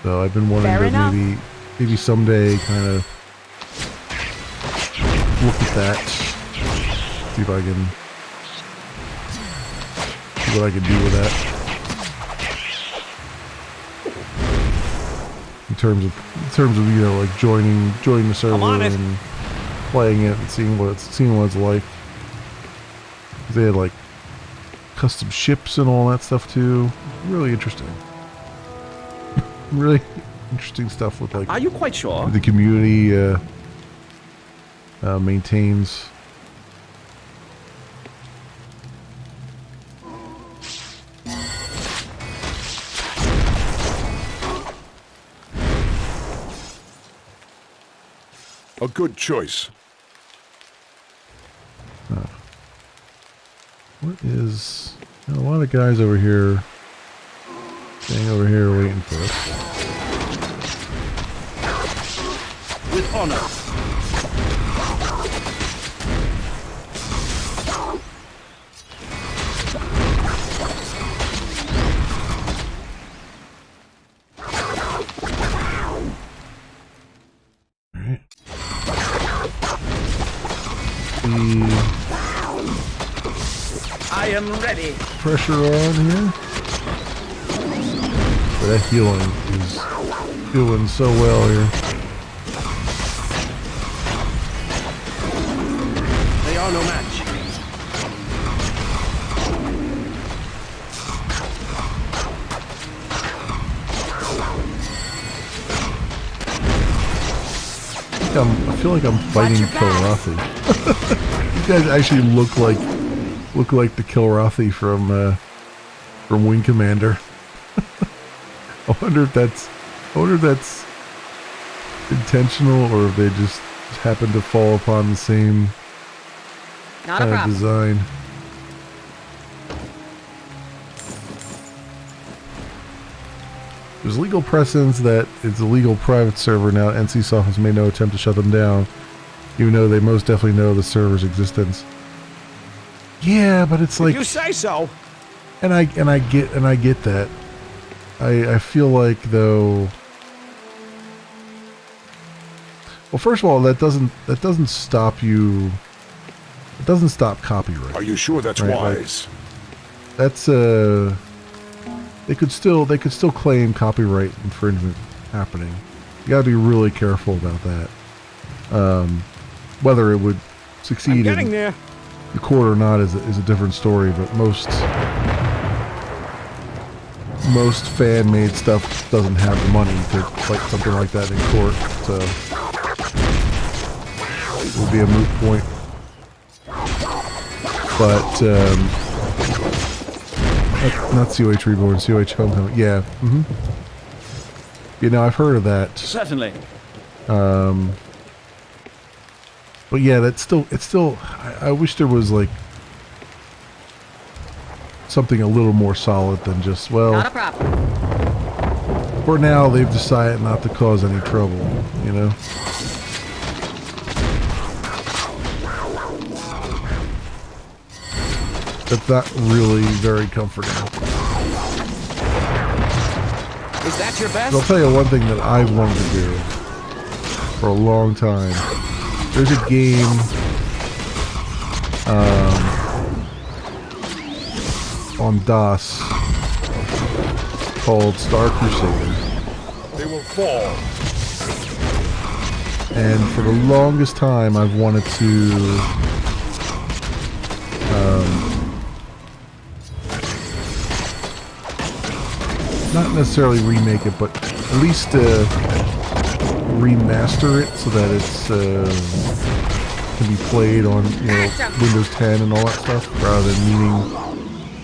So I've been wanting to maybe someday kind of look at that, see if I can see what I can do with that in terms of you know, like joining the server and playing it and seeing what it's like. They had like custom ships and all that stuff too. Really interesting. Really interesting stuff with like. Are you quite sure? The community maintains. A good choice. What is a lot of guys over here? Staying over here waiting for us. With honor. Alright. I am ready. Pressure on here. But that healing is doing so well here. They are no match. I feel like I'm fighting Kilrathi. You guys actually look like the Kilrathi from Wing Commander. I wonder if that's intentional or if they just happen to fall upon the same kind of design. There's legal precedence that it's a legal private server now. NCSoft has made no attempt to shut them down, even though they most definitely know the server's existence. Yeah, but it's like you say so. And I get that. I feel like though. Well, first of all, that doesn't stop you. It doesn't stop copyright. Are you sure that's wise? Like, that's They could still claim copyright infringement happening. You gotta be really careful about that. Whether it would succeed in the court or not is a different story. But most fan-made stuff doesn't have the money to fight something like that in court, so it would be a moot point. But not COH Reborn, COH Homecoming. Yeah. Mm-hmm. You know, I've heard of that. Certainly. But yeah, it's still. I wish there was like something a little more solid than just, well. Not a problem. For now, they've decided not to cause any trouble, you know? That's not really very comforting. Is that your best? But I'll tell you one thing that I've wanted to do for a long time. There's a game on DOS called Star Crusader. They will fall. And for the longest time, I've wanted to not necessarily remake it, but at least remaster it so that it's can be played on, you know, Windows 10 and all that stuff, rather than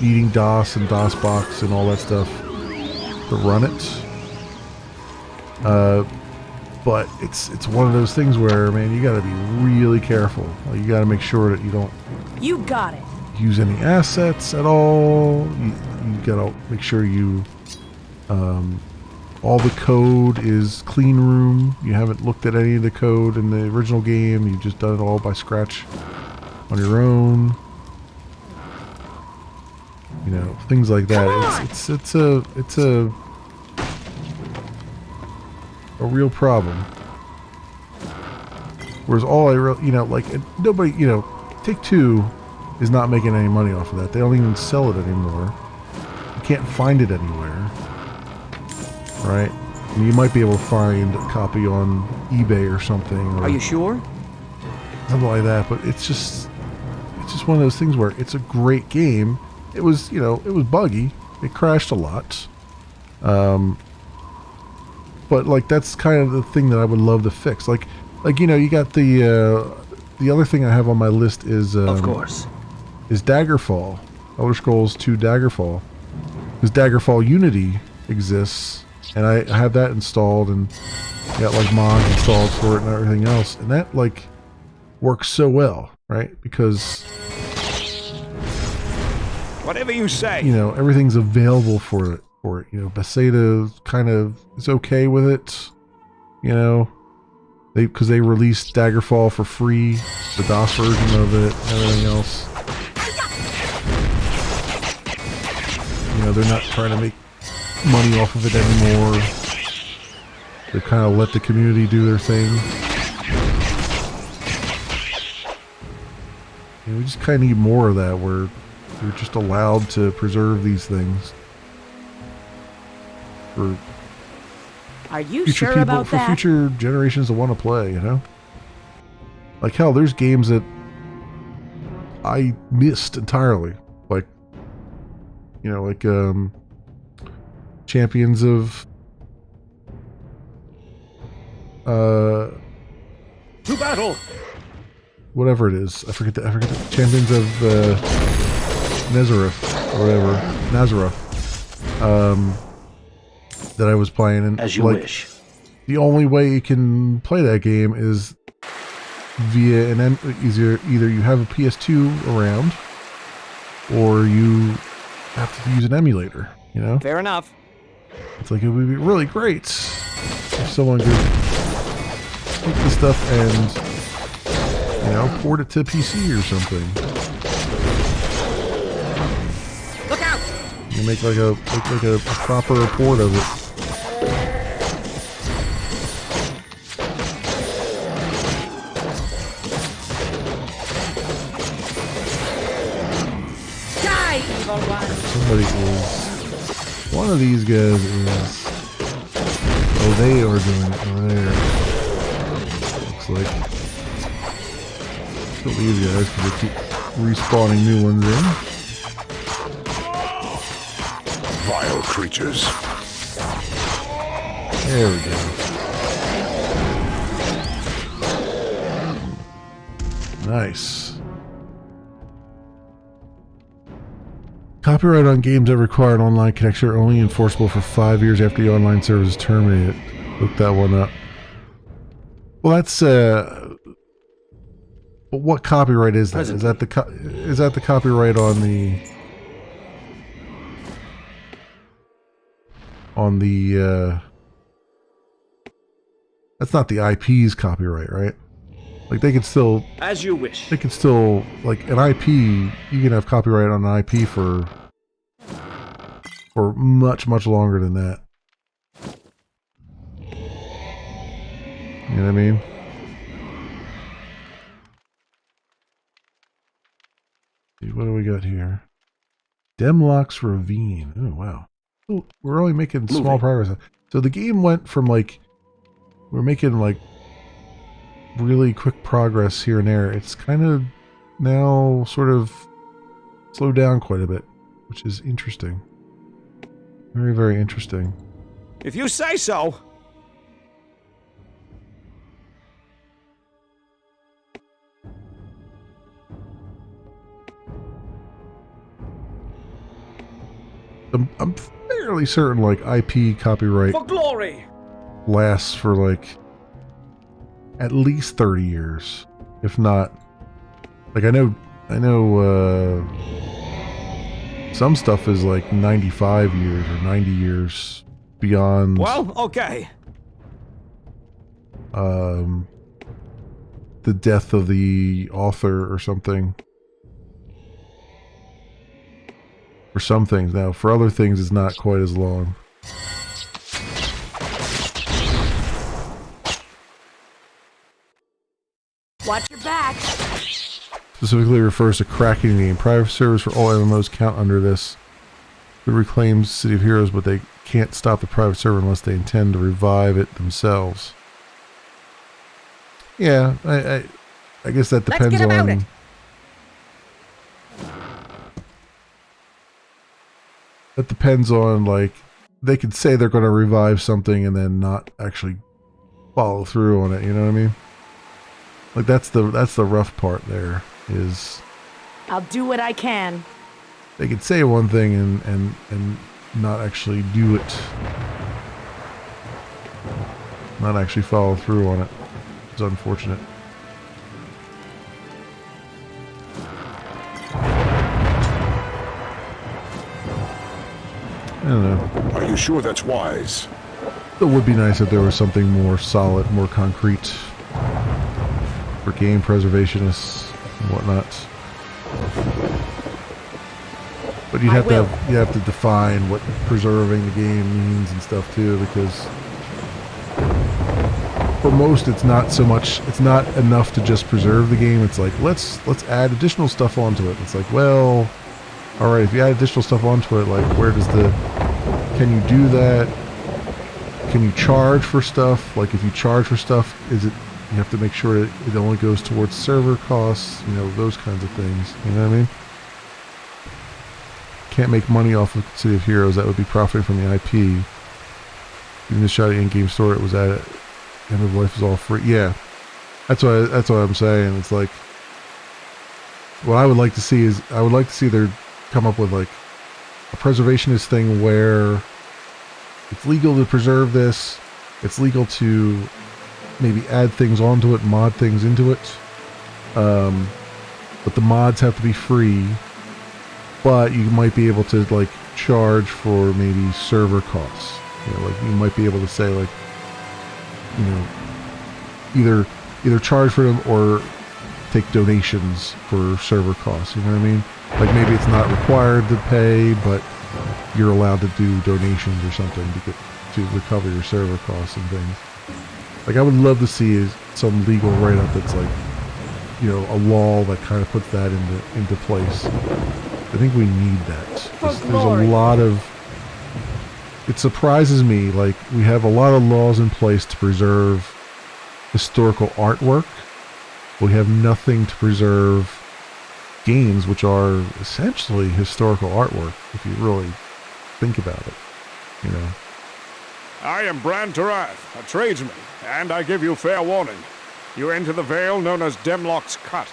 needing DOS and DOSBox and all that stuff to run it. But it's one of those things where, man, you got to be really careful. Like, you got to make sure that you don't got it. use any assets at all. You got to make sure you all the code is clean room. You haven't looked at any of the code in the original game. You've just done it all by scratch on your own. You know, things like that. It's a real problem. Whereas all you know, like, nobody, you know, Take-Two is not making any money off of that. They don't even sell it anymore. You can't find it anywhere. Right? And you might be able to find a copy on eBay or something. Or Are you sure? something like that, but it's just one of those things where it's a great game. It was, you know, it was buggy. It crashed a lot. But like, that's kind of the thing that I would love to fix. Like you know, you got the other thing I have on my list is Of course. is Daggerfall. Elder Scrolls 2 Daggerfall. Because Daggerfall Unity exists, and I have that installed, and got like mods installed for it and everything else, and that like works so well, right? Because Whatever you say. you know, everything's available for it. You know, Bethesda kind of is okay with it. You know, because they released Daggerfall for free, the DOS version of it, and everything else. You know, they're not trying to make money off of it anymore. They kind of let the community do their thing. You know, we just kind of need more of that, where you're just allowed to preserve these things for Are you future sure people, about for that? future generations to want to play. You know, like hell, there's games that I missed entirely, like, you know, like Champions of To battle. whatever it is. I forget the Champions of Nazareth or whatever, Nazareth. That I was playing, and As you like, wish. the only way you can play that game is via either you have a PS2 around, or you have to use an emulator. You know, Fair enough. it's like, it would be really great if someone could take this stuff and, you know, port it to PC or something. Look out! You make like a proper port of it. Die, evil one! Somebody is. One of these guys is. Oh, they are doing it over there. Looks like. Kill these guys because they keep respawning new ones in. Vile creatures. There we go. Nice. Copyright on games that require an online connection are only enforceable for 5 years after the online service is terminated. Look that one up. Well, that's but what copyright is that? Is that the copyright on the That's not the IP's copyright, right? Like they could still, As you wish. they could still, like an IP, you can have copyright on an IP for much, much longer than that. You know what I mean? What do we got here? Demlock's Ravine. Oh, wow. Ooh, we're only making small progress. So the game went from like, we're making like really quick progress here and there. It's kind of now sort of slowed down quite a bit, which is interesting. Very, very interesting. If you say so. I'm fairly certain like IP copyright For glory. lasts for like at least 30 years, if not. Like I know some stuff is like 95 years or 90 years beyond. Well, okay. The death of the author or something. For some things now. For other things, it's not quite as long. Watch your back. Specifically refers to cracking the game. Private servers for all MMOs count under this. It reclaims City of Heroes, but they can't stop the private server unless they intend to revive it themselves. Yeah, I guess that depends Let's get about on... it. That depends on, like, they could say they're going to revive something and then not actually follow through on it, you know what I mean? Like, that's the rough part there, is... I'll do what I can. They could say one thing and not actually do it. Not actually follow through on it. It's unfortunate. I don't know. Are you sure that's wise? It would be nice if there was something more solid, more concrete for game preservationists and whatnot. But you have to define what preserving the game means and stuff too, because for most it's not so much, it's not enough to just preserve the game. It's like let's add additional stuff onto it. It's like, well, all right, if you add additional stuff onto it, like where does can you do that? Can you charge for stuff? Like if you charge for stuff, you have to make sure that it only goes towards server costs, you know, those kinds of things. You know what I mean? Can't make money off of City of Heroes. That would be profiting from the IP. Even the shot in-game store, it was at it. End of life is all free. Yeah, that's what I'm saying. It's like what I would like to see is there come up with like a preservationist thing where it's legal to preserve this. It's legal to maybe add things onto it, mod things into it. But the mods have to be free. But you might be able to like charge for maybe server costs. You know, like you might be able to say like, you know, either charge for them or take donations for server costs. You know what I mean? Like maybe it's not required to pay, but you're allowed to do donations or something to recover your server costs and things. Like I would love to see some legal write-up that's like, you know, a law that kind of puts that into place. I think we need that. There's a lot of... It surprises me, like, we have a lot of laws in place to preserve historical artwork. We have nothing to preserve games, which are essentially historical artwork, if you really think about it, you know. I am Bran Tarath, a tradesman, and I give you fair warning. You enter the vale known as Demlock's Cut,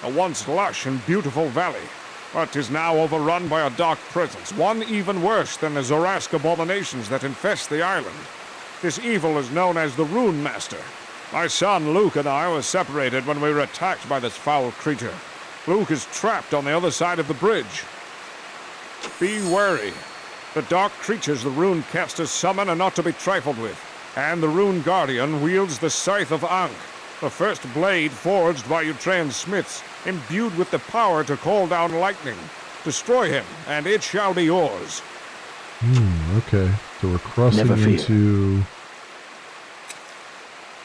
a once lush and beautiful valley, but is now overrun by a dark presence, one even worse than the Zorask abominations that infest the island. This evil is known as the Rune Master. My son Luke and I were separated when we were attacked by this foul creature. Luke is trapped on the other side of the bridge. Be wary. The dark creatures the rune casters summon are not to be trifled with. and the Rune Guardian wields the Scythe of Ankh, the first blade forged by Utrean smiths, imbued with the power to call down lightning. Destroy him, and it shall be yours. Okay. So we're crossing into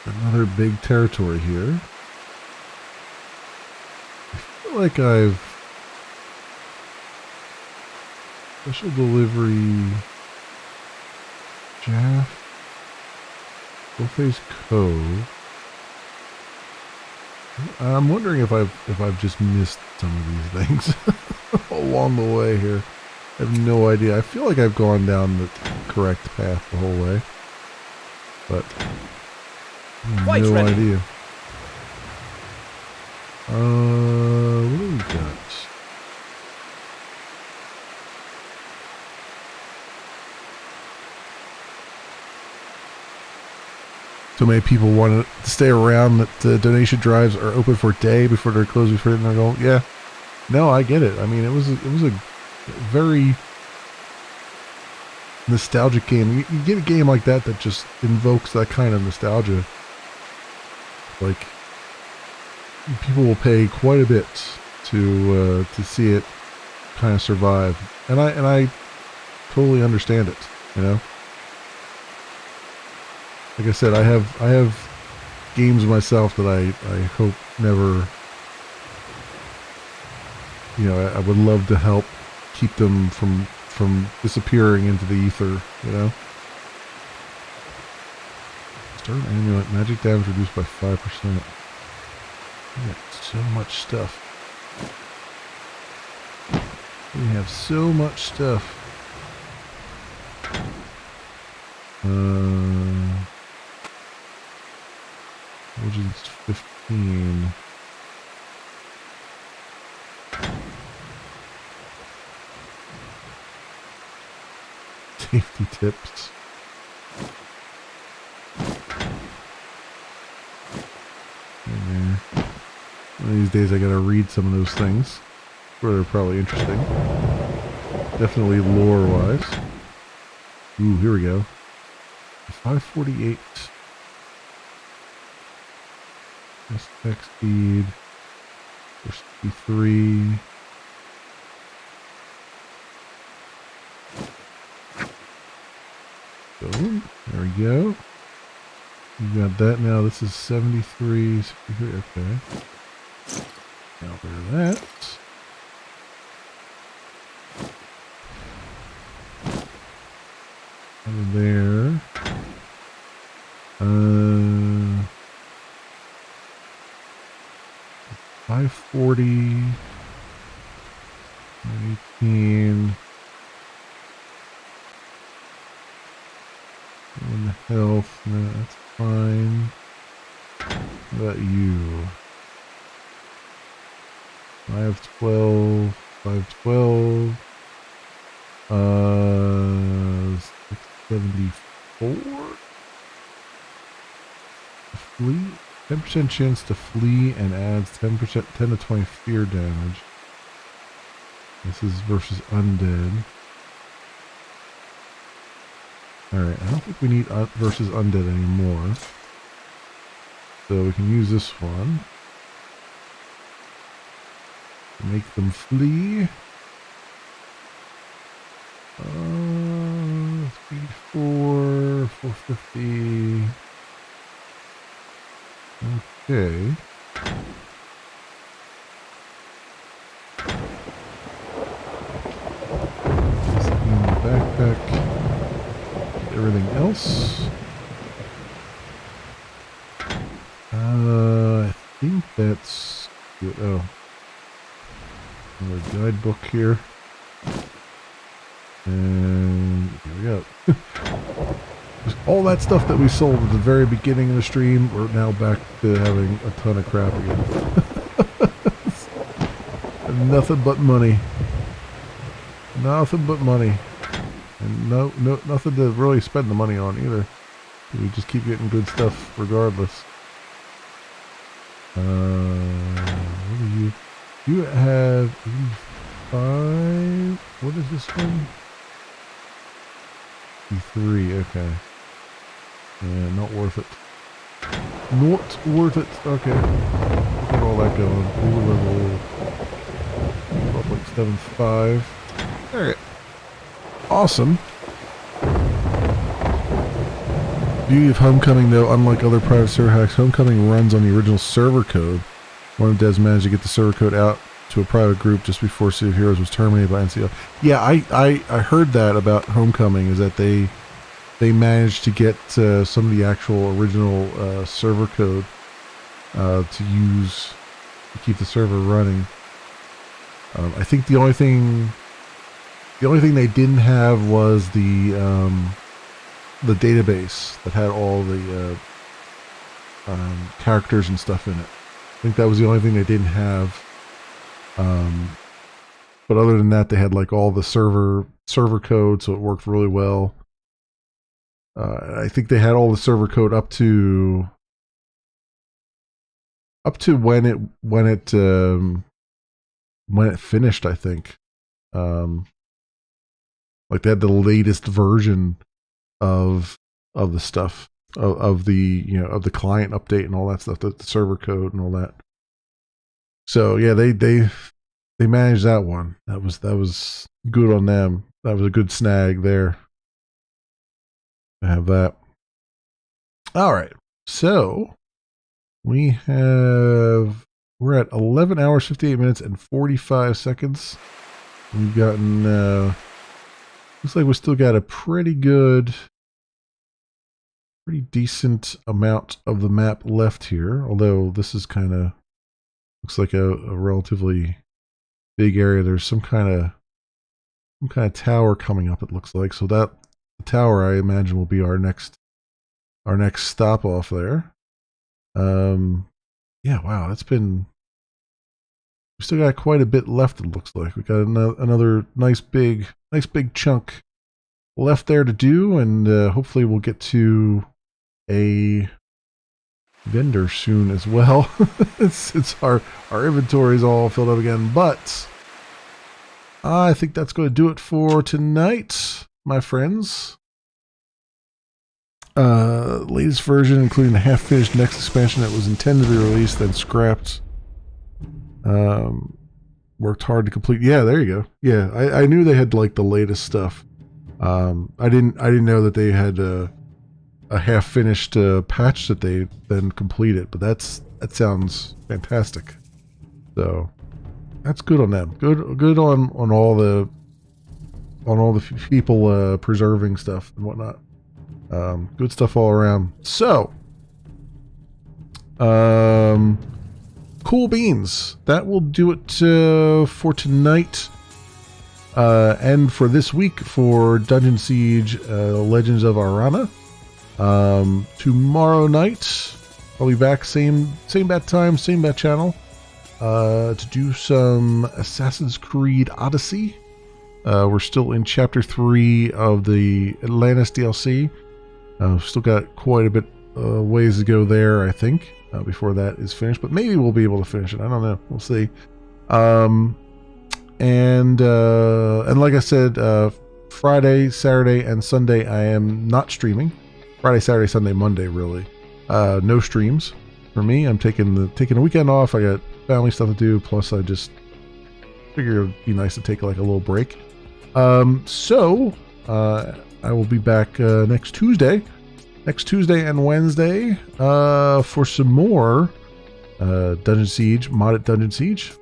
another big territory here. I feel like I've... Special delivery... Jaff... Full-Face Cove... I'm wondering if I've just missed some of these things along the way here. I have no idea. I feel like I've gone down the correct path the whole way, but I have no idea. What do we got? So many people want to stay around that the donation drives are open for a day before they're closed before they're going. Yeah, no, I get it. I mean, it was a very nostalgic game. You get a game like that that just invokes that kind of nostalgia. Like, people will pay quite a bit to see it kind of survive, and I totally understand it. You know. Like I said, I have games myself that I hope never, you know, I would love to help keep them from disappearing into the ether, you know. Start amulet, magic damage reduced by 5%. We got so much stuff. We have so much stuff. Intelligence 15. Safety tips. One of these days I gotta read some of those things. Where they're probably interesting. Definitely lore-wise. Ooh, here we go. 548. Attack speed. 63. Boom. There we go. You got that now. This is 73. 63. Okay. Now there's that. Over there. 540. 18. And health. No, that's fine. What about you? 512. 512. 674. Flee. 10% chance to flee and adds 10%, 10 to 20 fear damage. This is versus undead. Alright, I don't think we need versus undead anymore. So we can use this one. Make them flee. 4, 450. Okay. Backpack. Everything else. I think that's good. Oh. Another guidebook here. And here we go. All that stuff that we sold at the very beginning of the stream, we're now back to having a ton of crap again. Nothing but money. Nothing but money. And nothing to really spend the money on either. We just keep getting good stuff regardless. What do you... You have 85... What is this one? 3, okay. Yeah, not worth it. Not worth it. Okay. Look at all that going. Blue level. Up like 7.5. Alright. Awesome. Beauty of Homecoming, though, unlike other private server hacks, Homecoming runs on the original server code. One of the devs managed to get the server code out to a private group just before Sea of Heroes was terminated by NCL. Yeah, I heard that about Homecoming, is that they managed to get some of the actual original server code to use to keep the server running. I think the only thing they didn't have was the database that had all the characters and stuff in it. I think that was the only thing they didn't have. But other than that, they had like all the server code, so it worked really well. I think they had all the server code up to when it finished, I think. Like they had the latest version of the stuff of the client update and all that stuff, the server code and all that. So yeah, they managed that one. That was good on them. That was a good snag there. I have that. All right. So we're at 11 hours, 58 minutes and 45 seconds. We've gotten, looks like we still got a pretty decent amount of the map left here. Although this is kind of, looks like a relatively big area. There's some kind of tower coming up, it looks like. So that the tower, I imagine, will be our next stop off there. Yeah, wow, we still got quite a bit left, it looks like. We got another nice big chunk left there to do, and hopefully we'll get to a vendor soon as well. Since our inventory is all filled up again. But I think that's going to do it for tonight, my friends. Latest version, including the half-finished next expansion that was intended to be released, then scrapped. Worked hard to complete. Yeah, there you go. Yeah, I knew they had like the latest stuff. I didn't know that they had a half-finished patch that they then completed. But that sounds fantastic. So that's good on them. Good on all the people preserving stuff and whatnot. Good stuff all around. So, cool beans. That will do it for tonight and for this week for Dungeon Siege Legends of Arana. Tomorrow night I'll be back, same bat time, same bat channel, to do some Assassin's Creed Odyssey. We're still in Chapter 3 of the Atlantis DLC. Still got quite a bit ways to go there, I think, before that is finished. But maybe we'll be able to finish it. I don't know. We'll see. And like I said, Friday, Saturday, and Sunday I am not streaming. Friday, Saturday, Sunday, Monday, really. No streams for me. I'm taking the weekend off. I got family stuff to do. Plus, I just figure it'd be nice to take like a little break. So I will be back next Tuesday and Wednesday for some more Dungeon Siege, modded Dungeon Siege.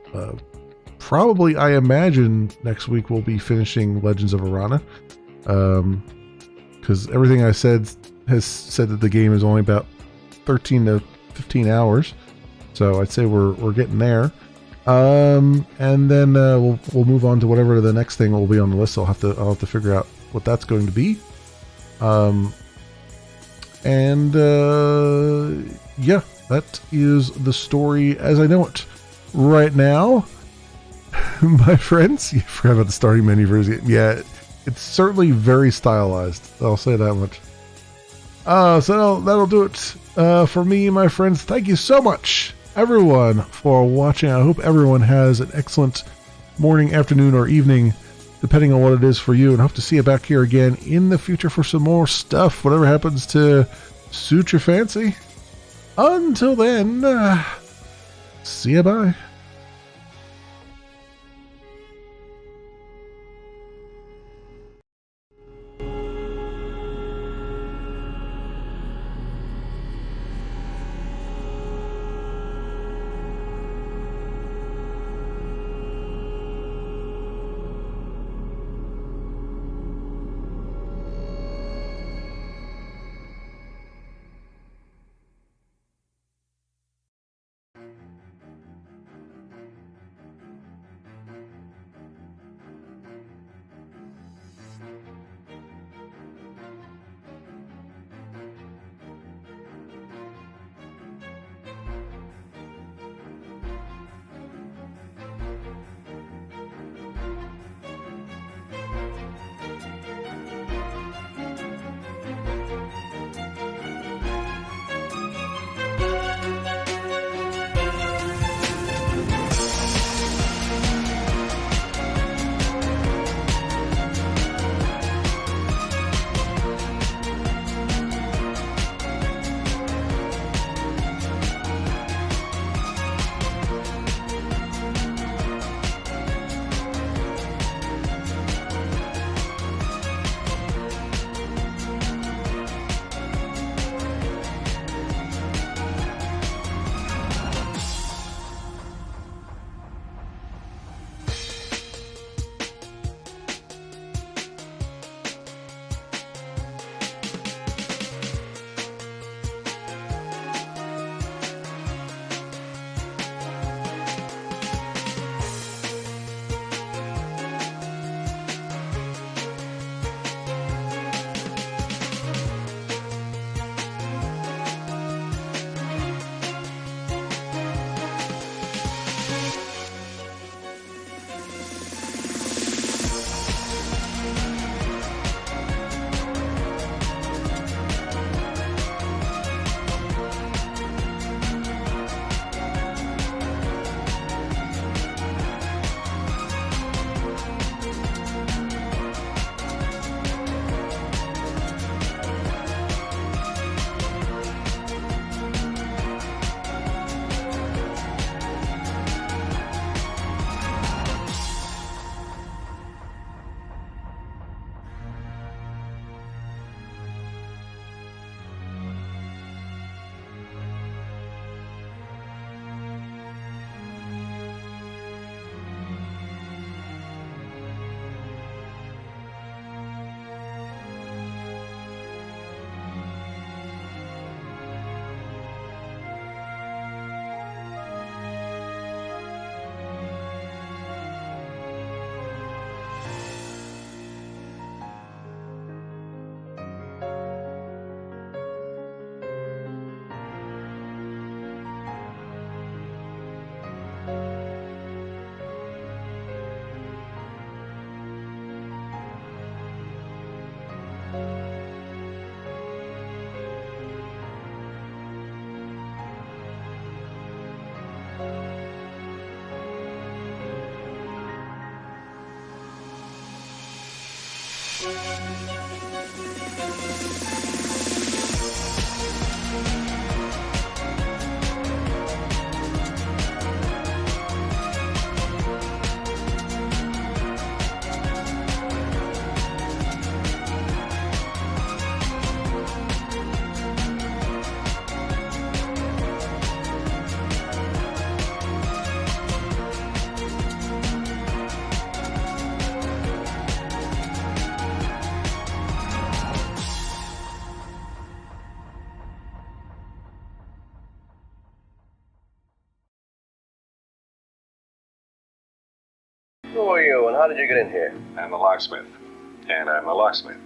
Probably, I imagine, next week we'll be finishing Legends of Arana. Because everything I said has said that the game is only about 13 to 15 hours. So I'd say we're getting there. And then we'll move on to whatever the next thing will be on the list. I'll have to figure out what that's going to be. Yeah, that is the story as I know it right now. My friends, you forgot about the starting menu for this game. Yeah, it's certainly very stylized. I'll say that much. So that'll do it for me, my friends. Thank you so much, everyone, for watching. I hope everyone has an excellent morning, afternoon, or evening, depending on what it is for you, and hope to see you back here again in the future for some more stuff. Whatever happens to suit your fancy. Until then, see ya, bye. Who are you, and how did you get in here? I'm a locksmith. And I'm a locksmith.